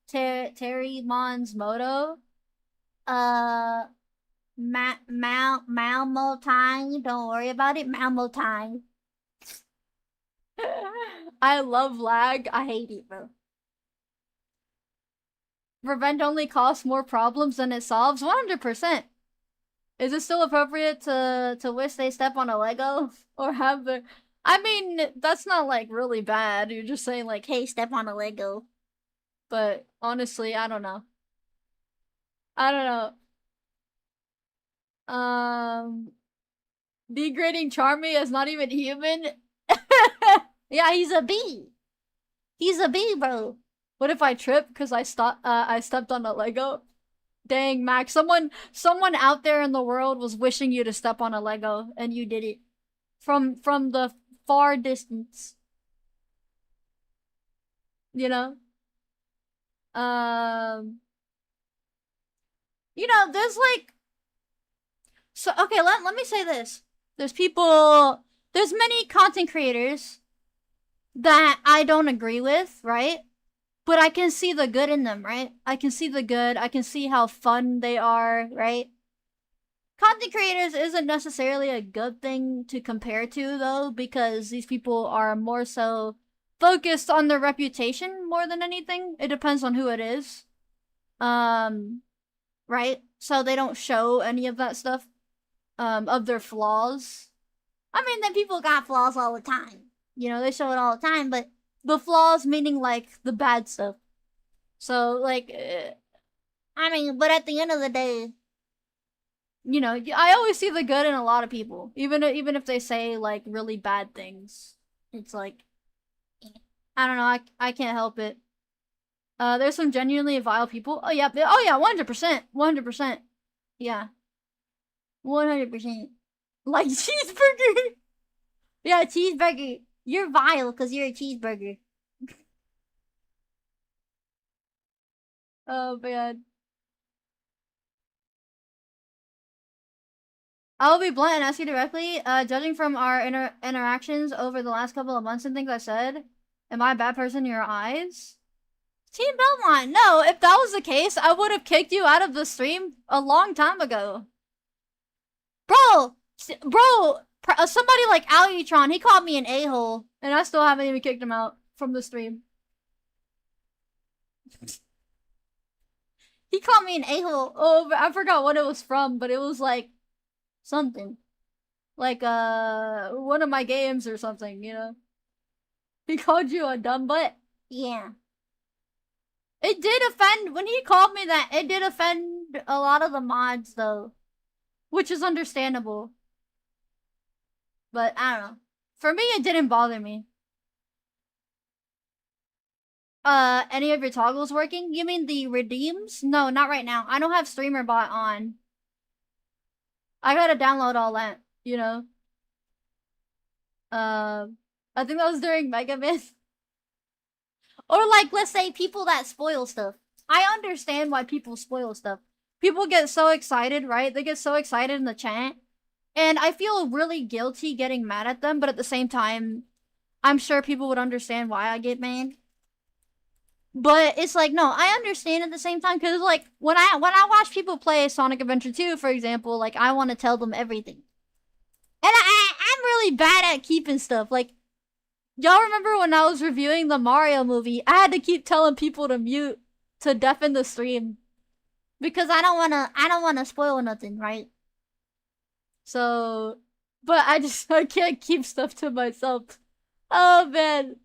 Terry Mon's motto. Malmo time. Don't worry about it. Malmo time. I love lag. I hate it, bro. Revenge only costs more problems than it solves? 100%. Is it still appropriate to wish they step on a Lego? Or have the... I mean, that's not, like, really bad. You're just saying, like, hey, step on a Lego. But, honestly, I don't know. I don't know. Degrading Charmy as not even human? Yeah, he's a bee. He's a bee, bro. What if I trip because I stepped on a Lego? Dang, Max, someone out there in the world was wishing you to step on a Lego, and you did it. From the far distance. You know? You know, there's like... So, okay, let me say this. There's many content creators that I don't agree with, right? But I can see the good in them, right? I can see the good. I can see how fun they are, right? Content creators isn't necessarily a good thing to compare to, though, because these people are more so focused on their reputation more than anything. It depends on who it is. Right? So they don't show any of that stuff, of their flaws. I mean, then people got flaws all the time. You know, they show it all the time, but the flaws meaning, like, the bad stuff. So, like, I mean, but at the end of the day, you know, I always see the good in a lot of people. Even if they say, like, really bad things. It's like, I don't know, I can't help it. There's some genuinely vile people. Oh yeah, 100%, 100%. Yeah. 100%. Like cheeseburger. Yeah, cheeseburger. You're vile because you're a cheeseburger. Oh man. I will be blunt and ask you directly, judging from our interactions over the last couple of months and things I said, am I a bad person in your eyes? Team Belmont, no, if that was the case, I would have kicked you out of the stream a long time ago. Bro, somebody like Alutron, he called me an a-hole, and I still haven't even kicked him out from the stream. He called me an a-hole. Oh, I forgot what it was from, but it was like something. Like, one of my games or something, you know? He called you a dumb butt? Yeah. It did offend, when he called me that, it did offend a lot of the mods, though. Which is understandable. But, I don't know. For me, it didn't bother me. Any of your toggles working? You mean the redeems? No, not right now. I don't have streamer bot on. I gotta download all that, you know? I think that was during Mega Man. Or like, let's say people that spoil stuff. I understand why people spoil stuff. People get so excited, right? They get so excited in the chat. And I feel really guilty getting mad at them, but at the same time, I'm sure people would understand why I get mad. But it's like, no, I understand at the same time, because like, when I watch people play Sonic Adventure 2, for example, like, I want to tell them everything. And I'm really bad at keeping stuff. Like, y'all remember when I was reviewing the Mario movie, I had to keep telling people to mute, to deafen the stream. Because I don't wanna spoil nothing, right? So, but I can't keep stuff to myself. Oh man.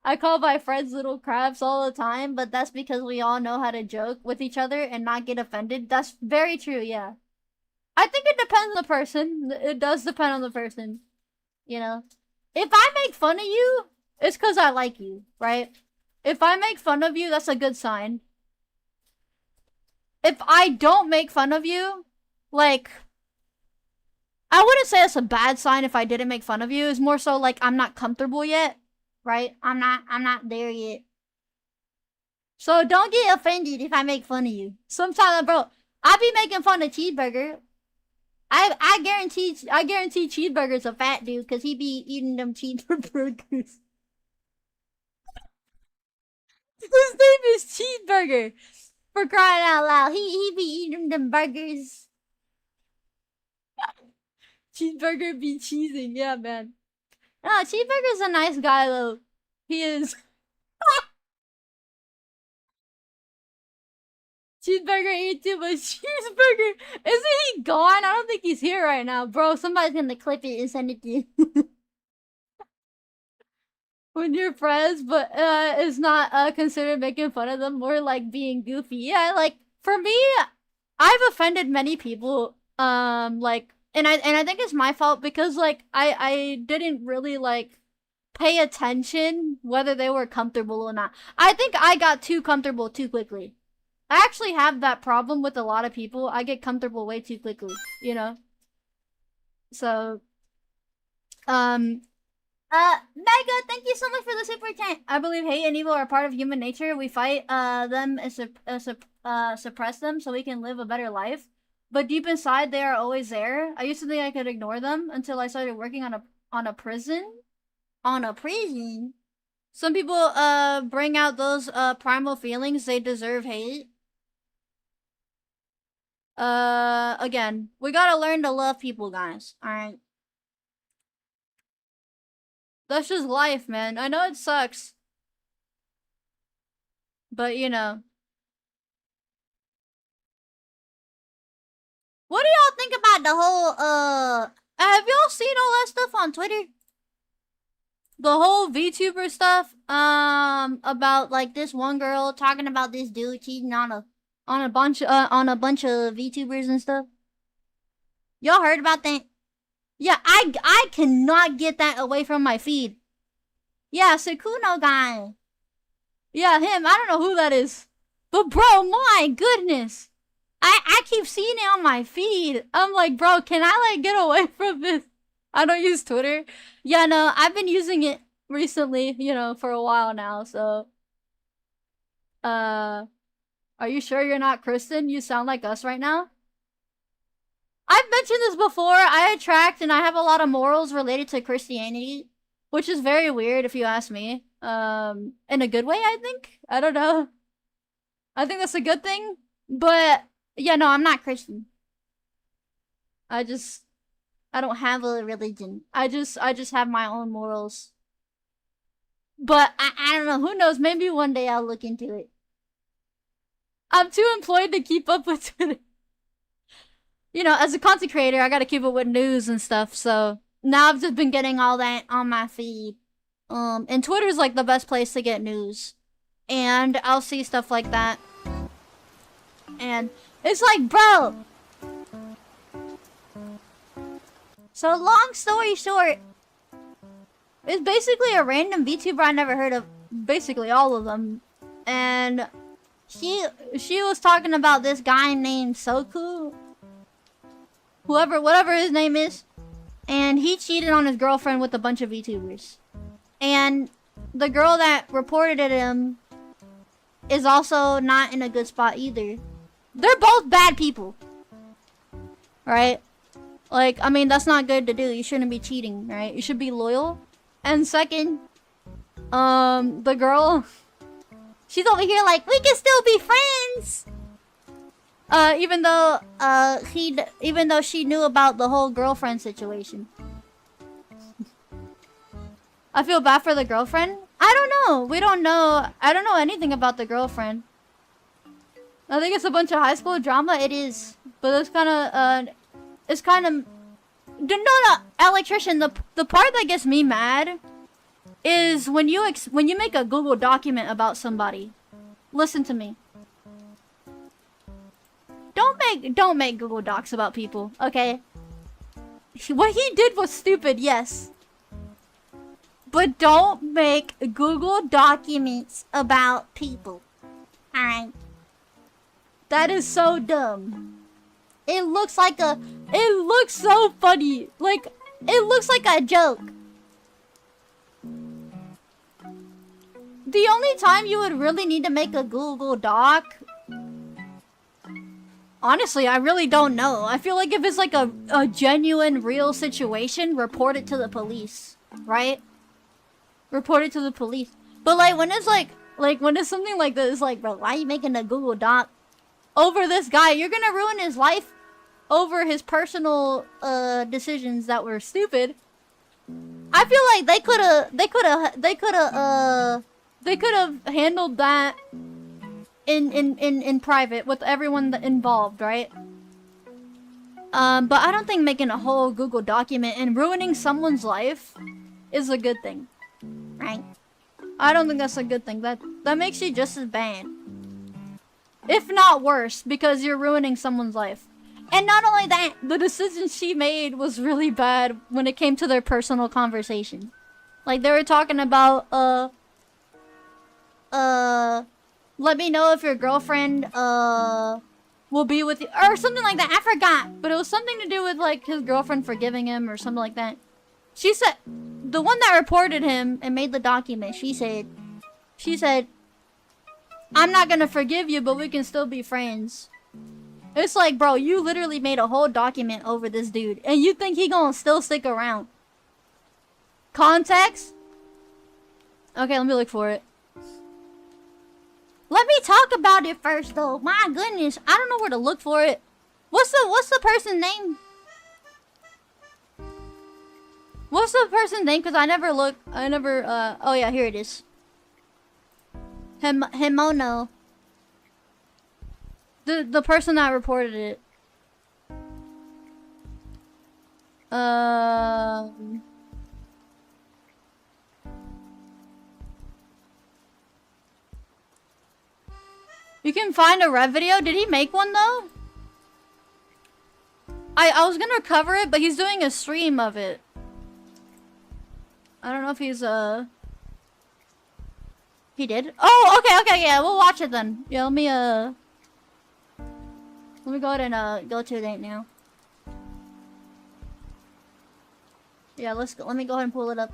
I call my friends little crabs all the time, but that's because we all know how to joke with each other and not get offended. That's very true, yeah. I think it depends on the person. It does depend on the person. You know? If I make fun of you, it's because I like you, right? If I make fun of you, that's a good sign. If I don't make fun of you, like, I wouldn't say that's a bad sign if I didn't make fun of you. It's more so like I'm not comfortable yet, right? I'm not there yet. So don't get offended if I make fun of you. Sometimes, bro, I be making fun of Cheeseburger. I guarantee Cheeseburger's a fat dude because he be eating them cheeseburgers. His name is Cheeseburger. For crying out loud, he be eating them burgers. Cheeseburger be cheesing, yeah, man. No, Cheeseburger's a nice guy though. He is. Cheeseburger ate too much cheeseburger. Isn't he gone? I don't think he's here right now, bro. Somebody's gonna clip it and send it to you. When you're friends, but it's not considered making fun of them, more like being goofy. Yeah, like for me, I've offended many people. Like, and I think it's my fault because like I didn't really like pay attention whether they were comfortable or not. I think I got too comfortable too quickly. I actually have that problem with a lot of people. I get comfortable way too quickly, you know? So, Mega, thank you so much for the super chat. I believe hate and evil are part of human nature. We fight them and suppress them so we can live a better life. But deep inside, they are always there. I used to think I could ignore them until I started working on a prison. On a prison? Some people bring out those primal feelings. They deserve hate. Again, we gotta learn to love people, guys. Alright? That's just life, man. I know it sucks. But, you know. What do y'all think about the whole, have y'all seen all that stuff on Twitter? The whole VTuber stuff, about, like, this one girl talking about this dude cheating on a bunch of VTubers and stuff? Y'all heard about that? Yeah, I cannot get that away from my feed. Yeah, Sekuno guy. Yeah, him. I don't know who that is. But bro, my goodness. I keep seeing it on my feed. I'm like, bro, can I like get away from this? I don't use Twitter. Yeah, no, I've been using it recently, you know, for a while now, so. Are you sure you're not Kristen? You sound like us right now. I've mentioned this before. I attract and I have a lot of morals related to Christianity, which is very weird if you ask me. In a good way, I think. I don't know. I think that's a good thing, but yeah, no, I'm not Christian. I don't have a religion. I just have my own morals. But I don't know. Who knows? Maybe one day I'll look into it. I'm too employed to keep up with Twitter. You know, as a content creator, I gotta keep up with news and stuff, so now I've just been getting all that on my feed. And Twitter's like the best place to get news. And I'll see stuff like that. And it's like, bro. So long story short, it's basically a random VTuber I never heard of. Basically all of them. And she was talking about this guy named Soku. Whatever his name is. And he cheated on his girlfriend with a bunch of VTubers. And the girl that reported him is also not in a good spot either. They're both bad people. Right? Like, I mean, that's not good to do. You shouldn't be cheating, right? You should be loyal. And second, the girl, she's over here like, we can still be friends. Even though she knew about the whole girlfriend situation. I feel bad for the girlfriend. I don't know. We don't know. I don't know anything about the girlfriend. I think it's a bunch of high school drama. It is, but it's kind of no, electrician. The part that gets me mad is when you make a Google document about somebody. Listen to me. Don't make Google Docs about people, okay? What he did was stupid, yes. But don't make Google documents about people. Alright? That is so dumb. It looks so funny. Like, it looks like a joke. The only time you would really need to make a Google Doc, honestly, I really don't know. I feel like if it's like a genuine, real situation, report it to the police, right? Report it to the police. But like when it's like when it's something like this, like, bro, why are you making a Google Doc over this guy? You're gonna ruin his life over his personal decisions that were stupid. I feel like they could have handled that in private with everyone involved, right? But I don't think making a whole Google document and ruining someone's life is a good thing, right? I don't think that's a good thing. That makes you just as bad, if not worse, because you're ruining someone's life. And not only that, the decision she made was really bad when it came to their personal conversation. Like, they were talking about, let me know if your girlfriend, will be with you, or something like that. I forgot, but it was something to do with, like, his girlfriend forgiving him or something like that. She said, the one that reported him and made the document, she said, I'm not gonna forgive you, but we can still be friends. It's like, bro, you literally made a whole document over this dude, and you think he gonna still stick around? Context? Okay, let me look for it. Let me talk about it first, though. My goodness, I don't know where to look for it. What's the person's name? What's the person's name? Because I never, oh yeah, here it is. Himono. The person that reported it. You can find a Rev video? Did he make one though? I was gonna cover it, but he's doing a stream of it. I don't know if he's He did? Oh, okay, yeah, we'll watch it then. Yeah, let me go ahead and go to it right now. Yeah, let's go. Let me go ahead and pull it up.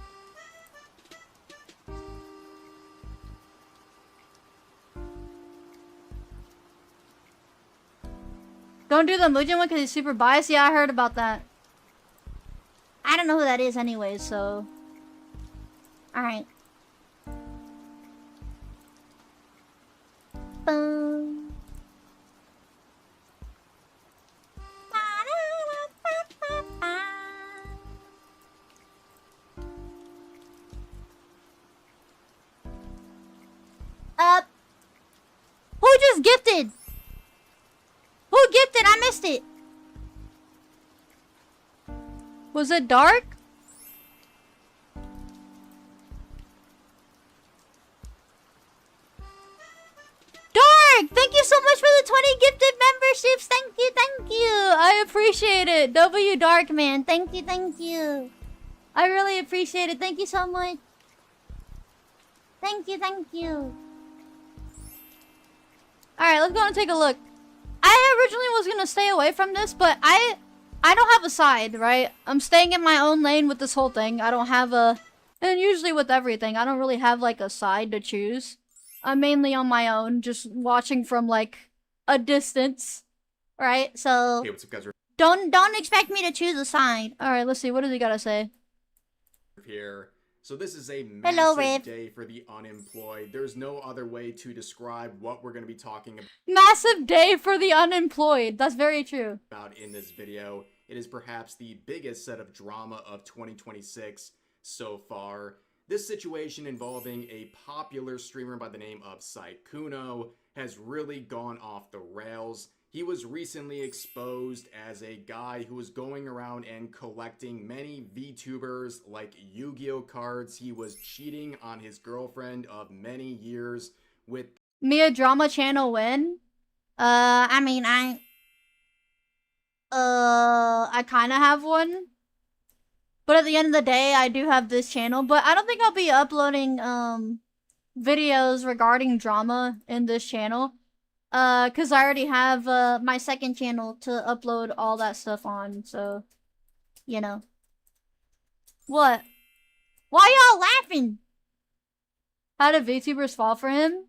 Don't do the Mujin one because he's super biased. Yeah, I heard about that. I don't know who that is anyway, so... Alright. Boom. Who just gifted? Who gifted? I missed it. Was it dark? Dark! Thank you so much for the 20 gifted memberships. Thank you, thank you. I appreciate it. W Dark Man. Thank you, thank you. I really appreciate it. Thank you so much. Thank you, thank you. Alright, let's go and take a look. I originally was gonna stay away from this, but I don't have a side, right? I'm staying in my own lane with this whole thing. I don't have a... And usually with everything, I don't really have, like, a side to choose. I'm mainly on my own, just watching from, like, a distance. Right? So... Hey, what's up, guys? Don't expect me to choose a side. Alright, let's see. What does he gotta say? Here. So this is a Hello, massive Riv. day for the unemployed. There's no other way to describe what we're going to be talking Massive day for the unemployed. That's very true. about in this video. It is perhaps the biggest set of drama of 2026 so far. This situation involving a popular streamer by the name of Saikuno has really gone off the rails. He was recently exposed as a guy who was going around and collecting many VTubers like Yu-Gi-Oh cards. He was cheating on his girlfriend of many years with Miia drama channel win? I mean, I kind of have one. But at the end of the day, I do have this channel. But I don't think I'll be uploading, videos regarding drama in this channel. Cause I already have, my second channel to upload all that stuff on, so, you know. What? Why y'all laughing? How did VTubers fall for him?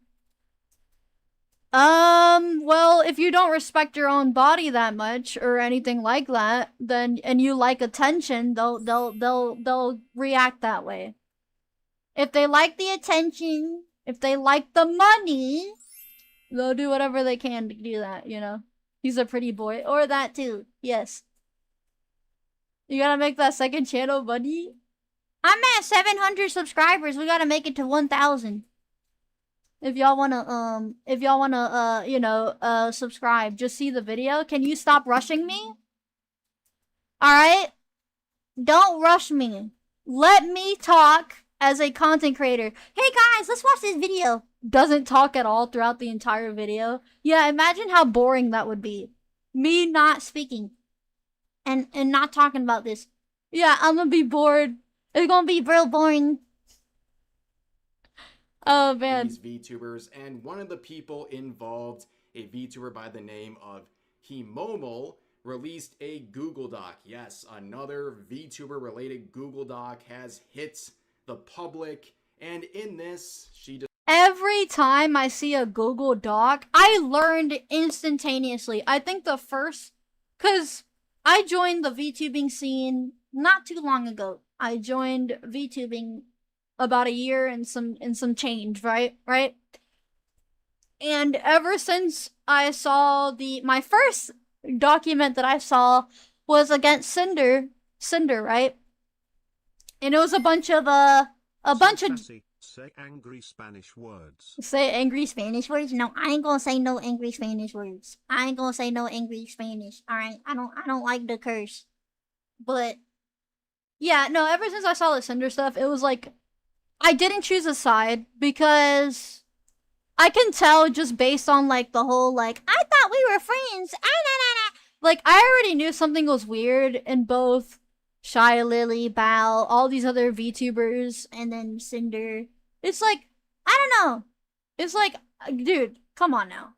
Well, if you don't respect your own body that much, or anything like that, then, and you like attention, they'll react that way. If they like the attention, if they like the money... They'll do whatever they can to do that, you know? He's a pretty boy. Or that too. Yes. You gotta make that second channel, buddy. I'm at 700 subscribers. We gotta make it to 1,000. If y'all wanna, you know, subscribe. Just see the video. Can you stop rushing me? Alright? Don't rush me. Let me talk as a content creator. Hey guys, let's watch this video. Doesn't talk at all throughout the entire video. Yeah, imagine how boring that would be. Me not speaking. And not talking about this. Yeah, I'm gonna be bored. It's gonna be real boring. Oh man. These VTubers, and one of the people involved, a VTuber by the name of Himomal, released a Google Doc. Yes, another VTuber related Google Doc has hit the public, and in this, she just Every time I see a Google Doc, I learned instantaneously. I think the first... Because I joined the VTubing scene not too long ago. I joined VTubing about a year and some change, right? And ever since I saw my first document that I saw was against Cinder, right? And it was a bunch of Say angry Spanish words. Say angry Spanish words? No, I ain't gonna say no angry Spanish words. I ain't gonna say no angry Spanish. Alright, I don't like the curse. But yeah, no, ever since I saw the Cinder stuff, it was like I didn't choose a side because I can tell just based on like the whole like I thought we were friends. Like I already knew something was weird in both Shy Lily, Bao, all these other VTubers, and then Cinder. It's like, I don't know. It's like, dude, come on now.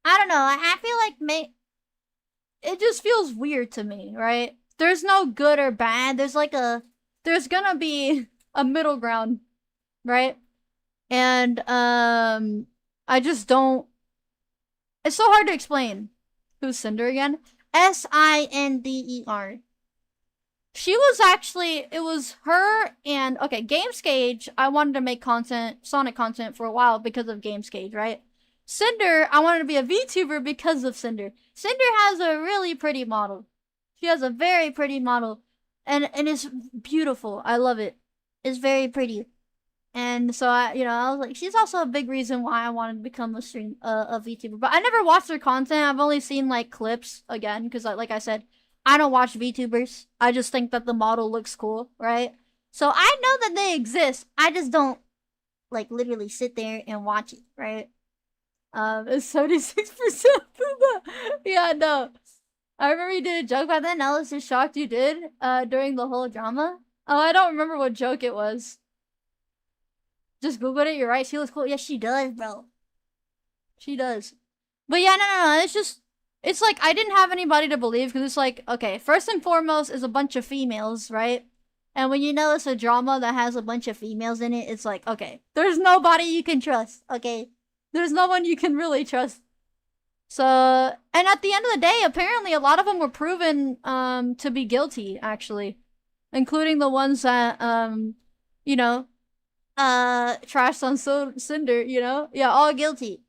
I don't know. I feel like it just feels weird to me, right? There's no good or bad. There's gonna be a middle ground, right? And I just don't. It's so hard to explain. Who's Cinder again? Sinder. She was actually, it was her and, okay, GameScage, I wanted to make content, Sonic content for a while because of GameScage, right? Cinder, I wanted to be a VTuber because of Cinder. Cinder has a really pretty model. She has a very pretty model. And it's beautiful. I love it. It's very pretty. And so I was like, she's also a big reason why I wanted to become a VTuber. But I never watched her content. I've only seen like clips again, because like I said, I don't watch VTubers. I just think that the model looks cool, right? So I know that they exist. I just don't like literally sit there and watch it, right? It's 76%. Yeah, no. I remember you did a joke about that, and I was just shocked you did during the whole drama. Oh, I don't remember what joke it was. Just Googled it, you're right, she looks cool. Yes, she does, bro. She does. But yeah, no, it's like, I didn't have anybody to believe, because it's like, okay, first and foremost is a bunch of females, right? And when you know it's a drama that has a bunch of females in it, it's like, okay, there's nobody you can trust, okay? There's no one you can really trust. So, and at the end of the day, apparently a lot of them were proven, to be guilty, actually. Including the ones that, you know, trashed on Cinder, you know? Yeah, all guilty.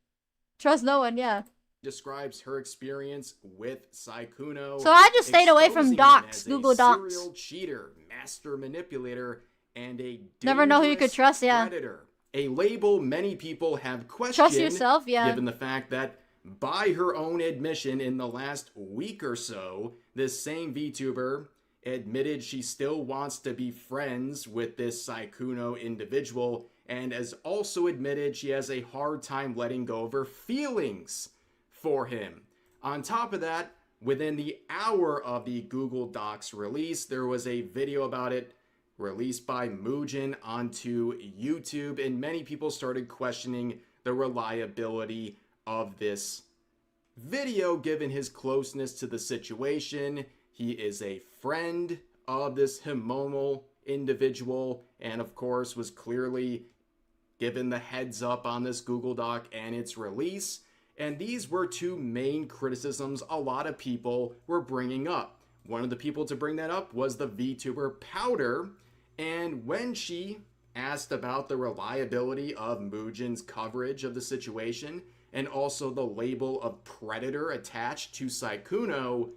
Trust no one, yeah. Describes her experience with Sykkuno. So I just stayed away from docs, Google Docs. Serial cheater, master manipulator, and a never know who you could trust, yeah. Predator. A label many people have questioned. Trust yourself, yeah. Given the fact that, by her own admission, in the last week or so, this same VTuber admitted she still wants to be friends with this Sykkuno individual, and has also admitted she has a hard time letting go of her feelings for him. On top of that, within the hour of the Google Docs release, there was a video about it released by Muujin onto YouTube, and many people started questioning the reliability of this video given his closeness to the situation. He is a friend of this hormonal individual, and of course was clearly given the heads up on this Google Doc and its release. And these were two main criticisms a lot of people were bringing up. One of the people to bring that up was the VTuber Powder, and when she asked about the reliability of Muujin's coverage of the situation, and also the label of Predator attached to Sykkuno,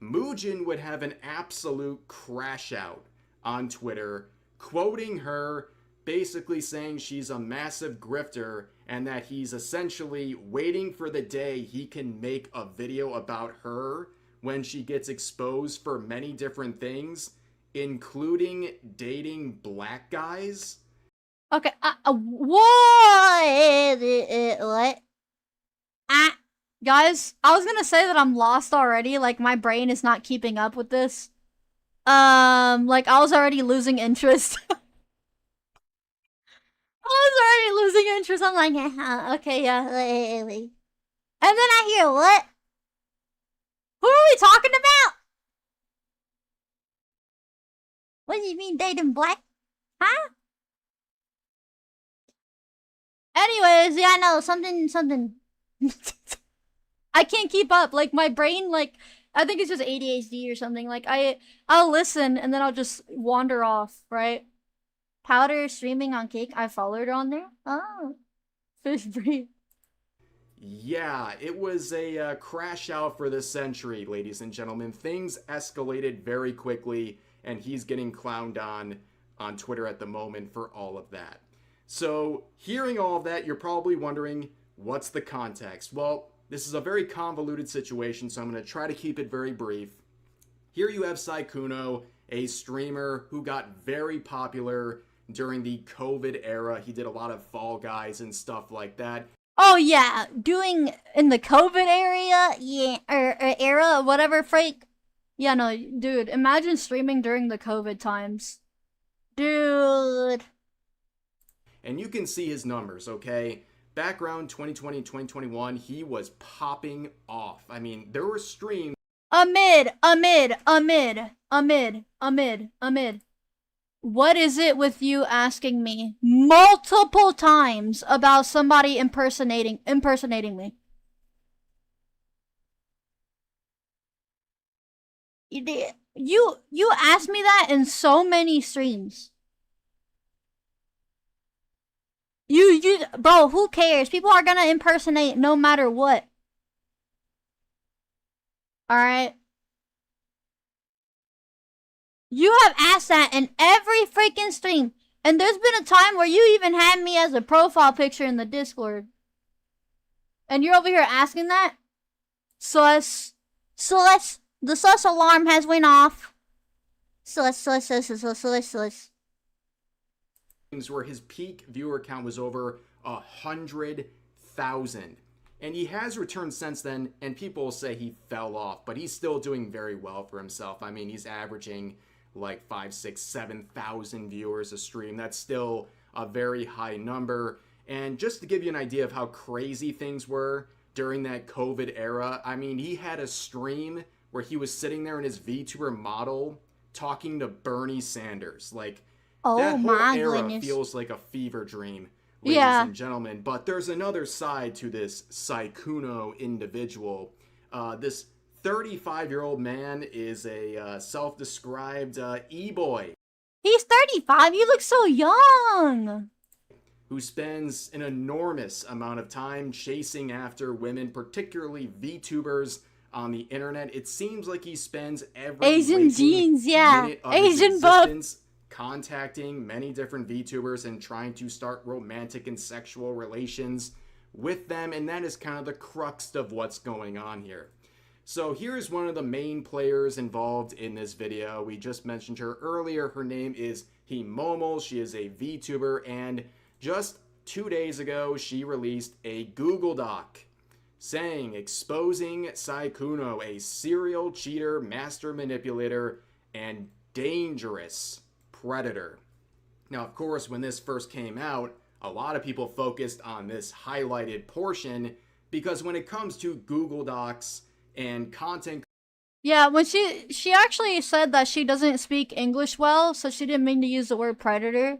Muujin would have an absolute crash out on Twitter, quoting her, basically saying she's a massive grifter and that he's essentially waiting for the day he can make a video about her when she gets exposed for many different things, including dating black guys. Okay, what? Guys, I was gonna say that I'm lost already, like my brain is not keeping up with this. Like I was already losing interest. I'm like, okay, yeah. And then I hear what? Who are we talking about? What do you mean dating black? Huh? Anyways, yeah, no, something. I can't keep up. Like my brain, like I think it's just ADHD or something. Like I'll listen and then I'll just wander off, right? Powder streaming on Cake. I followed her on there. Oh, fish breed. Yeah, it was a crash out for the century, ladies and gentlemen. Things escalated very quickly, and he's getting clowned on Twitter at the moment for all of that. So, hearing all of that, you're probably wondering, what's the context? Well, this is a very convoluted situation, so I'm going to try to keep it very brief. Here you have Sykkuno, a streamer who got very popular during the COVID era. He did a lot of Fall Guys and stuff like that. Oh yeah, doing in the COVID area, yeah, or era, whatever, freak. Yeah, no, dude, imagine streaming during the COVID times. Dude. And you can see his numbers, okay? Back around 2020 and 2021, he was popping off. I mean, there were streams. Amid. What is it with you asking me multiple times about somebody impersonating me? You did. You asked me that in so many streams. Bro, who cares? People are gonna impersonate no matter what. Alright? You have asked that in every freaking stream. And there's been a time where you even had me as a profile picture in the Discord. And you're over here asking that? Sus. The sus alarm has went off. Sus. Where his peak viewer count was over 100,000. And he has returned since then, and people say he fell off, but he's still doing very well for himself. I mean, he's averaging like 5, 6, 7,000 viewers a stream. That's still a very high number. And just to give you an idea of how crazy things were during that COVID era, I mean, he had a stream where he was sitting there in his VTuber model talking to Bernie Sanders. Like, that whole era feels like a fever dream, ladies and gentlemen. But there's another side to this Sykkuno individual. This 35-year-old man is a self-described e-boy. He's 35. You look so young. Who spends an enormous amount of time chasing after women, particularly VTubers, on the internet. It seems like he spends every Asian jeans, yeah. Asian buff. Contacting many different VTubers and trying to start romantic and sexual relations with them, and that is kind of the crux of what's going on here. So here's one of the main players involved in this video. We just mentioned her earlier. Her name is HELLLOOOO. She is a VTuber, and just 2 days ago, she released a Google Doc saying, exposing Sykkuno, a serial cheater, master manipulator, and dangerous predator. Now, of course, when this first came out, a lot of people focused on this highlighted portion because when it comes to Google Docs and content... Yeah, when she actually said that she doesn't speak English well, so she didn't mean to use the word predator,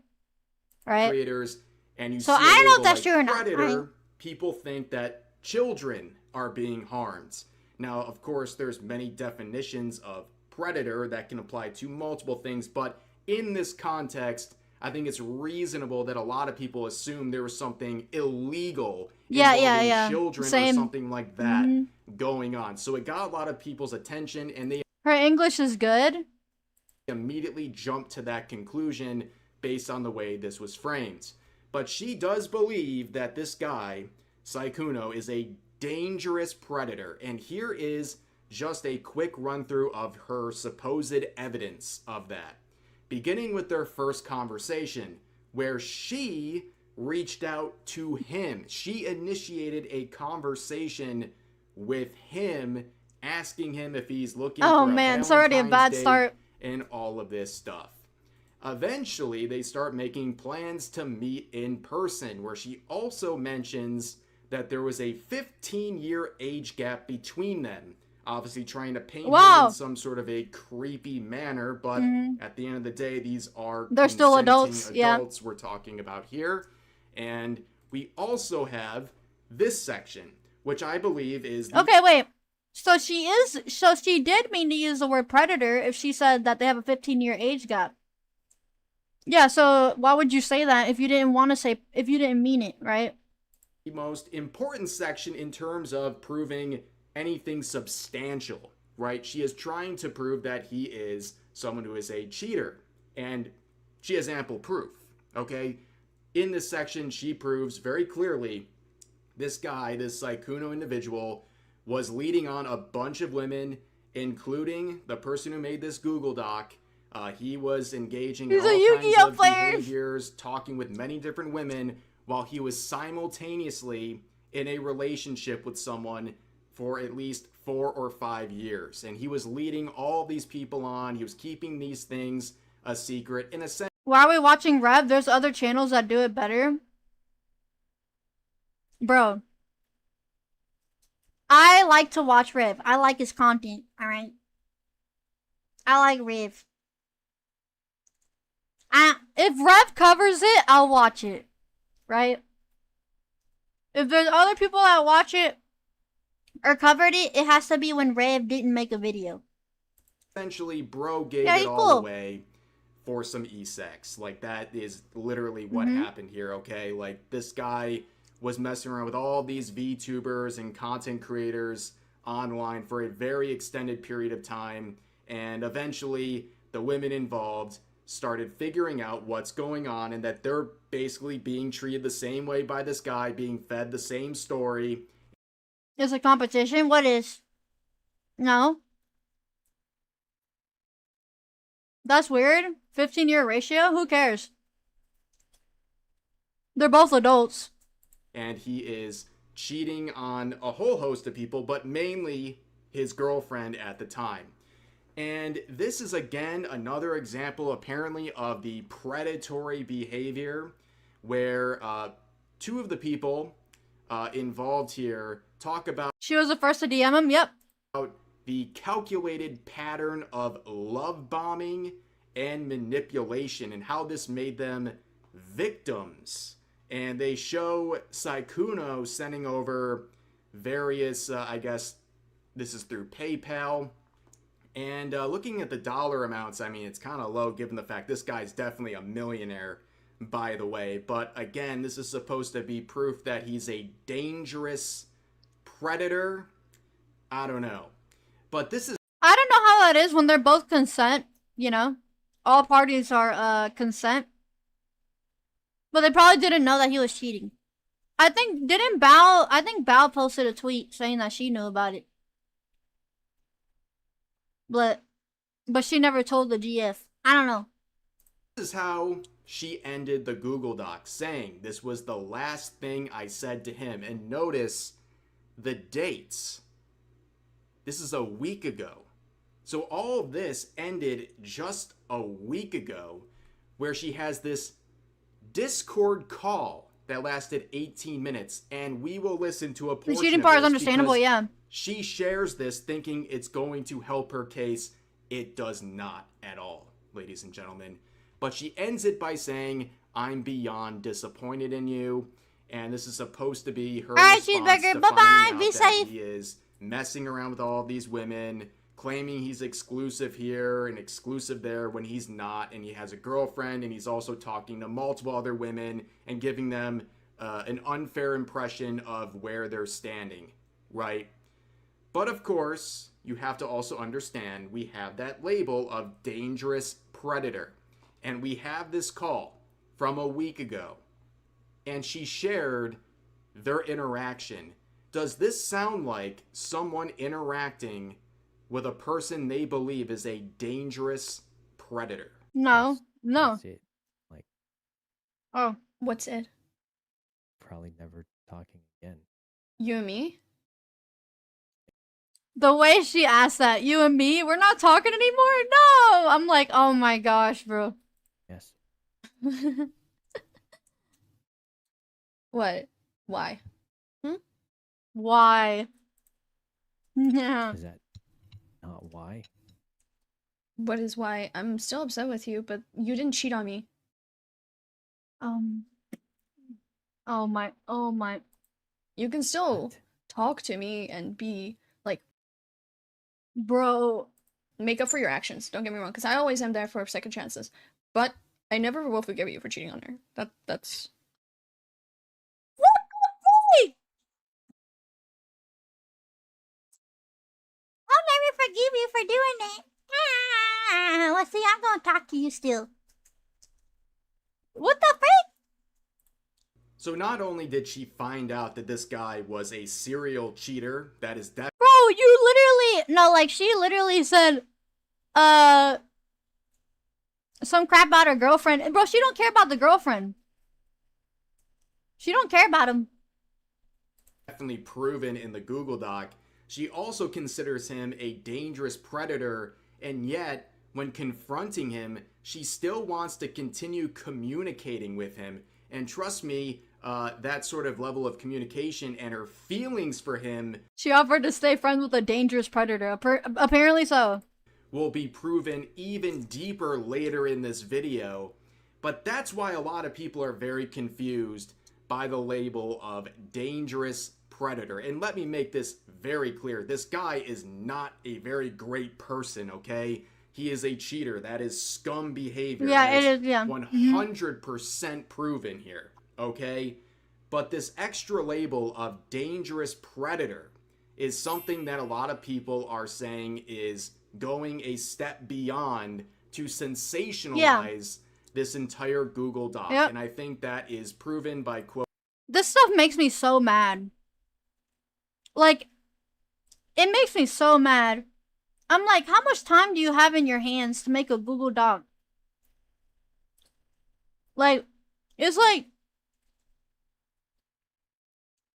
right? Creators, and you so see I don't know if like that's true or not. Predator, people think that children are being harmed. Now, of course, there's many definitions of predator that can apply to multiple things, but in this context, I think it's reasonable that a lot of people assume there was something illegal involving children or something like that going on. So it got a lot of people's attention, and they her English is good. Immediately jumped to that conclusion based on the way this was framed. But she does believe that this guy, Sykkuno, is a dangerous predator, and here is just a quick run through of her supposed evidence of that. Beginning with their first conversation, where she reached out to him. She initiated a conversation with him, asking him if he's looking for a it's already a bad start. And all of this stuff. Eventually, they start making plans to meet in person, where she also mentions that there was a 15-year age gap between them. Obviously trying to paint him in some sort of a creepy manner, but at the end of the day, they're still adults we're talking about here. And we also have this section, which I believe is okay, wait. So she did mean to use the word predator if she said that they have a 15-year age gap. Yeah, so why would you say that if you didn't mean it, right? The most important section in terms of proving anything substantial, right? She is trying to prove that he is someone who is a cheater, and she has ample proof, okay? In this section, she proves very clearly this guy, this Sykkuno individual, was leading on a bunch of women, including the person who made this Google Doc. He was engaging in all kinds of behaviors, talking with many different women, while he was simultaneously in a relationship with someone for at least 4 or 5 years. And he was leading all these people on. He was keeping these things a secret. In a sense, Why are we watching Rev? There's other channels that do it better. Bro. I like to watch Rev. I like his content, alright? I like Rev. If Rev covers it, I'll watch it. Right? If there's other people that watch it or covered it, it has to be when Rev didn't make a video. Essentially, bro gave Yeah, it all cool. away for some e-sex. Like, that is literally what happened here, okay? Like, this guy was messing around with all these VTubers and content creators online for a very extended period of time, and eventually the women involved started figuring out what's going on and that they're basically being treated the same way by this guy, being fed the same story. It's a competition? What is? No. That's weird. 15-year ratio? Who cares? They're both adults. And he is cheating on a whole host of people, but mainly his girlfriend at the time. And this is again another example apparently of the predatory behavior where two of the people involved here talk about She was the first to DM him, yep. The calculated pattern of love bombing and manipulation and how this made them victims. And they show Saikuno sending over various, I guess this is through PayPal. And looking at the dollar amounts, I mean, it's kind of low given the fact this guy's definitely a millionaire, by the way. But again, this is supposed to be proof that he's a dangerous predator. I don't know. But this is... I don't know how that is when they're both consent, you know? All parties are consent. But they probably didn't know that he was cheating. I think Bao posted a tweet saying that she knew about it. But she never told the GF. I don't know. This is how she ended the Google Doc, saying this was the last thing I said to him. And notice the dates. This is a week ago. So all of this ended just a week ago, where she has this Discord call that lasted 18 minutes, and we will listen to a portion The cheating of part is this understandable, because yeah. She shares this thinking it's going to help her case. It does not at all, ladies and gentlemen. But she ends it by saying, "I'm beyond disappointed in you," and this is supposed to be her Alright, response cheeseburger, to bye-bye, finding out be that safe. he is messing around with all these women, claiming he's exclusive here and exclusive there when he's not, and he has a girlfriend, and he's also talking to multiple other women and giving them an unfair impression of where they're standing, right? But of course, you have to also understand we have that label of dangerous predator, and we have this call from a week ago, and she shared their interaction. Does this sound like someone interacting with a person they believe is a dangerous predator? No. No. That's it. Like, Oh. What's it? probably never talking again. You and me? The way she asked that, you and me, we're not talking anymore? No! I'm like, oh my gosh, bro. Yes. What? Why? Why? Yeah. Is that not why? What is why? I'm still upset with you, but you didn't cheat on me. Oh my. You can still talk to me and be like, bro, make up for your actions. Don't get me wrong, because I always am there for second chances. But I never will forgive you for cheating on her. That's. I'll never forgive you for doing that. Well, see, I'm gonna talk to you still. What the frick? So not only did she find out that this guy was a serial cheater, that is definitely... Bro, you literally... No, like, she literally said, some crap about her girlfriend. Bro, she don't care about the girlfriend. She don't care about him. Definitely proven in the Google Doc. She also considers him a dangerous predator, and yet when confronting him, she still wants to continue communicating with him. And trust me, that sort of level of communication and her feelings for him, she offered to stay friends with a dangerous predator. Apparently so. Will be proven even deeper later in this video. But that's why a lot of people are very confused by the label of dangerous predator. And let me make this very clear. This guy is not a very great person, okay? He is a cheater. That is scum behavior. Yeah, it is, yeah. 100% proven here, okay? But this extra label of dangerous predator is something that a lot of people are saying is going a step beyond to sensationalize this entire Google Doc. Yep. And I think that is proven by quote. This stuff makes me so mad. Like, it makes me so mad. I'm like, how much time do you have in your hands to make a Google Doc? Like, it's like,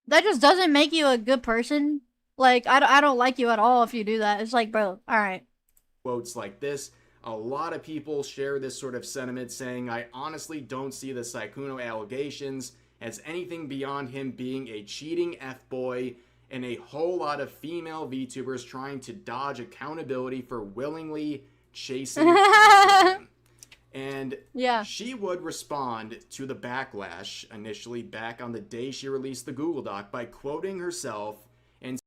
that just doesn't make you a good person. Like, I don't like you at all if you do that. It's like, bro, alright. Quotes like this. A lot of people share this sort of sentiment saying, I honestly don't see the Sykkuno allegations as anything beyond him being a cheating F-boy and a whole lot of female VTubers trying to dodge accountability for willingly chasing after him. And she would respond to the backlash initially back on the day she released the Google Doc by quoting herself and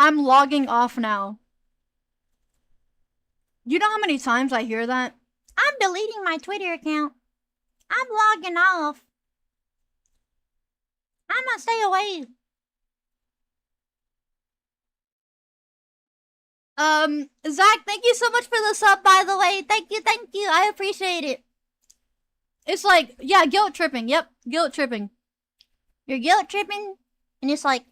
I'm logging off now. You know how many times I hear that? I'm deleting my Twitter account. I'm logging off. I'm gonna stay away. Zach, thank you so much for the sub, by the way. Thank you. I appreciate it. It's like, yeah, guilt tripping. Yep, guilt tripping. You're guilt tripping, and it's like,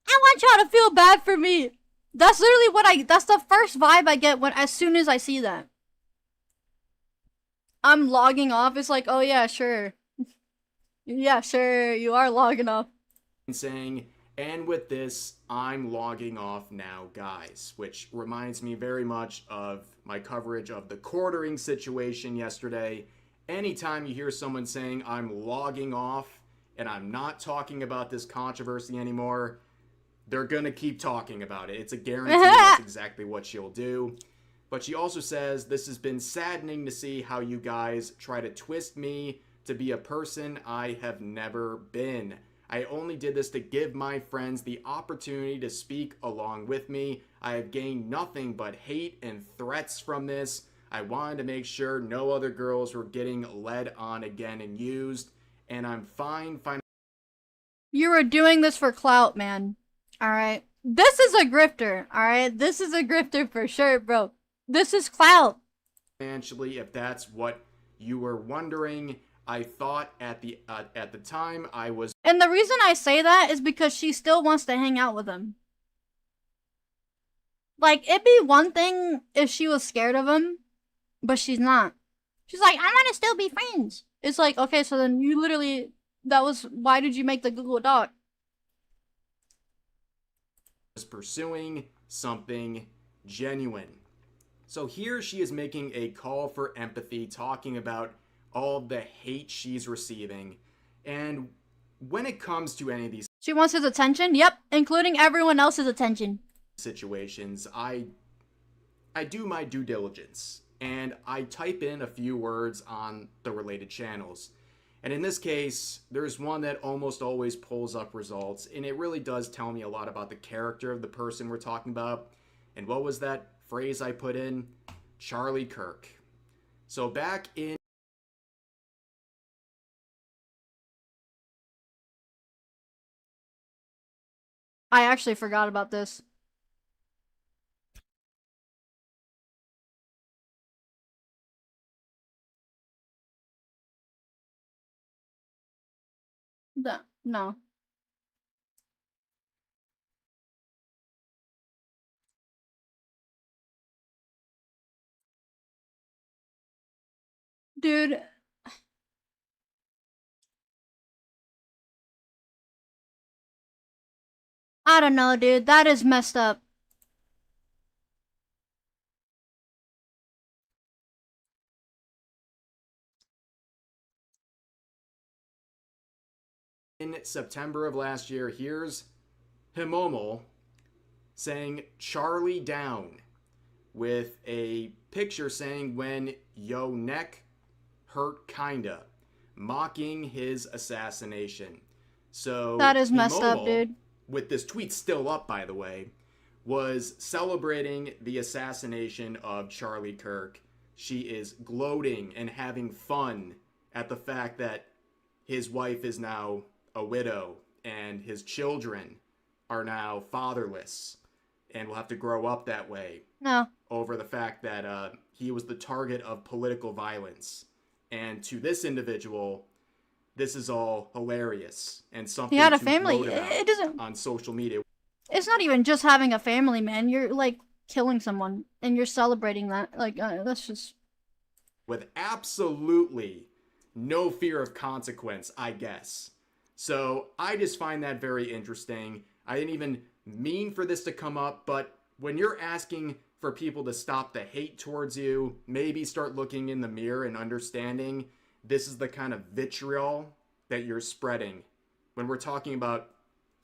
I want y'all to feel bad for me. That's literally that's the first vibe I get as soon as I see that. I'm logging off. It's like, oh yeah, sure. Yeah, sure, you are logging off. saying, and with this, I'm logging off now, guys, which reminds me very much of my coverage of the quartering situation yesterday. Anytime you hear someone saying, I'm logging off, and I'm not talking about this controversy anymore, they're gonna keep talking about it. It's a guarantee that's exactly what she'll do. But she also says, this has been saddening to see how you guys try to twist me to be a person I have never been. I only did this to give my friends the opportunity to speak along with me. I have gained nothing but hate and threats from this. I wanted to make sure no other girls were getting led on again and used. And I'm fine. You were doing this for clout, man. Alright? This is a grifter, alright? This is a grifter for sure, bro. This is clout. Financially, if that's what you were wondering, I thought at the time I was. And the reason I say that is because she still wants to hang out with him. Like, it'd be one thing if she was scared of him, but she's not. She's like, I want to still be friends. It's like, okay, so then you literally, why did you make the Google Doc? Was pursuing something genuine. So here she is making a call for empathy, talking about all the hate she's receiving. And when it comes to any of these she wants his attention, yep, including everyone else's attention. Situations, I do my due diligence and I type in a few words on the related channels. And in this case, there's one that almost always pulls up results, and it really does tell me a lot about the character of the person we're talking about. And what was that phrase I put in? Charlie Kirk. So back in I actually forgot about this. No. Dude. I don't know, dude. That is messed up. In September of last year, here's HELLLOOO saying Charlie down with a picture saying when yo neck hurt kinda, mocking his assassination. So That is messed up, dude. With this tweet still up, by the way, was celebrating the assassination of Charlie Kirk. She is gloating and having fun at the fact that his wife is now a widow and his children are now fatherless and will have to grow up that way. No. Over the fact that he was the target of political violence. And to this individual, this is all hilarious and something He had a to family. gloat about It doesn't. on social media. It's not even just having a family, man. You're like killing someone and you're celebrating that. Like that's just. With absolutely no fear of consequence, I guess. So I just find that very interesting. I didn't even mean for this to come up, but when you're asking for people to stop the hate towards you, maybe start looking in the mirror and understanding this is the kind of vitriol that you're spreading when we're talking about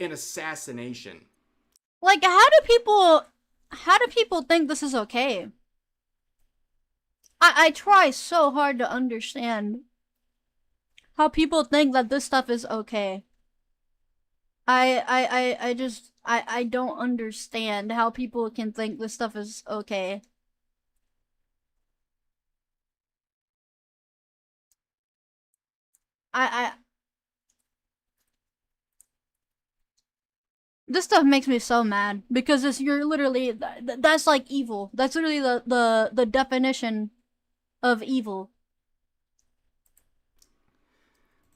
an assassination. Like, how do people think this is okay? I try so hard to understand how people think that this stuff is okay. I don't understand how people can think this stuff is okay. This stuff makes me so mad because you're literally that's like evil. That's literally the definition of evil.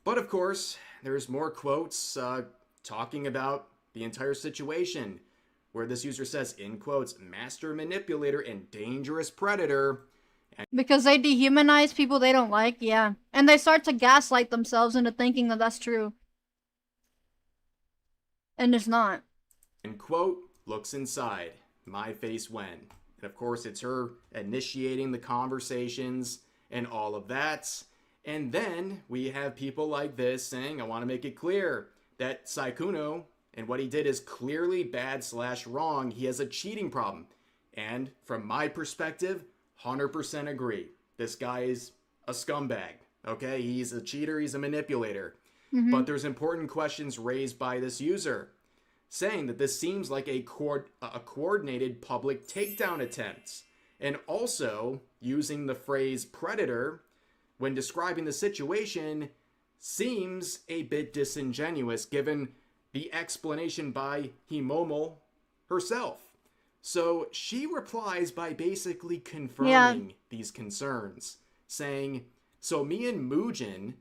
But of course, there's more quotes talking about the entire situation, where this user says, in quotes, master manipulator and dangerous predator. Because they dehumanize people they don't like, yeah. And they start to gaslight themselves into thinking that that's true. And it's not. And quote, looks inside, my face when. And of course, it's her initiating the conversations and all of that. And then we have people like this saying, I want to make it clear that Sykkuno and what he did is clearly bad/wrong. He has a cheating problem. And from my perspective, 100% agree. This guy is a scumbag, okay? He's a cheater, he's a manipulator. But there's important questions raised by this user, saying that this seems like a coordinated public takedown attempt. And also, using the phrase predator when describing the situation seems a bit disingenuous given the explanation by HELLLOOO herself. So she replies by basically confirming these concerns, saying, so me and Muujin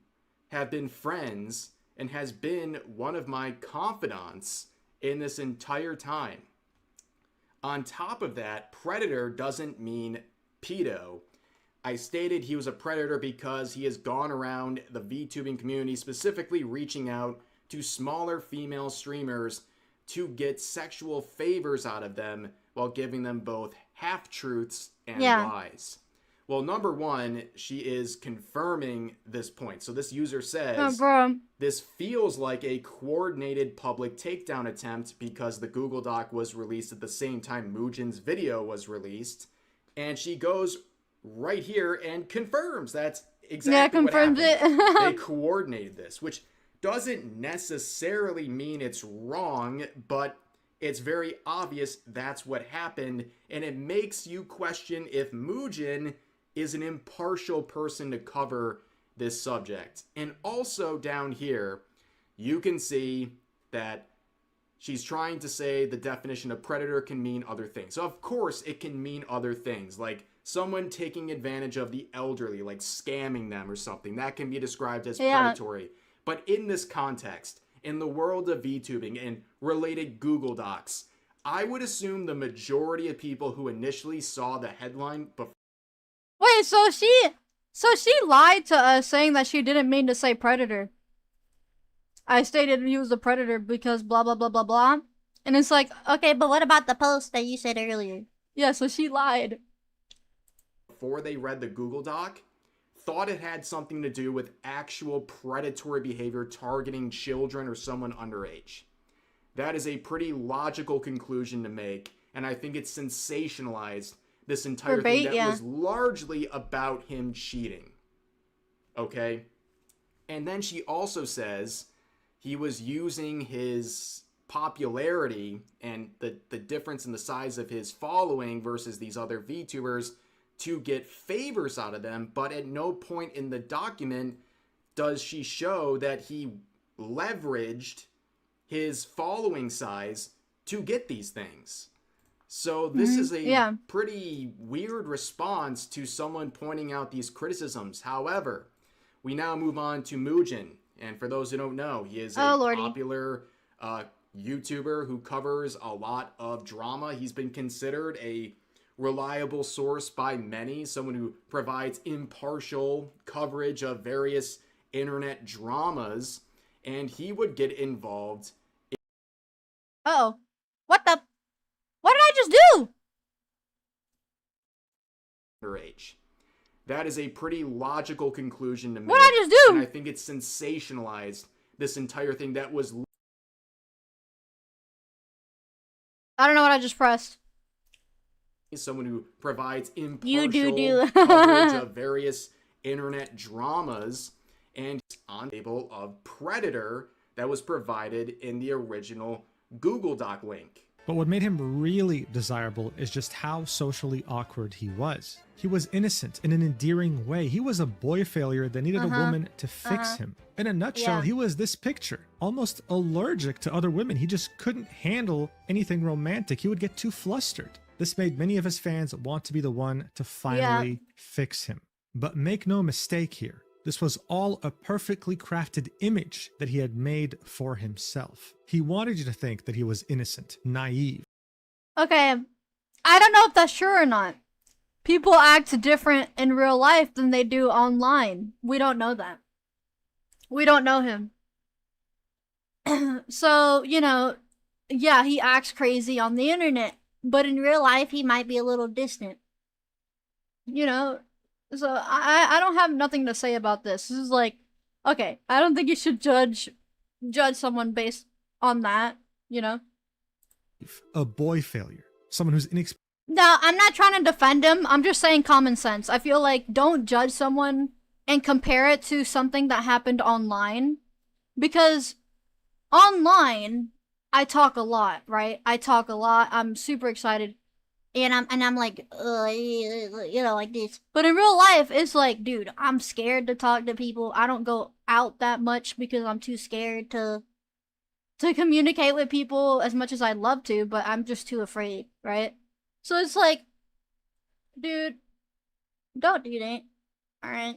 have been friends and has been one of my confidants in this entire time. On top of that, predator doesn't mean pedo. I stated he was a predator because he has gone around the VTubing community, specifically reaching out to smaller female streamers to get sexual favors out of them while giving them both half-truths and lies. Well, number one, she is confirming this point. So this user says, this feels like a coordinated public takedown attempt because the Google Doc was released at the same time Muujin's video was released. And she goes right here and confirms that's exactly what happened. They coordinated this, which doesn't necessarily mean it's wrong, but it's very obvious that's what happened. And it makes you question if Muujin is an impartial person to cover this subject. And also down here, you can see that she's trying to say the definition of predator can mean other things. So of course it can mean other things, like someone taking advantage of the elderly, like scamming them or something. That can be described as predatory. But in this context, in the world of VTubing and related Google Docs, I would assume the majority of people who initially saw the headline before. Wait, so she lied to us saying that she didn't mean to say predator. I stated he was a predator because blah blah blah blah blah. And it's like, okay, but what about the post that you said earlier? Yeah, so she lied. Before they read the Google Doc, thought it had something to do with actual predatory behavior targeting children or someone underage. That is a pretty logical conclusion to make, and I think it's sensationalized this entire thing that was largely about him cheating. Okay? And then she also says he was using his popularity and the difference in the size of his following versus these other VTubers to get favors out of them, but at no point in the document does she show that he leveraged his following size to get these things. So this is a pretty weird response to someone pointing out these criticisms. However, we now move on to Muujin. And for those who don't know, he is a popular YouTuber who covers a lot of drama. He's been considered a reliable source by many, someone who provides impartial coverage of various internet dramas, and he would get involved in what did I just do? Underage. That is a pretty logical conclusion to make. What did I just do? And I think it's sensationalized this entire thing that was... I don't know what I just pressed. Someone who provides impartial coverage of various internet dramas and on the table of Predator that was provided in the original Google Doc link. But what made him really desirable is just how socially awkward he was. He was innocent in an endearing way. He was a boy failure that needed a woman to fix him. In a nutshell, he was this picture, almost allergic to other women. He just couldn't handle anything romantic. He would get too flustered. This made many of his fans want to be the one to finally fix him. But make no mistake here, this was all a perfectly crafted image that he had made for himself. He wanted you to think that he was innocent, naive. Okay, I don't know if that's true or not. People act different in real life than they do online. We don't know that. We don't know him. So, you know, yeah, he acts crazy on the internet, but in real life, he might be a little distant. You know? So, I don't have nothing to say about this. This is like, okay, I don't think you should judge someone based on that, you know? A boy failure. Someone who's inexperienced. No, I'm not trying to defend him. I'm just saying common sense. I feel like don't judge someone and compare it to something that happened online. Because online, I talk a lot, right? I talk a lot. I'm super excited. And I'm like, you know, like this. But in real life, it's like, dude, I'm scared to talk to people. I don't go out that much because I'm too scared to communicate with people as much as I'd love to, but I'm just too afraid, right? So it's like, dude, don't do that. Alright.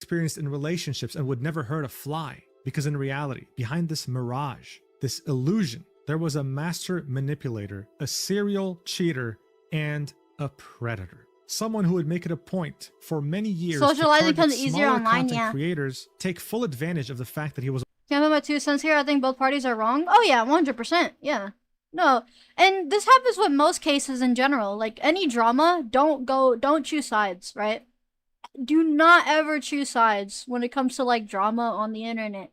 Experienced in relationships and would never hurt a fly. Because in reality, behind this mirage, this illusion, there was a master manipulator, a serial cheater, and a predator. Someone who would make it a point for many years Socializing to becomes easier online, content creators take full advantage of the fact that he was... Can I put my 2 cents here? I think both parties are wrong. Oh yeah, 100%. Yeah. No. And this happens with most cases in general. Like, any drama, don't choose sides, right? Do not ever choose sides when it comes to, like, drama on the internet.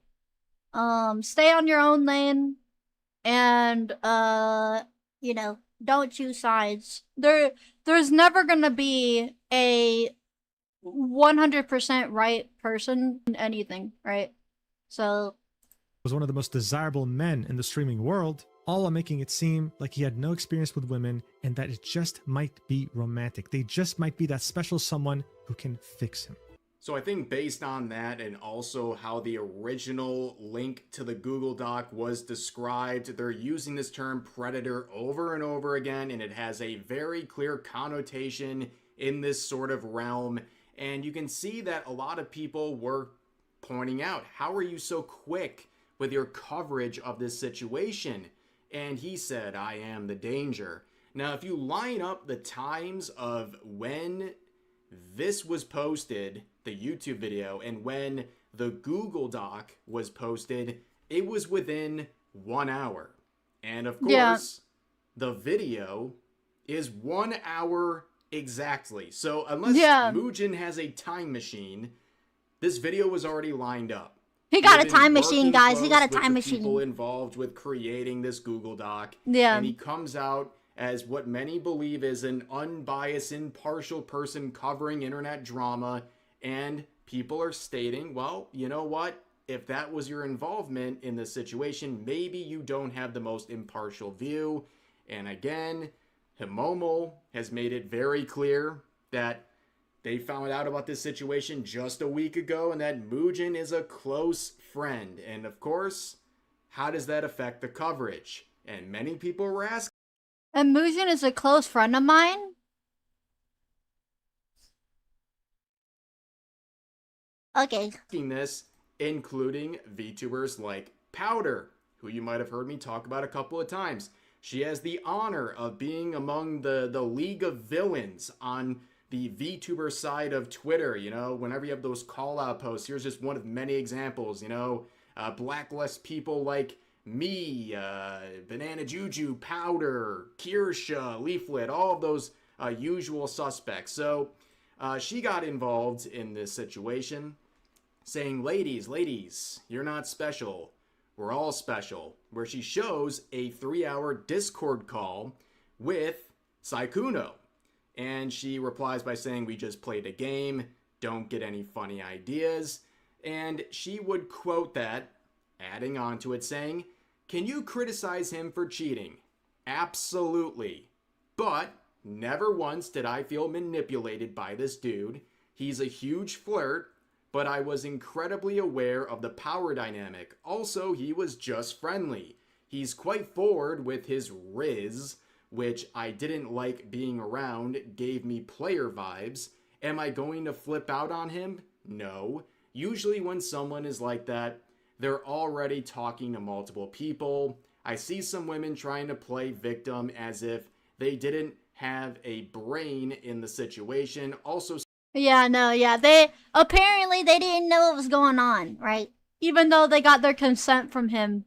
Stay on your own lane. And, you know, don't choose sides. There's never gonna be a 100% right person in anything, right? So... was one of the most desirable men in the streaming world, all while making it seem like he had no experience with women and that it just might be romantic. They just might be that special someone who can fix him. So I think based on that and also how the original link to the Google Doc was described, they're using this term predator over and over again, and it has a very clear connotation in this sort of realm. And you can see that a lot of people were pointing out, how are you so quick with your coverage of this situation? And he said, I am the danger. Now, if you line up the times of when this was posted, the YouTube video, and when the Google Doc was posted, it was within 1 hour. And of course, the video is 1 hour Exactly. So unless Yeah. Muujin has a time machine, this video was already lined up. He got a He's been time machine, working guys. He got a close with time the people machine. involved with creating this Google Doc. Yeah. And he comes out as what many believe is an unbiased, impartial person covering internet drama. And people are stating, well, you know what? If that was your involvement in this situation, maybe you don't have the most impartial view. And again, HELLLOOO has made it very clear that they found out about this situation just a week ago and that Muujin is a close friend. And of course, how does that affect the coverage? And many people were asking. And Muujin is a close friend of mine? Okay. This, including VTubers like Powder, who you might have heard me talk about a couple of times. She has the honor of being among the League of Villains on the VTuber side of Twitter. You know, whenever you have those call-out posts, here's just one of many examples, you know, blacklist people like me, Banana Juju, Powder, Kirsha, Leaflet, all of those usual suspects. So she got involved in this situation, saying, ladies, you're not special. We're all special. Where she shows a 3-hour Discord call with Saikuno. And she replies by saying, we just played a game. Don't get any funny ideas. And she would quote that, adding on to it saying, can you criticize him for cheating? Absolutely. But never once did I feel manipulated by this dude. He's a huge flirt, but I was incredibly aware of the power dynamic. Also, he was just friendly. He's quite forward with his riz, which I didn't like being around, gave me player vibes. Am I going to flip out on him? No. Usually when someone is like that, they're already talking to multiple people. I see some women trying to play victim as if they didn't have a brain in the situation. Also, Yeah, no, yeah. Apparently they didn't know what was going on, right? Even though they got their consent from him.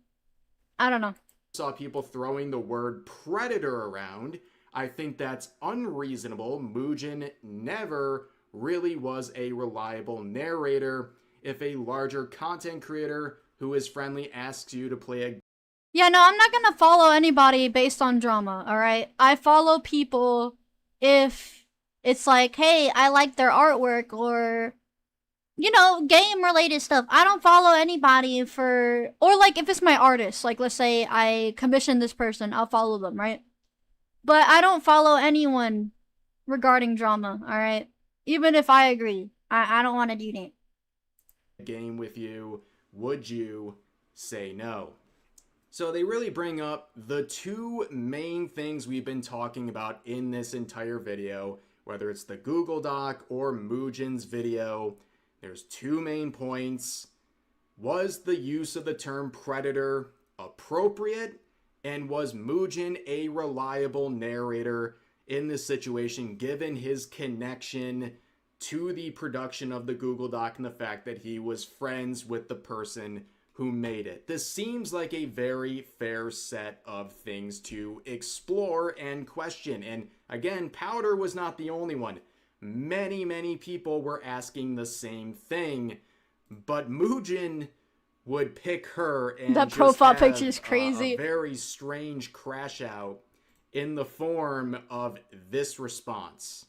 I don't know. Saw people throwing the word predator around. I think that's unreasonable. Muujin never really was a reliable narrator. If a larger content creator who is friendly asks you to play a... Yeah, no, I'm not gonna follow anybody based on drama, alright? I follow people if it's like, hey, I like their artwork or, you know, game-related stuff. I don't follow anybody for... Or, like, if it's my artist. Like, let's say I commission this person, I'll follow them, right? But I don't follow anyone regarding drama, alright? Even if I agree. I don't want to do that. Game with you, would you say no? So they really bring up the two main things we've been talking about in this entire video, whether it's the Google Doc or Muujin's video. There's two main points. Was the use of the term predator appropriate? And was Muujin a reliable narrator in this situation, given his connection to the production of the Google Doc and the fact that he was friends with the person who made it? This seems like a very fair set of things to explore and question. And again, Powder was not the only one. Many people were asking the same thing, but Muujin would pick her and that just profile have picture is crazy. A very strange crash out in the form of this response.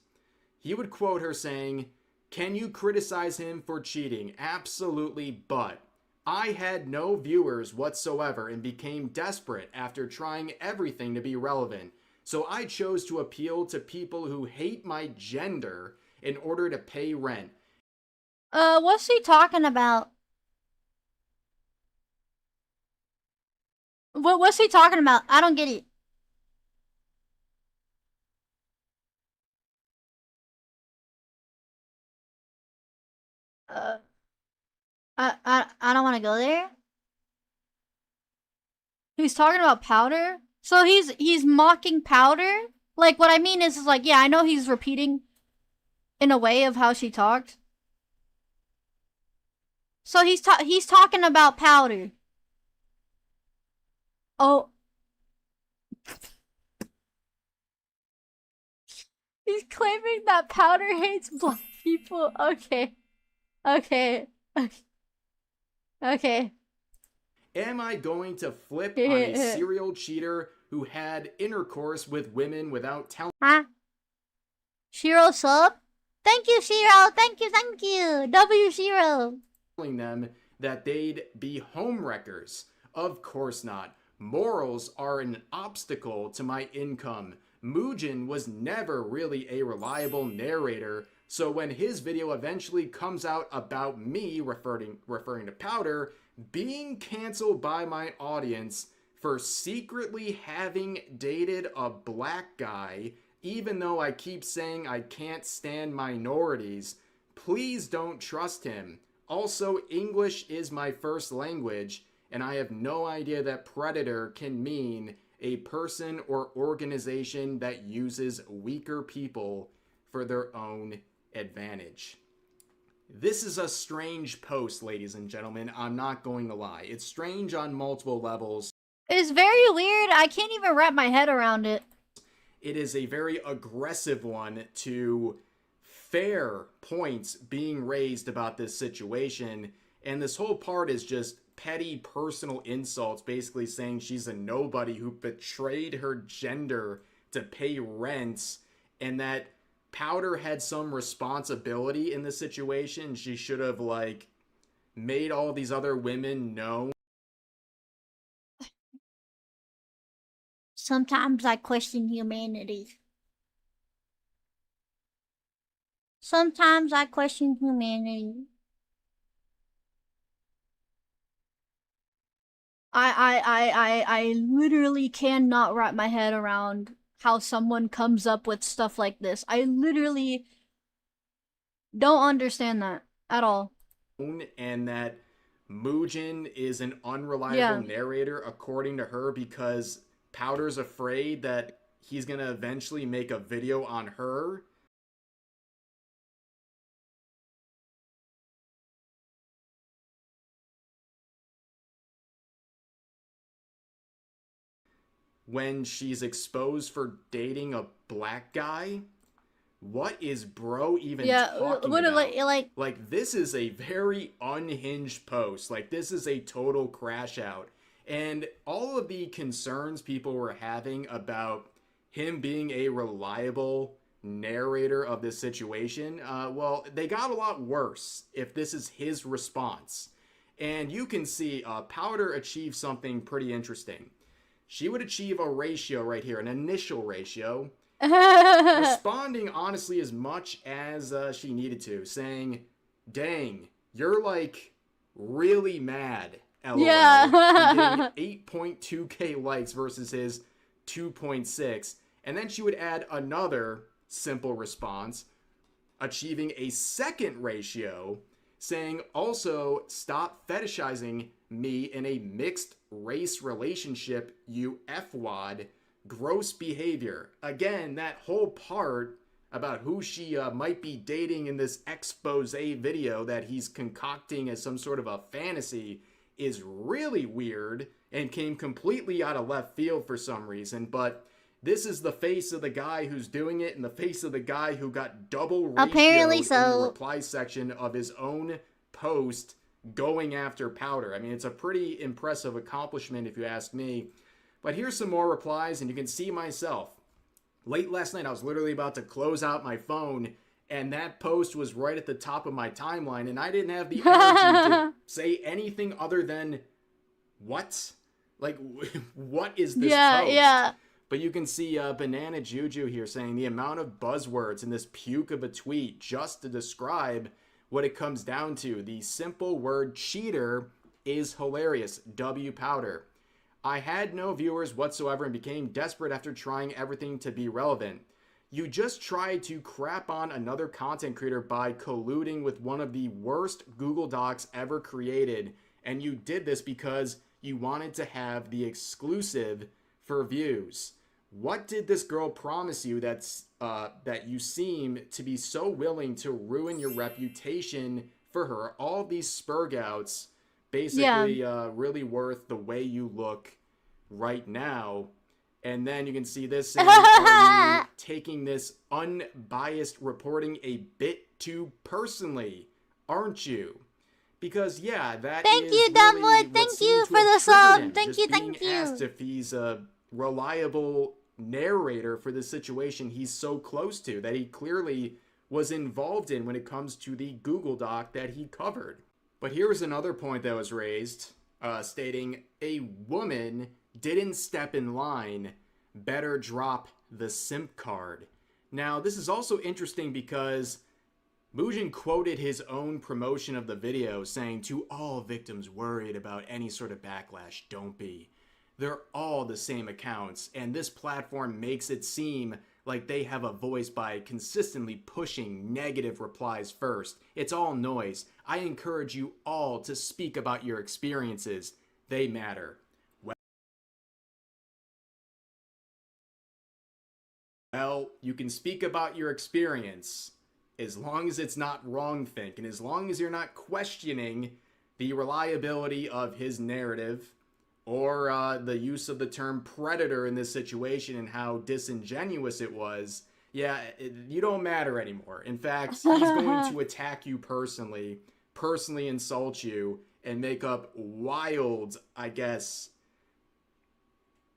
He would quote her saying, "Can you criticize him for cheating? Absolutely, but I had no viewers whatsoever and became desperate after trying everything to be relevant. So I chose to appeal to people who hate my gender in order to pay rent." What's he talking about? What's he talking about? I don't get it. I don't want to go there. He's talking about Powder? So he's mocking Powder? Like, what I mean is like, yeah, I know he's repeating in a way of how she talks. So he's talking about Powder. Oh. He's claiming that Powder hates black people. Okay. Okay. Okay. Am I going to flip on a serial cheater who had intercourse with women without telling Shiro sub? Thank you, Shiro. Thank you, thank you. W Shiro. them that they'd be homewreckers? Of course not. Morals are an obstacle to my income. Mugen was never really a reliable narrator, so when his video eventually comes out about me referring to Powder being canceled by my audience for secretly having dated a black guy, even though I keep saying I can't stand minorities, please don't trust him. Also, English is my first language, and I have no idea that predator can mean a person or organization that uses weaker people for their own advantage. This is a strange post, ladies and gentlemen. I'm not going to lie. It's strange on multiple levels. It's very weird. I can't even wrap my head around it. It is a very aggressive one to fair points being raised about this situation. And this whole part is just petty personal insults, basically saying she's a nobody who betrayed her gender to pay rent, and that Powder had some responsibility in the situation. She should have, like, made all these other women know. Sometimes I question humanity. Sometimes I question humanity. I literally cannot wrap my head around how someone comes up with stuff like this. I literally don't understand that at all. And that Mugen is an unreliable narrator, according to her, because Powder's afraid that he's gonna eventually make a video on her. When she's exposed for dating a black guy. What is bro even talking about? Like, this is a very unhinged post. Like, this is a total crash out. And all of the concerns people were having about him being a reliable narrator of this situation, well, they got a lot worse if this is his response. And you can see Powder achieved something pretty interesting. She would achieve a ratio right here, an initial ratio, responding honestly as much as she needed to, saying, dang, you're like really mad, LOL. Yeah. 8.2k likes versus his 2.6. And then she would add another simple response, achieving a second ratio, saying also, stop fetishizing me in a mixed race relationship, you F-wad. Gross behavior. Again, that whole part about who she might be dating in this expose video that he's concocting as some sort of a fantasy is really weird and came completely out of left field for some reason. But this is the face of the guy who's doing it and the face of the guy who got double ratioed in the reply section of his own post going after Powder. I mean, it's a pretty impressive accomplishment if you ask me. But here's some more replies, and you can see myself. Late last night, I was literally about to close out my phone, and that post was right at the top of my timeline, and I didn't have the energy to say anything other than, what? Like, what is this post? Yeah. But you can see Banana Juju here saying the amount of buzzwords in this puke of a tweet just to describe what it comes down to. The simple word cheater is hilarious. W Powder. I had no viewers whatsoever and became desperate after trying everything to be relevant. You just tried to crap on another content creator by colluding with one of the worst Google Docs ever created, and you did this because you wanted to have the exclusive for views. What did this girl promise you that you seem to be so willing to ruin your reputation for her? All these spurgouts basically really worth the way you look right now. And then you can see this saying, are you taking this unbiased reporting a bit too personally, aren't you? Because yeah, that Thank is you, really Dumbwood. what Thank seemed you to for have the triggered sub. him, Thank just you, being thank you. asked if he's a reliable narrator for the situation he's so close to, that he clearly was involved in when it comes to the Google Doc that he covered. But here's another point that was raised, stating a woman didn't step in line, better drop the simp card. Now, this is also interesting because Muujin quoted his own promotion of the video saying, to all victims worried about any sort of backlash, don't be. They're all the same accounts, and this platform makes it seem like they have a voice by consistently pushing negative replies first. It's all noise. I encourage you all to speak about your experiences. They matter. Well, you can speak about your experience as long as it's not wrongthink, and as long as you're not questioning the reliability of his narrative or the use of the term predator in this situation and how disingenuous it was. Yeah, you don't matter anymore. In fact, he's going to attack you personally insult you, and make up wild, I guess,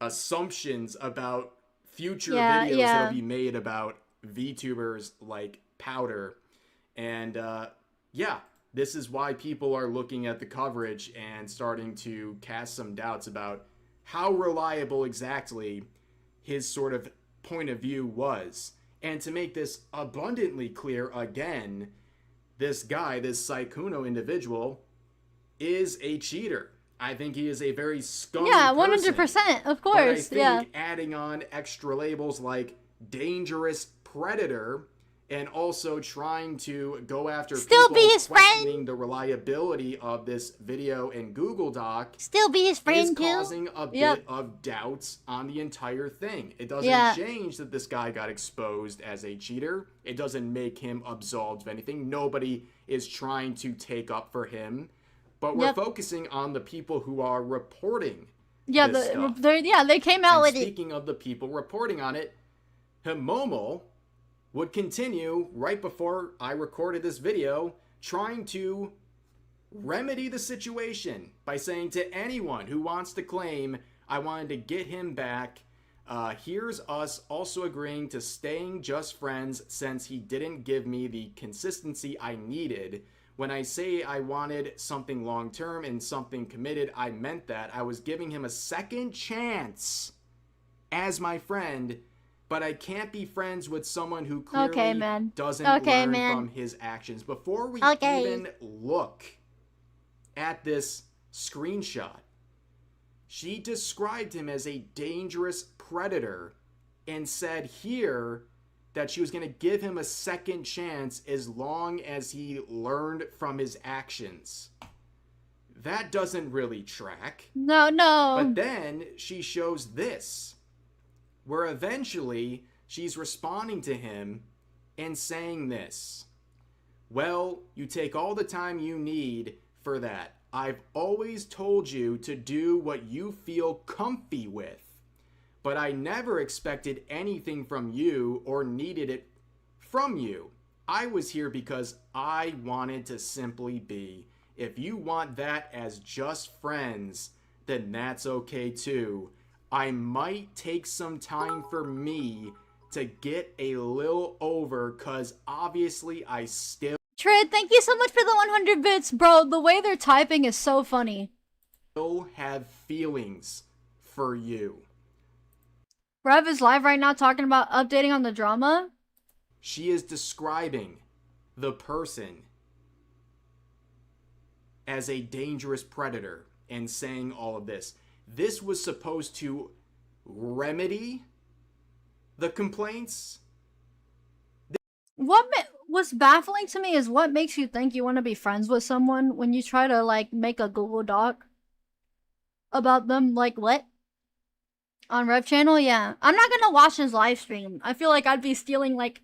assumptions about future videos that'll be made about VTubers like Powder. And yeah, this is why people are looking at the coverage and starting to cast some doubts about how reliable exactly his sort of point of view was. And to make this abundantly clear again, this guy, this Saikuno individual, is a cheater. I think he is a very scummy person. 100%, of course. But I think adding on extra labels like dangerous predator and also trying to go after Still people be his questioning friend. the reliability of this video and Google Doc Still be his friend is too. causing a bit of doubts on the entire thing. It doesn't change that this guy got exposed as a cheater. It doesn't make him absolved of anything. Nobody is trying to take up for him. But we're focusing on the people who are reporting this stuff. They came out with it. Speaking of the people reporting on it, Himomo would continue right before I recorded this video trying to remedy the situation by saying to anyone who wants to claim I wanted to get him back, here's us also agreeing to staying just friends since he didn't give me the consistency I needed. When I say I wanted something long-term and something committed, I meant that. I was giving him a second chance as my friend, but I can't be friends with someone who clearly doesn't learn from his actions. Before we even look at this screenshot, she described him as a dangerous predator and said here that she was going to give him a second chance as long as he learned from his actions. That doesn't really track. No. But then she shows this, where eventually she's responding to him and saying this. Well, you take all the time you need for that. I've always told you to do what you feel comfy with. But I never expected anything from you or needed it from you. I was here because I wanted to simply be. If you want that as just friends, then that's okay too. I might take some time for me to get a little over, cause obviously I still Trid, thank you so much for the 100 bits, bro. The way they're typing is so funny. have feelings for you. Rev is live right now talking about updating on the drama. She is describing the person as a dangerous predator and saying all of this. This was supposed to remedy the complaints. What was baffling to me is what makes you think you want to be friends with someone when you try to like make a Google Doc about them. Like what? On Rev channel? Yeah. I'm not gonna watch his live stream. I feel like I'd be stealing like,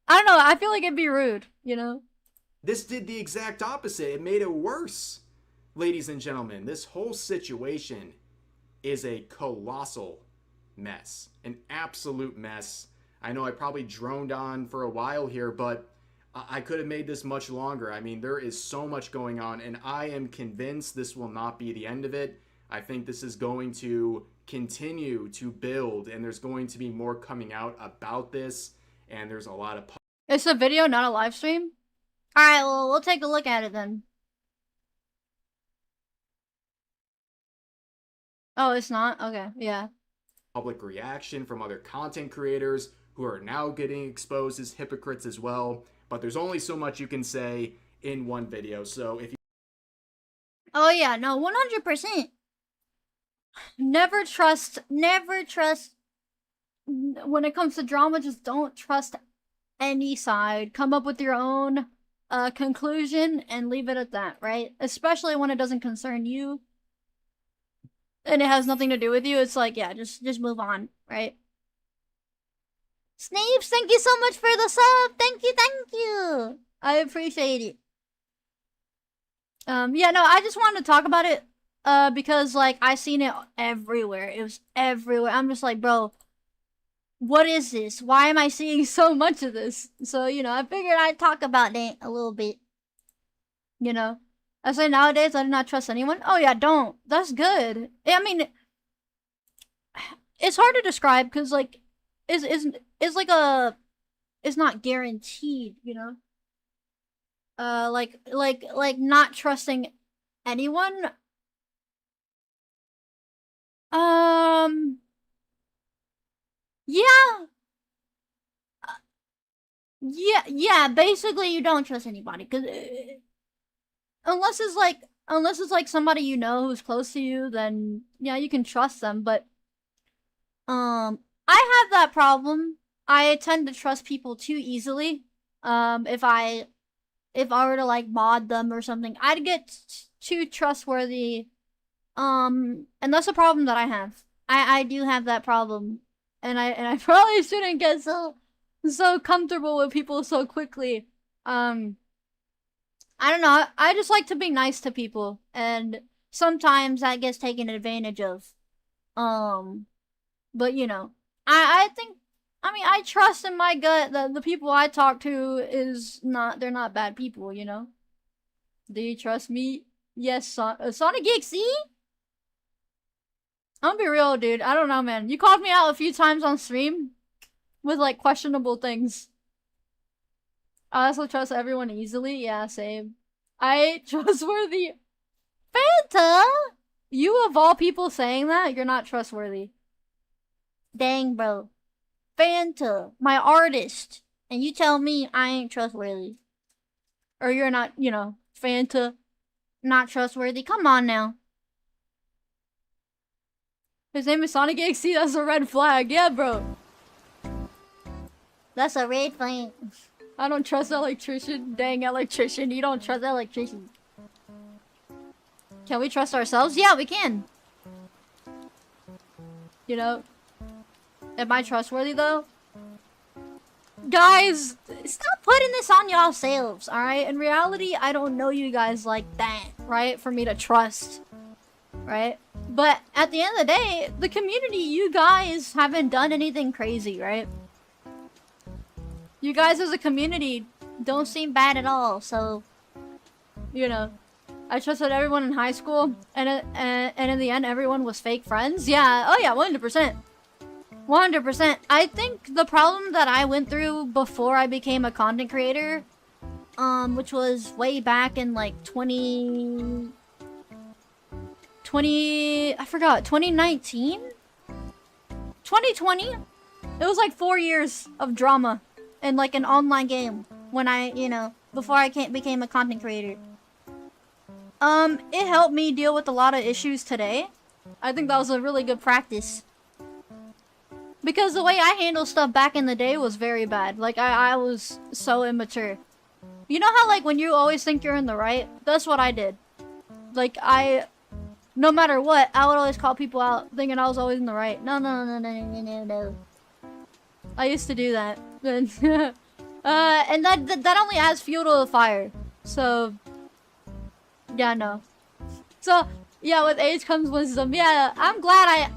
I don't know, I feel like it'd be rude, you know? This did the exact opposite. It made it worse. Ladies and gentlemen, this whole situation is a colossal mess. An absolute mess. I know I probably droned on for a while here, but I could have made this much longer. I mean, there is so much going on, and I am convinced this will not be the end of it. I think this is going to continue to build, and there's going to be more coming out about this, and there's a lot of... It's a video, not a live stream? Alright, well, we'll take a look at it then. Oh, it's not? Okay, yeah. Public reaction from other content creators who are now getting exposed as hypocrites as well. But there's only so much you can say in one video, so if you... Oh yeah, no, 100%. Never trust, when it comes to drama, just don't trust any side. Come up with your own conclusion and leave it at that, right? Especially when it doesn't concern you and it has nothing to do with you. It's like, yeah, just move on, right? Snapes, thank you so much for the sub. Thank you. I appreciate it. Yeah, no, I just wanted to talk about it because like I seen it everywhere. It was everywhere. I'm just like, bro, what is this? Why am I seeing so much of this? So, you know, I figured I'd talk about that a little bit. You know, I say nowadays I do not trust anyone. Oh yeah, don't. That's good. I mean, it's hard to describe because like it's like it's not guaranteed, you know. Like not trusting anyone. Yeah. Yeah, basically you don't trust anybody cuz unless it's like somebody you know who's close to you, then yeah, you can trust them, but I have that problem. I tend to trust people too easily. If I were to like mod them or something, I'd get too trustworthy. And that's a problem that I have. I do have that problem. And I probably shouldn't get so comfortable with people so quickly. I don't know. I just like to be nice to people, and sometimes that gets taken advantage of. But you know, I think, I mean, I trust in my gut that the people I talk to they're not bad people, you know? Do you trust me? Yes, Sonic Geek, see? I'm gonna be real, dude. I don't know, man. You called me out a few times on stream with, like, questionable things. I also trust everyone easily. Yeah, same. I trustworthy. Fanta? You of all people saying that? You're not trustworthy. Dang, bro. Fanta, my artist. And you tell me I ain't trustworthy. Or you're not, you know, Fanta, not trustworthy. Come on now. His name is Sonic XC, that's a red flag. Yeah, bro. That's a red flag. I don't trust electrician. Dang, electrician. You don't trust electrician. Can we trust ourselves? Yeah, we can. You know? Am I trustworthy, though? Guys, stop putting this on yourselves, alright? In reality, I don't know you guys like that, right? For me to trust, right? But at the end of the day, the community, you guys haven't done anything crazy, right? You guys as a community don't seem bad at all, so, you know, I trusted everyone in high school, and in the end, everyone was fake friends. Yeah, oh yeah, 100%. 100%. I think the problem that I went through before I became a content creator, which was way back in like 2019? 2020? It was like 4 years of drama in like an online game when I, you know, before I became a content creator. It helped me deal with a lot of issues today. I think that was a really good practice. Because the way I handled stuff back in the day was very bad. Like, I was so immature. You know how, like, when you always think you're in the right? That's what I did. Like, no matter what, I would always call people out thinking I was always in the right. No. I used to do that. And that only adds fuel to the fire. So, yeah, no. So, Yeah, with age comes wisdom. Yeah, I'm glad I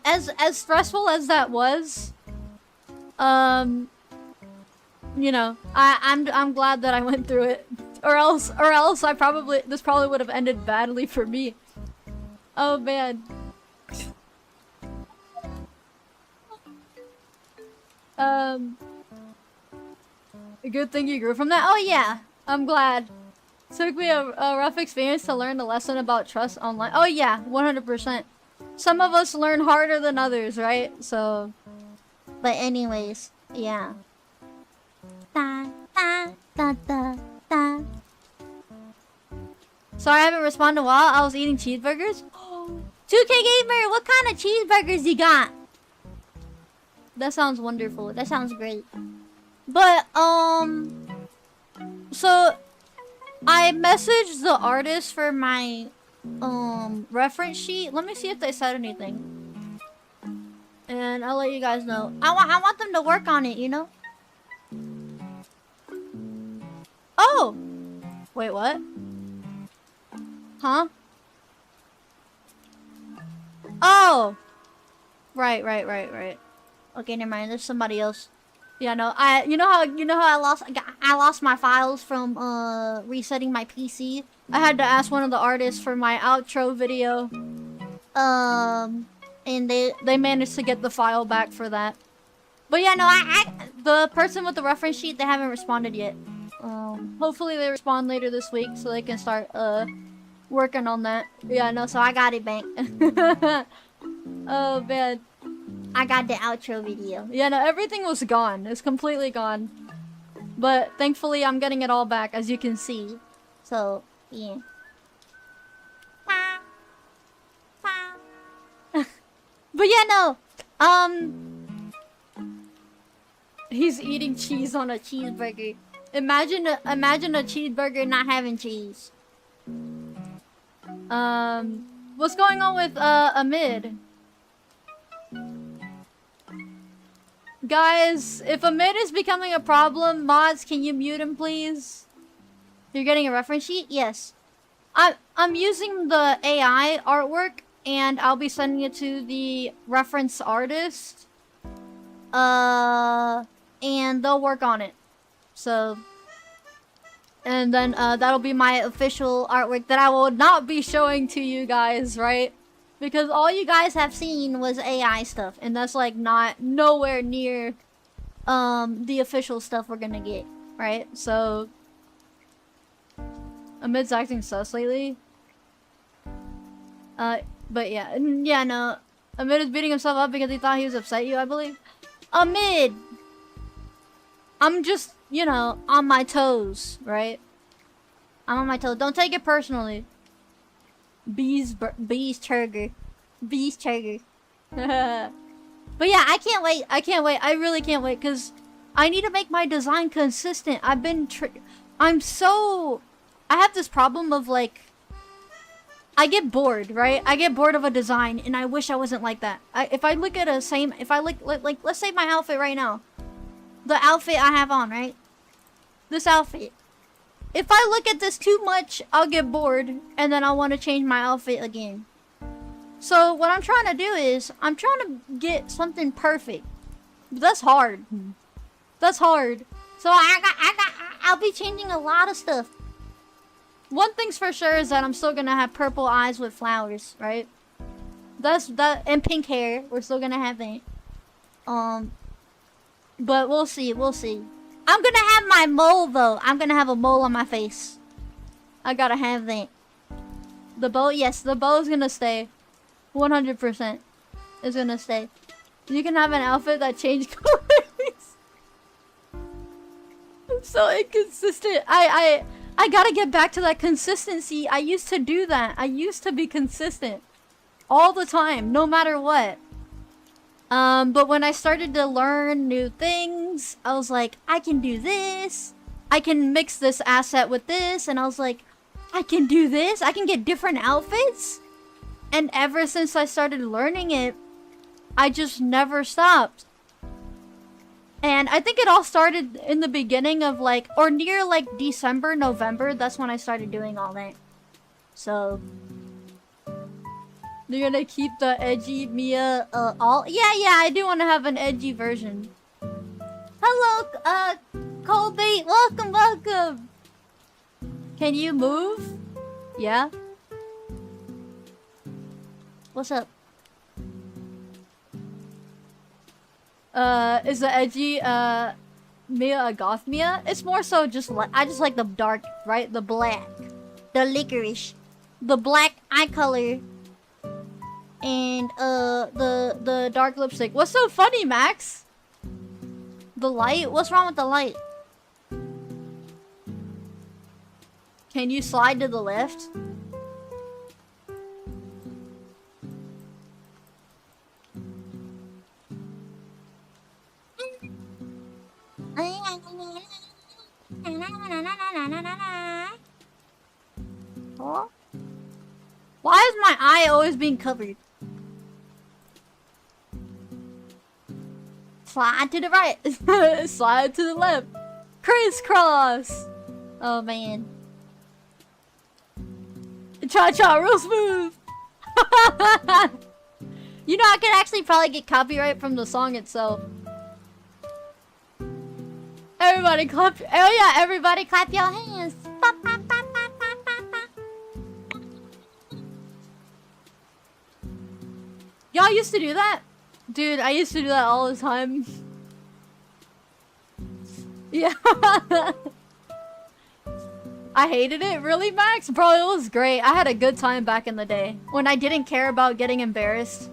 as stressful as that was. You know, I'm glad that I went through it. Or else this probably would have ended badly for me. Oh man. A good thing you grew from that. Oh yeah, I'm glad. Took me a rough experience to learn the lesson about trust online. Oh yeah, 100%. Some of us learn harder than others, right? So, but anyways, yeah. Da, da, da, da, da. Sorry I haven't responded while I was eating cheeseburgers. 2K Gamer, what kind of cheeseburgers you got? That sounds wonderful. That sounds great. But, so, I messaged the artist for my, reference sheet. Let me see if they said anything. And I'll let you guys know. I want them to work on it, you know? Oh! Wait, what? Huh? Oh! Right. Okay, never mind. There's somebody else. Yeah, no. You know how I lost my files from resetting my PC. I had to ask one of the artists for my outro video. And they managed to get the file back for that. But yeah, no. The person with the reference sheet, they haven't responded yet. Hopefully they respond later this week so they can start working on that. Yeah, no. So I got it back. Oh man. I got the outro video. Yeah, no, everything was gone. It's completely gone. But thankfully, I'm getting it all back, as you can see. So, yeah. But yeah, no. He's eating cheese on a cheeseburger. Imagine a cheeseburger not having cheese. What's going on with Amid? Guys, if Amid is becoming a problem, mods, can you mute him, please? You're getting a reference sheet? Yes. I'm using the AI artwork, and I'll be sending it to the reference artist. And they'll work on it. So, and then that'll be my official artwork that I will not be showing to you guys, right? Because all you guys have seen was AI stuff, and that's like nowhere near the official stuff we're gonna get, right? So Amid's acting sus lately. But yeah, no. Amid is beating himself up because he thought he was upset you, I believe. Amid! I'm just, you know, on my toes, right? I'm on my toes. Don't take it personally. Bees trigger. But yeah, I can't wait. I really can't wait because I need to make my design consistent. I have this problem of like, I get bored, right? I get bored of a design and I wish I wasn't like that. If I look at like, let's say my outfit right now. The outfit I have on, right? This outfit. If I look at this too much, I'll get bored and then I'll want to change my outfit again. So what I'm trying to do is, I'm trying to get something perfect. But that's hard. That's hard. So I'll be changing a lot of stuff. One thing's for sure is that I'm still gonna have purple eyes with flowers, right? And pink hair. We're still gonna have that. But we'll see. I'm gonna have my mole though. I'm gonna have a mole on my face. I gotta have that. The bow, yes, the bow is gonna stay. 100% is gonna stay. You can have an outfit that changes colors. I'm so inconsistent. I gotta get back to that consistency. I used to do that. I used to be consistent all the time, no matter what. But when I started to learn new things, I was like, I can do this. I can mix this asset with this. And I was like, I can do this. I can get different outfits. And ever since I started learning it, I just never stopped. And I think it all started in the beginning of like, or near like December, November. That's when I started doing all that. So, You're gonna keep the edgy Miia alt? Yeah, I do want to have an edgy version. Hello, Colby. Welcome. Can you move? Yeah. What's up? Is the edgy Miia a goth Miia? It's more so just like I just like the dark, right? The black, the licorice, the black eye color, and the dark lipstick. What's so funny, Max? The light? What's wrong with the light? Can you slide to the left? Oh? Why is my eye always being covered? Slide to the right. Slide to the left. Crisscross. Oh man. Cha-cha real smooth. You know, I could actually probably get copyright from the song itself. Everybody clap. Oh yeah, everybody clap your hands. Y'all used to do that? Dude, I used to do that all the time. Yeah. I hated it. Really, Max? Bro, it was great. I had a good time back in the day. When I didn't care about getting embarrassed.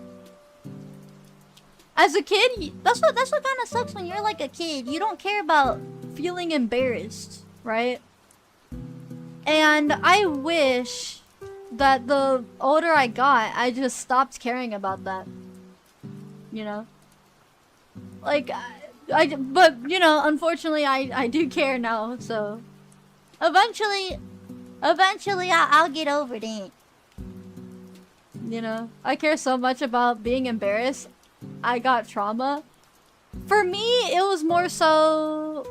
As a kid, that's what kind of sucks when you're like a kid. You don't care about feeling embarrassed, right? And I wish that the older I got, I just stopped caring about that. You know? Like, but, you know, unfortunately, I do care now, so... Eventually I'll get over that. You know? I care so much about being embarrassed. I got trauma. For me, it was more so...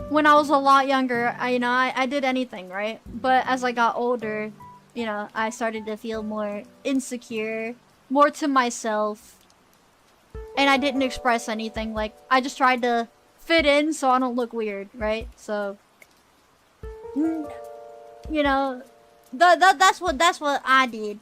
When I was a lot younger, I did anything, right? But as I got older, you know, I started to feel more insecure, more to myself. And I didn't express anything. Like, I just tried to fit in so I don't look weird, right? So, you know, that's what I did.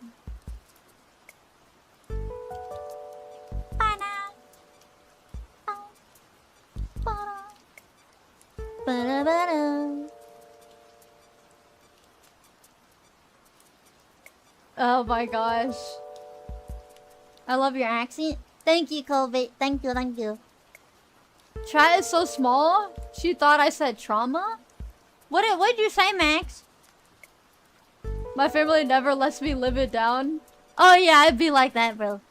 Oh my gosh. I love your accent. Thank you, Colby. Thank you. Chat is so small? She thought I said trauma? What did you say, Max? My family never lets me live it down. Oh yeah, I'd be like that, bro.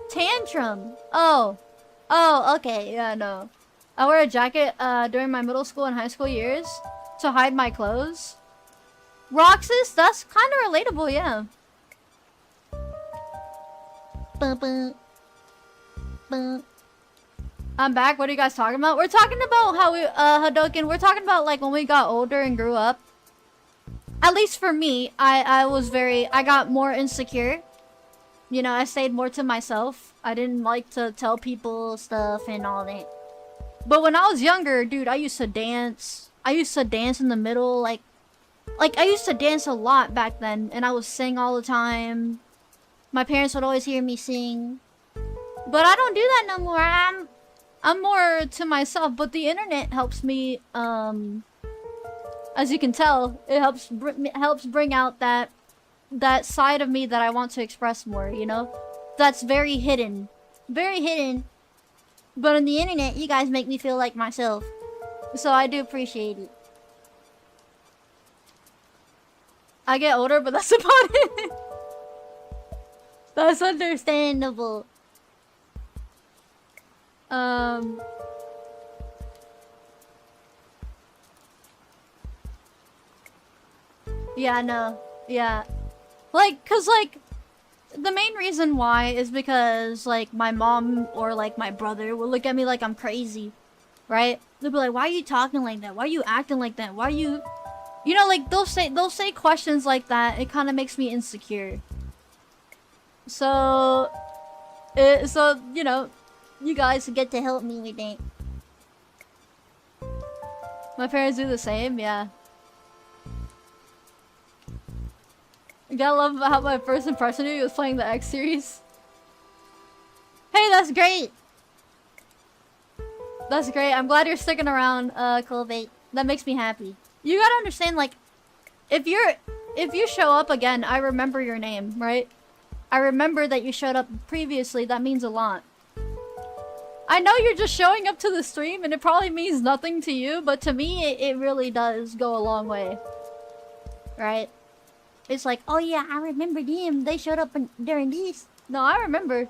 Tantrum. Oh, okay. Yeah, no. I wore a jacket during my middle school and high school years to hide my clothes. Roxas, that's kind of relatable, yeah. I'm back. What are you guys talking about? We're talking about how we, Hadoken, we're talking about like when we got older and grew up. At least for me, I got more insecure. You know, I stayed more to myself. I didn't like to tell people stuff and all that. But when I was younger, dude, I used to dance. I used to dance in the middle, like I used to dance a lot back then, and I would sing all the time. My parents would always hear me sing. But I don't do that no more. I'm more to myself, but the internet helps me, as you can tell, it helps bring out that side of me that I want to express more, you know? That's very hidden. Very hidden. But on the internet, you guys make me feel like myself. So I do appreciate it. I get older, but that's about it. That's understandable. Yeah, no. Yeah. Like, cause like, the main reason why is because like my mom or like my brother will look at me like I'm crazy. Right? They'll be like, why are you talking like that? Why are you acting like that? Why are you You know, like they'll say questions like that. It kind of makes me insecure. So, you know, you guys get to help me with that. My parents do the same, yeah. You gotta love how my first impression of you was playing the X series. Hey, that's great. That's great. I'm glad you're sticking around, Colbate. That makes me happy. You gotta understand, like, if you show up again, I remember your name, right? I remember that you showed up previously. That means a lot. I know you're just showing up to the stream, and it probably means nothing to you, but to me, it really does go a long way. Right? It's like, oh yeah, I remember them. They showed up during these. No, I remember.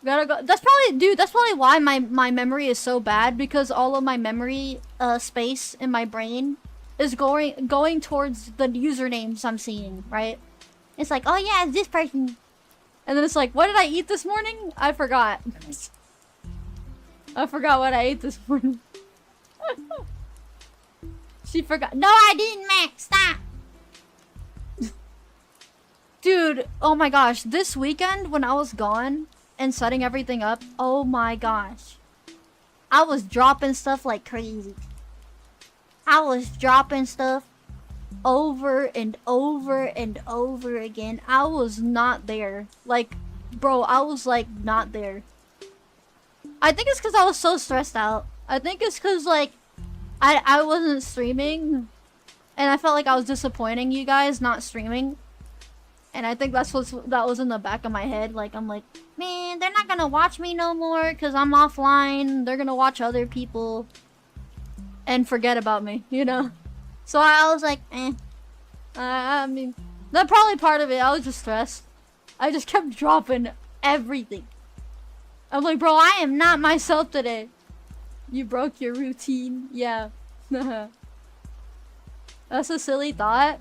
Gotta go. That's probably, dude, that's probably why my memory is so bad, because all of my memory space in my brain is going towards the usernames I'm seeing, right? It's like, oh yeah, it's this person. And then it's like, what did I eat this morning? I forgot. I forgot what I ate this morning. She forgot. No, I didn't, Max. Stop. Dude, oh my gosh. This weekend when I was gone and setting everything up, oh my gosh. I was dropping stuff like crazy. I was dropping stuff over and over and over again. I was not there. Like, bro, I was like not there. I think it's because I was so stressed out. I think it's because like I wasn't streaming and I felt like I was disappointing you guys not streaming. And I think that was in the back of my head. Like, I'm like, man, they're not gonna watch me no more because I'm offline. They're gonna watch other people and forget about me, you know? So I was like, eh. I mean, that's probably part of it. I was just stressed. I just kept dropping everything. I'm like, bro, I am not myself today. You broke your routine. Yeah. That's a silly thought.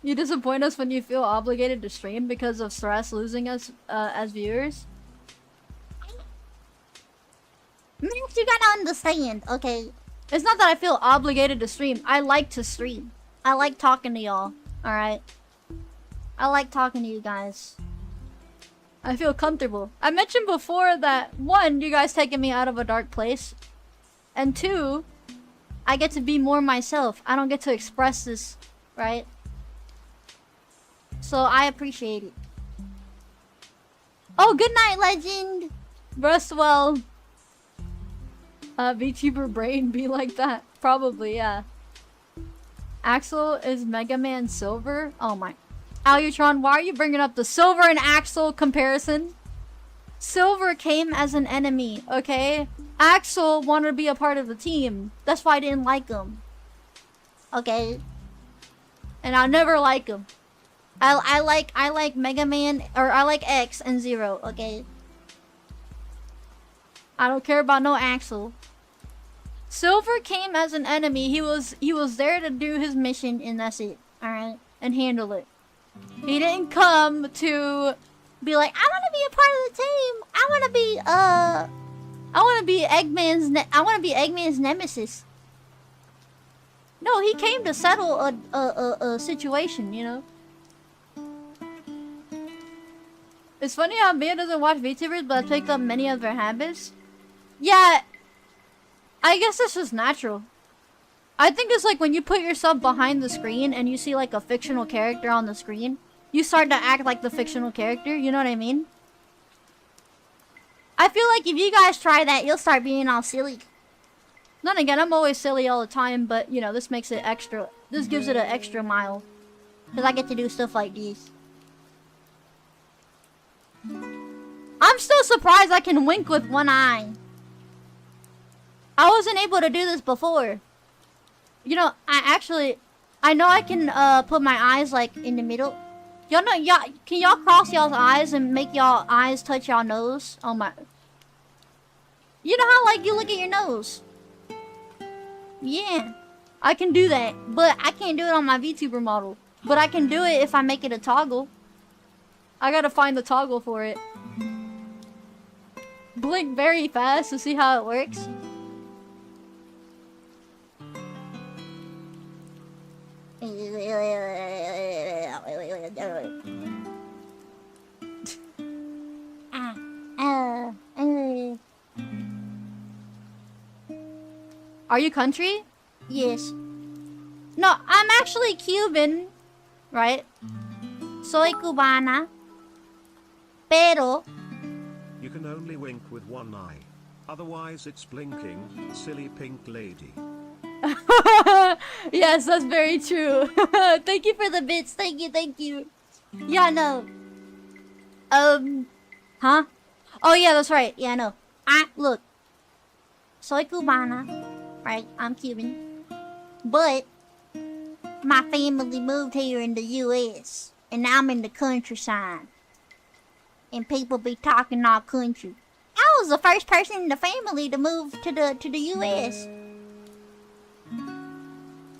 You disappoint us when you feel obligated to stream because of stress losing us as viewers. Max, you gotta understand, okay? It's not that I feel obligated to stream. I like to stream. I like talking to y'all, alright? I like talking to you guys. I feel comfortable. I mentioned before that, one, you guys taking me out of a dark place. And two, I get to be more myself. I don't get to express this, right? So I appreciate it. Oh, good night, legend! Rest well. VTuber brain be like that. Probably, yeah. Axel is Mega Man Silver? Oh my. Alutron, why are you bringing up the Silver and Axel comparison? Silver came as an enemy, okay? Axel wanted to be a part of the team. That's why I didn't like him. Okay? And I'll never like him. I like Mega Man, or I like X and Zero, okay? I don't care about no Axel. Silver came as an enemy. He was there to do his mission and that's it. Alright? And handle it. He didn't come to be like, I want to be a part of the team. I want to be Eggman's nemesis. No, he came to settle a situation, you know? It's funny how Miia doesn't watch VTubers, but I've picked up many of their habits. Yeah, I guess it's just natural. I think it's like when you put yourself behind the screen and you see like a fictional character on the screen, you start to act like the fictional character, you know what I mean? I feel like if you guys try that, you'll start being all silly. Then again, I'm always silly all the time, but you know, this makes it extra, this gives it an extra mile. Because I get to do stuff like this. I'm still surprised I can wink with one eye. I wasn't able to do this before. You know, I know I can put my eyes like in the middle. Y'all know, can y'all cross y'all's eyes and make y'all eyes touch y'all nose? Oh my. You know how like you look at your nose? Yeah. I can do that, but I can't do it on my VTuber model. But I can do it if I make it a toggle. I gotta find the toggle for it. Blink very fast to see how it works. Are you country? Yes. No, I'm actually Cuban, right? Soy cubana. Pero You can only wink with one eye. Otherwise it's blinking, silly pink lady. yes, that's very true. Thank you for the bits. Thank you. Yeah, no. Huh? Oh yeah, that's right. Yeah, no. Look. Soy cubana, right? I'm Cuban. But my family moved here in the U.S. and I'm in the countryside. And people be talking all country. I was the first person in the family to move to the U.S.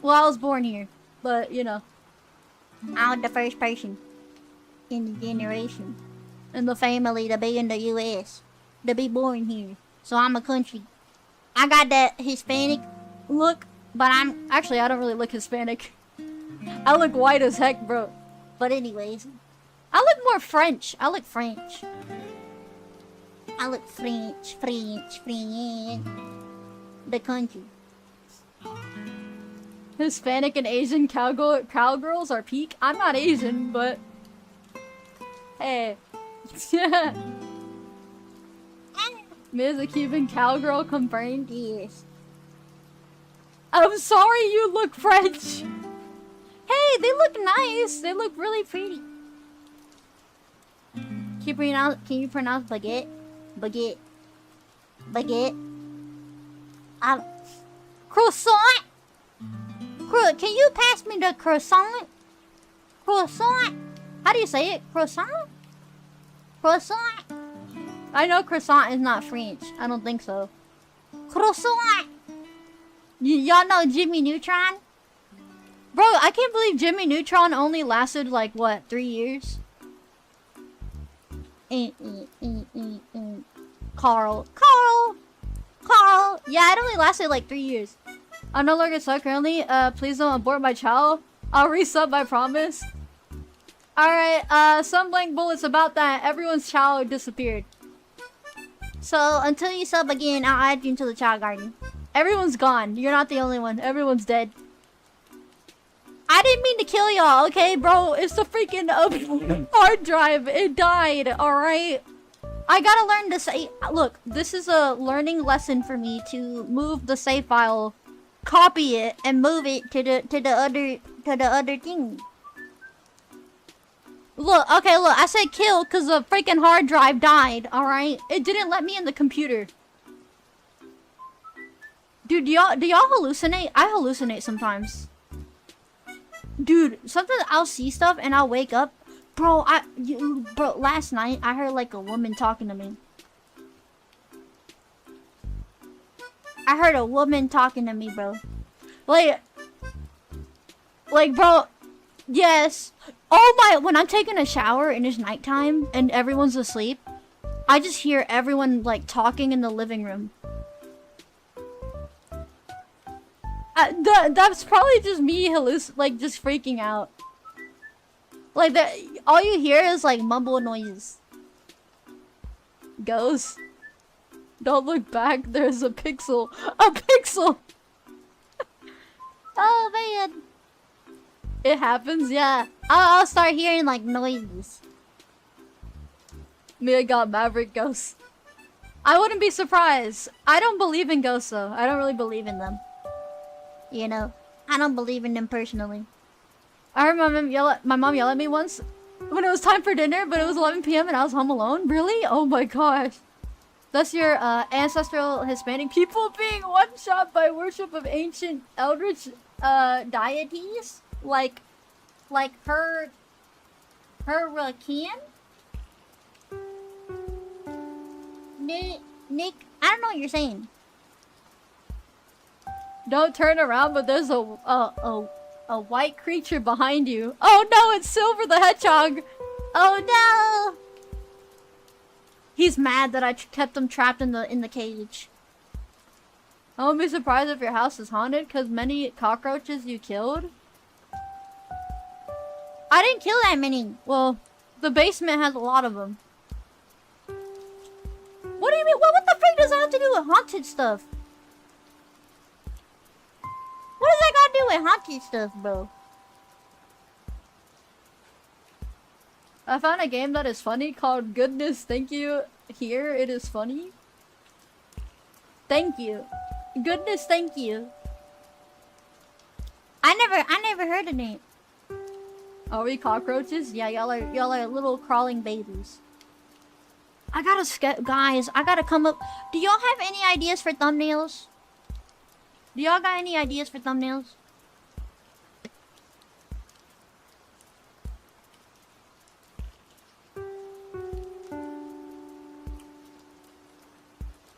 Well, I was born here, but you know, I was the first person in the generation in the family to be in the U.S. to be born here. So I'm a country. I got that Hispanic look, but I don't really look Hispanic. I look white as heck, bro. But anyways, I look more French. I look French. The country. Hispanic and Asian cowgirls are peak. I'm not Asian, but hey. Mia's a Cuban cowgirl confirmed. Yes. I'm sorry you look French. Hey, they look nice. They look really pretty. Can you pronounce baguette? Baguette. Croissant. Can you pass me the croissant? Croissant. How do you say it? Croissant? Croissant. I know croissant is not French. I don't think so. Croissant. Y'all know Jimmy Neutron? Bro, I can't believe Jimmy Neutron only lasted like, what, 3 years? Carl. Yeah, it only lasted like 3 years. I'm no longer stuck currently. Please don't abort my child. I'll resub, I promise. Alright, some blank bullets about that. Everyone's child disappeared. So, until you sub again, I'll add you into the child garden. Everyone's gone. You're not the only one. Everyone's dead. I didn't mean to kill y'all, okay, bro? It's the freaking hard drive. It died, alright? I gotta learn to say... Look, this is a learning lesson for me to move the save file, copy it, and move it to the other thing. Look, I said kill because the freaking hard drive died, alright? It didn't let me in the computer. Dude, do y'all hallucinate? I hallucinate sometimes. Dude, sometimes I'll see stuff and I'll wake up. Bro, last night I heard like a woman talking to me. I heard a woman talking to me, bro. Like, bro, yes. Oh my, when I'm taking a shower and it's nighttime and everyone's asleep, I just hear everyone like talking in the living room. That's probably just me just freaking out. Like that, all you hear is like mumble noises. Ghost. Don't look back. There's a pixel. A pixel. Oh man. It happens, yeah. I'll start hearing like noises. Mia got Maverick ghosts. I wouldn't be surprised. I don't believe in ghosts though. I don't really believe in them. You know, I don't believe in them personally. I heard my mom yell at me once when it was time for dinner, but it was 11 p.m. and I was home alone. Really? Oh my gosh. That's your ancestral Hispanic people being one-shot by worship of ancient eldritch deities? Like her can? Nick, I don't know what you're saying. Don't turn around, but there's a white creature behind you. Oh no, it's Silver the Hedgehog. Oh no. He's mad that I kept him trapped in the cage. I won't be surprised if your house is haunted because many cockroaches you killed. I didn't kill that many. Well, the basement has a lot of them. What do you mean? What the freak does that have to do with haunted stuff? What does that got to do with haunted stuff, bro? I found a game that is funny called Goodness Thank You. Here, it is funny. Thank you. Goodness thank you. I never heard of it. Are we cockroaches? Yeah, y'all are little crawling babies. I gotta guys, I gotta come up. Do y'all have any ideas for thumbnails? Do y'all got any ideas for thumbnails?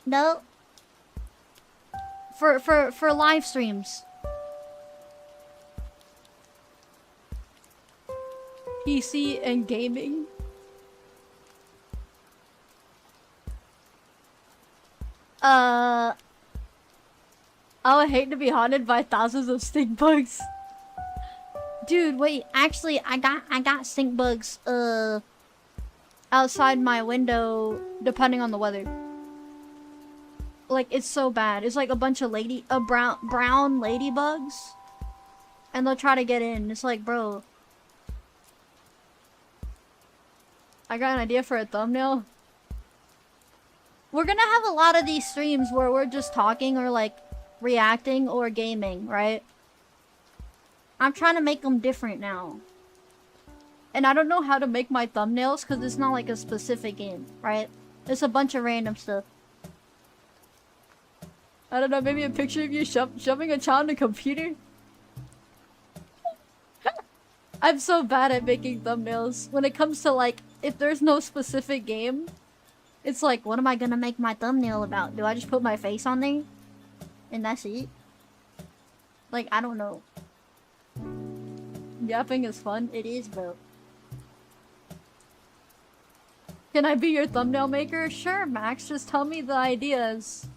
No. For live streams. PC and gaming. I would hate to be haunted by thousands of stink bugs. Dude, wait, actually I got stink bugs outside my window depending on the weather. Like, it's so bad. It's like a bunch of brown ladybugs. And they'll try to get in. It's like, bro. I got an idea for a thumbnail. We're gonna have a lot of these streams where we're just talking or like reacting or gaming, right? I'm trying to make them different now. And I don't know how to make my thumbnails because it's not like a specific game, right? It's a bunch of random stuff. I don't know, maybe a picture of you shoving a child in a computer? I'm so bad at making thumbnails. When it comes to like, if there's no specific game, it's like, what am I gonna make my thumbnail about? Do I just put my face on there? And that's it? Like, I don't know. Yapping is fun. It is, bro. Can I be your thumbnail maker? Sure, Max. Just tell me the ideas.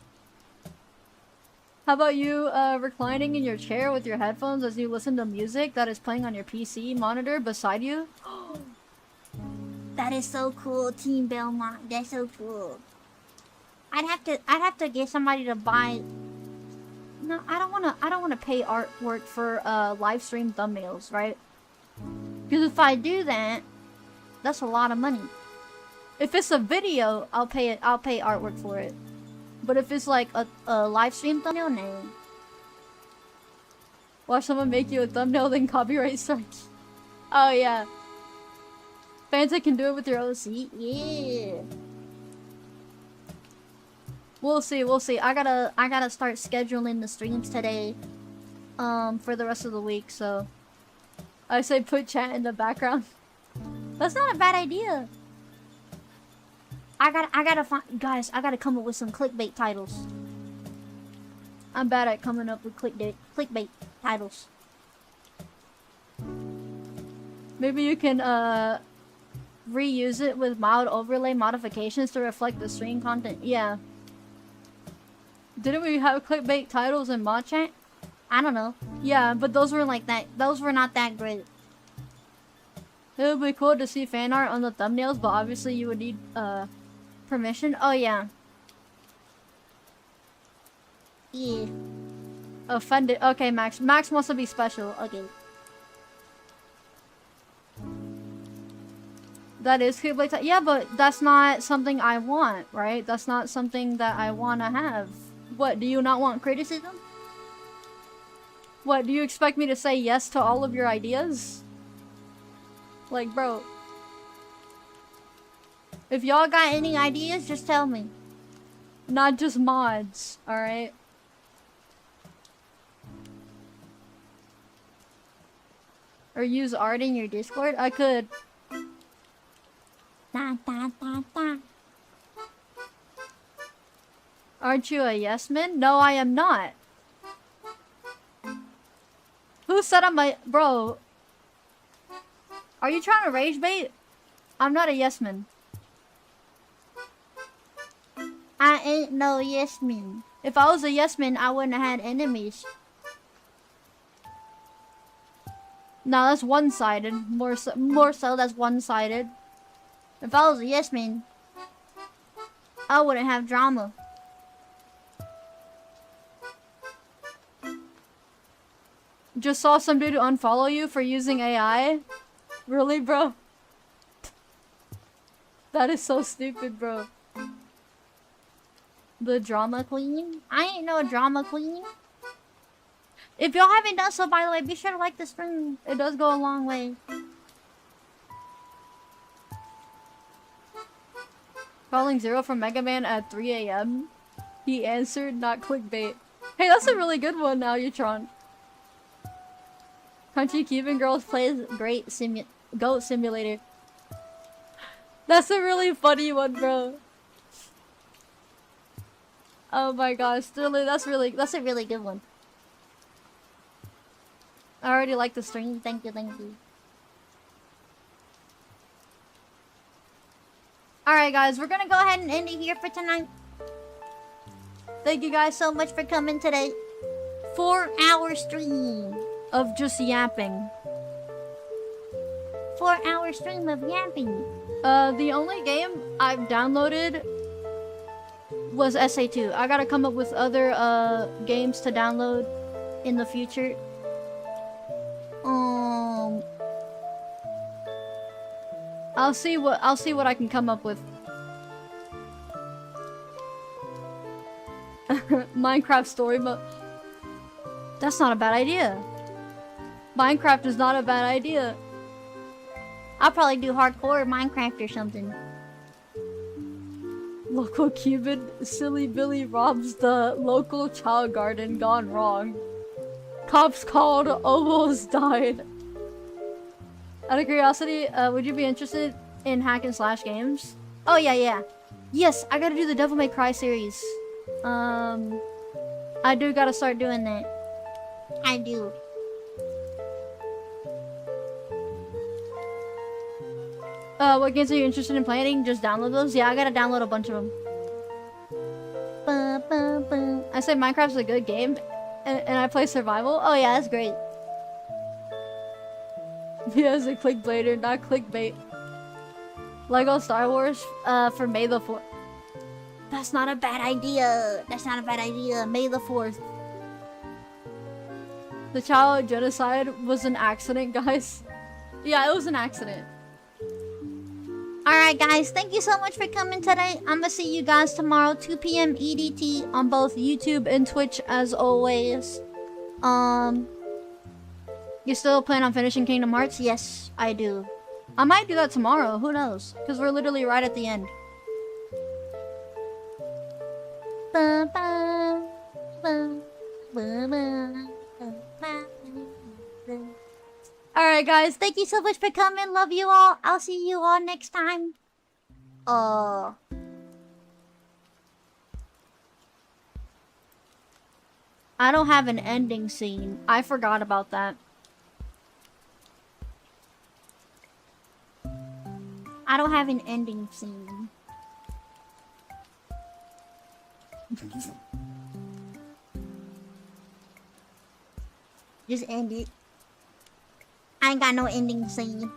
How about you reclining in your chair with your headphones as you listen to music that is playing on your PC monitor beside you? That is so cool, Team Belmont. That's so cool. I'd have to get somebody to buy. No, I don't wanna pay artwork for live stream thumbnails, right? Because if I do that, that's a lot of money. If it's a video, I'll pay artwork for it. But if it's like a live stream thumbnail, no. Watch someone make you a thumbnail, then copyright strikes. Oh yeah. Fanta can do it with your OC? Yeah. We'll see, we'll see. I gotta start scheduling the streams today. For the rest of the week, so. I say put chat in the background. That's not a bad idea. I gotta find, guys, I gotta come up with some clickbait titles. I'm bad at coming up with clickbait titles. Maybe you can, reuse it with mild overlay modifications to reflect the stream content. Yeah. Didn't we have clickbait titles in mod chat? I don't know. Yeah, but those were like that. Those were not that great. It would be cool to see fan art on the thumbnails, but obviously you would need, permission? Oh, yeah. Yeah. Offended. Okay, Max. Max wants to be special. Okay. That is clickbait. Yeah, but that's not something I want, right? That's not something that I want to have. What, do you not want criticism? What, do you expect me to say yes to all of your ideas? Like, bro. If y'all got any ideas, just tell me. Not just mods, alright? Or use art in your Discord? I could. Aren't you a yes man? No, I am not. Who said I'm a... Bro. Are you trying to rage bait? I'm not a yes man. I ain't no yes man. If I was a yes man, I wouldn't have had enemies. No, that's one-sided. More so, that's one-sided. If I was a yes man, I wouldn't have drama. Just saw some dude unfollow you for using AI? Really, bro? That is so stupid, bro. The drama queen? I ain't no drama queen. If y'all haven't done so, by the way, be sure to like the stream. It does go a long way. Calling Zero from Mega Man at 3 a.m. He answered, not clickbait. Hey, that's a really good one now, Utron. Country Cuban Girls plays great Goat Simulator. That's a really funny one, bro. Oh my gosh, that's a really good one. I already like the stream. Thank you, thank you. Alright guys, we're gonna go ahead and end it here for tonight. Thank you guys so much for coming today. 4-hour stream of just yapping. 4-hour stream of yapping. The only game I've downloaded was SA2. I gotta come up with other games to download in the future. I'll see what I can come up with. Minecraft story mode. That's not a bad idea. Minecraft is not a bad idea. I'll probably do hardcore Minecraft or something. Local Cuban Silly Billy robs the local child garden gone wrong. Cops called, almost died. Out of curiosity, would you be interested in hack and slash games? Oh yeah. Yes, I gotta do the Devil May Cry series. I do gotta start doing that. I do. What games are you interested in playing? Just download those? Yeah, I gotta download a bunch of them. I say Minecraft's a good game, and I play survival? Oh yeah, that's great. Yeah, it's a clickbaiter, not clickbait. Lego Star Wars, for May the 4th. That's not a bad idea. That's not a bad idea. May the 4th. The child genocide was an accident, guys. Yeah, it was an accident. Alright guys, thank you so much for coming today. I'm gonna see you guys tomorrow, 2 p.m. EDT on both YouTube and Twitch as always. You still plan on finishing Kingdom Hearts? Yes, I do. I might do that tomorrow, who knows? Because we're literally right at the end. Alright guys, thank you so much for coming. Love you all. I'll see you all next time. I don't have an ending scene. I forgot about that. I don't have an ending scene. Just end it. I ain't got no ending scene.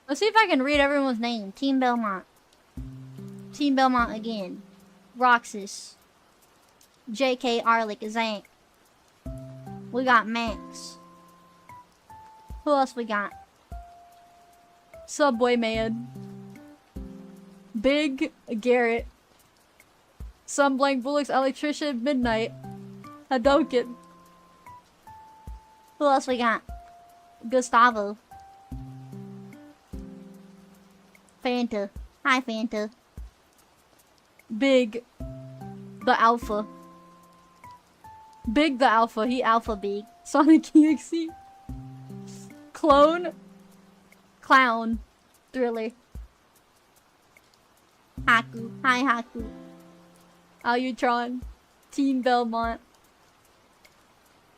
Let's see if I can read everyone's name. Team Belmont. Team Belmont again. Roxas. JK Arlick. Zank. We got Max. Who else we got? Subway Man. Big Garrett. Some Blank Bullocks Electrician Midnight. Hadoken. Who else we got? Gustavo. Fanta. Hi, Fanta. Big. The Alpha. Big the Alpha. He Alpha Big. Sonic EXE. Clone. Clown. Thriller. Haku. Hi, Haku. Alutron. Team Belmont.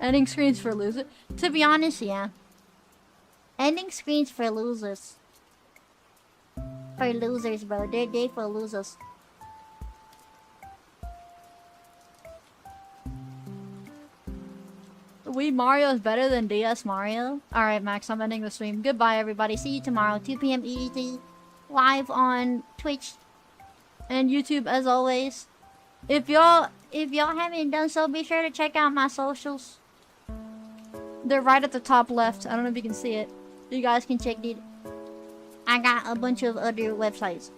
Ending screens for loser. To be honest, yeah. Ending screens for losers. For losers, bro. They're for losers. Wii Mario is better than DS Mario? Alright, Max, I'm ending the stream. Goodbye, everybody. See you tomorrow, 2 p.m. EET. Live on Twitch and YouTube, as always. If y'all haven't done so, be sure to check out my socials. They're right at the top left. I don't know if you can see it. You guys can check it. I got a bunch of other websites.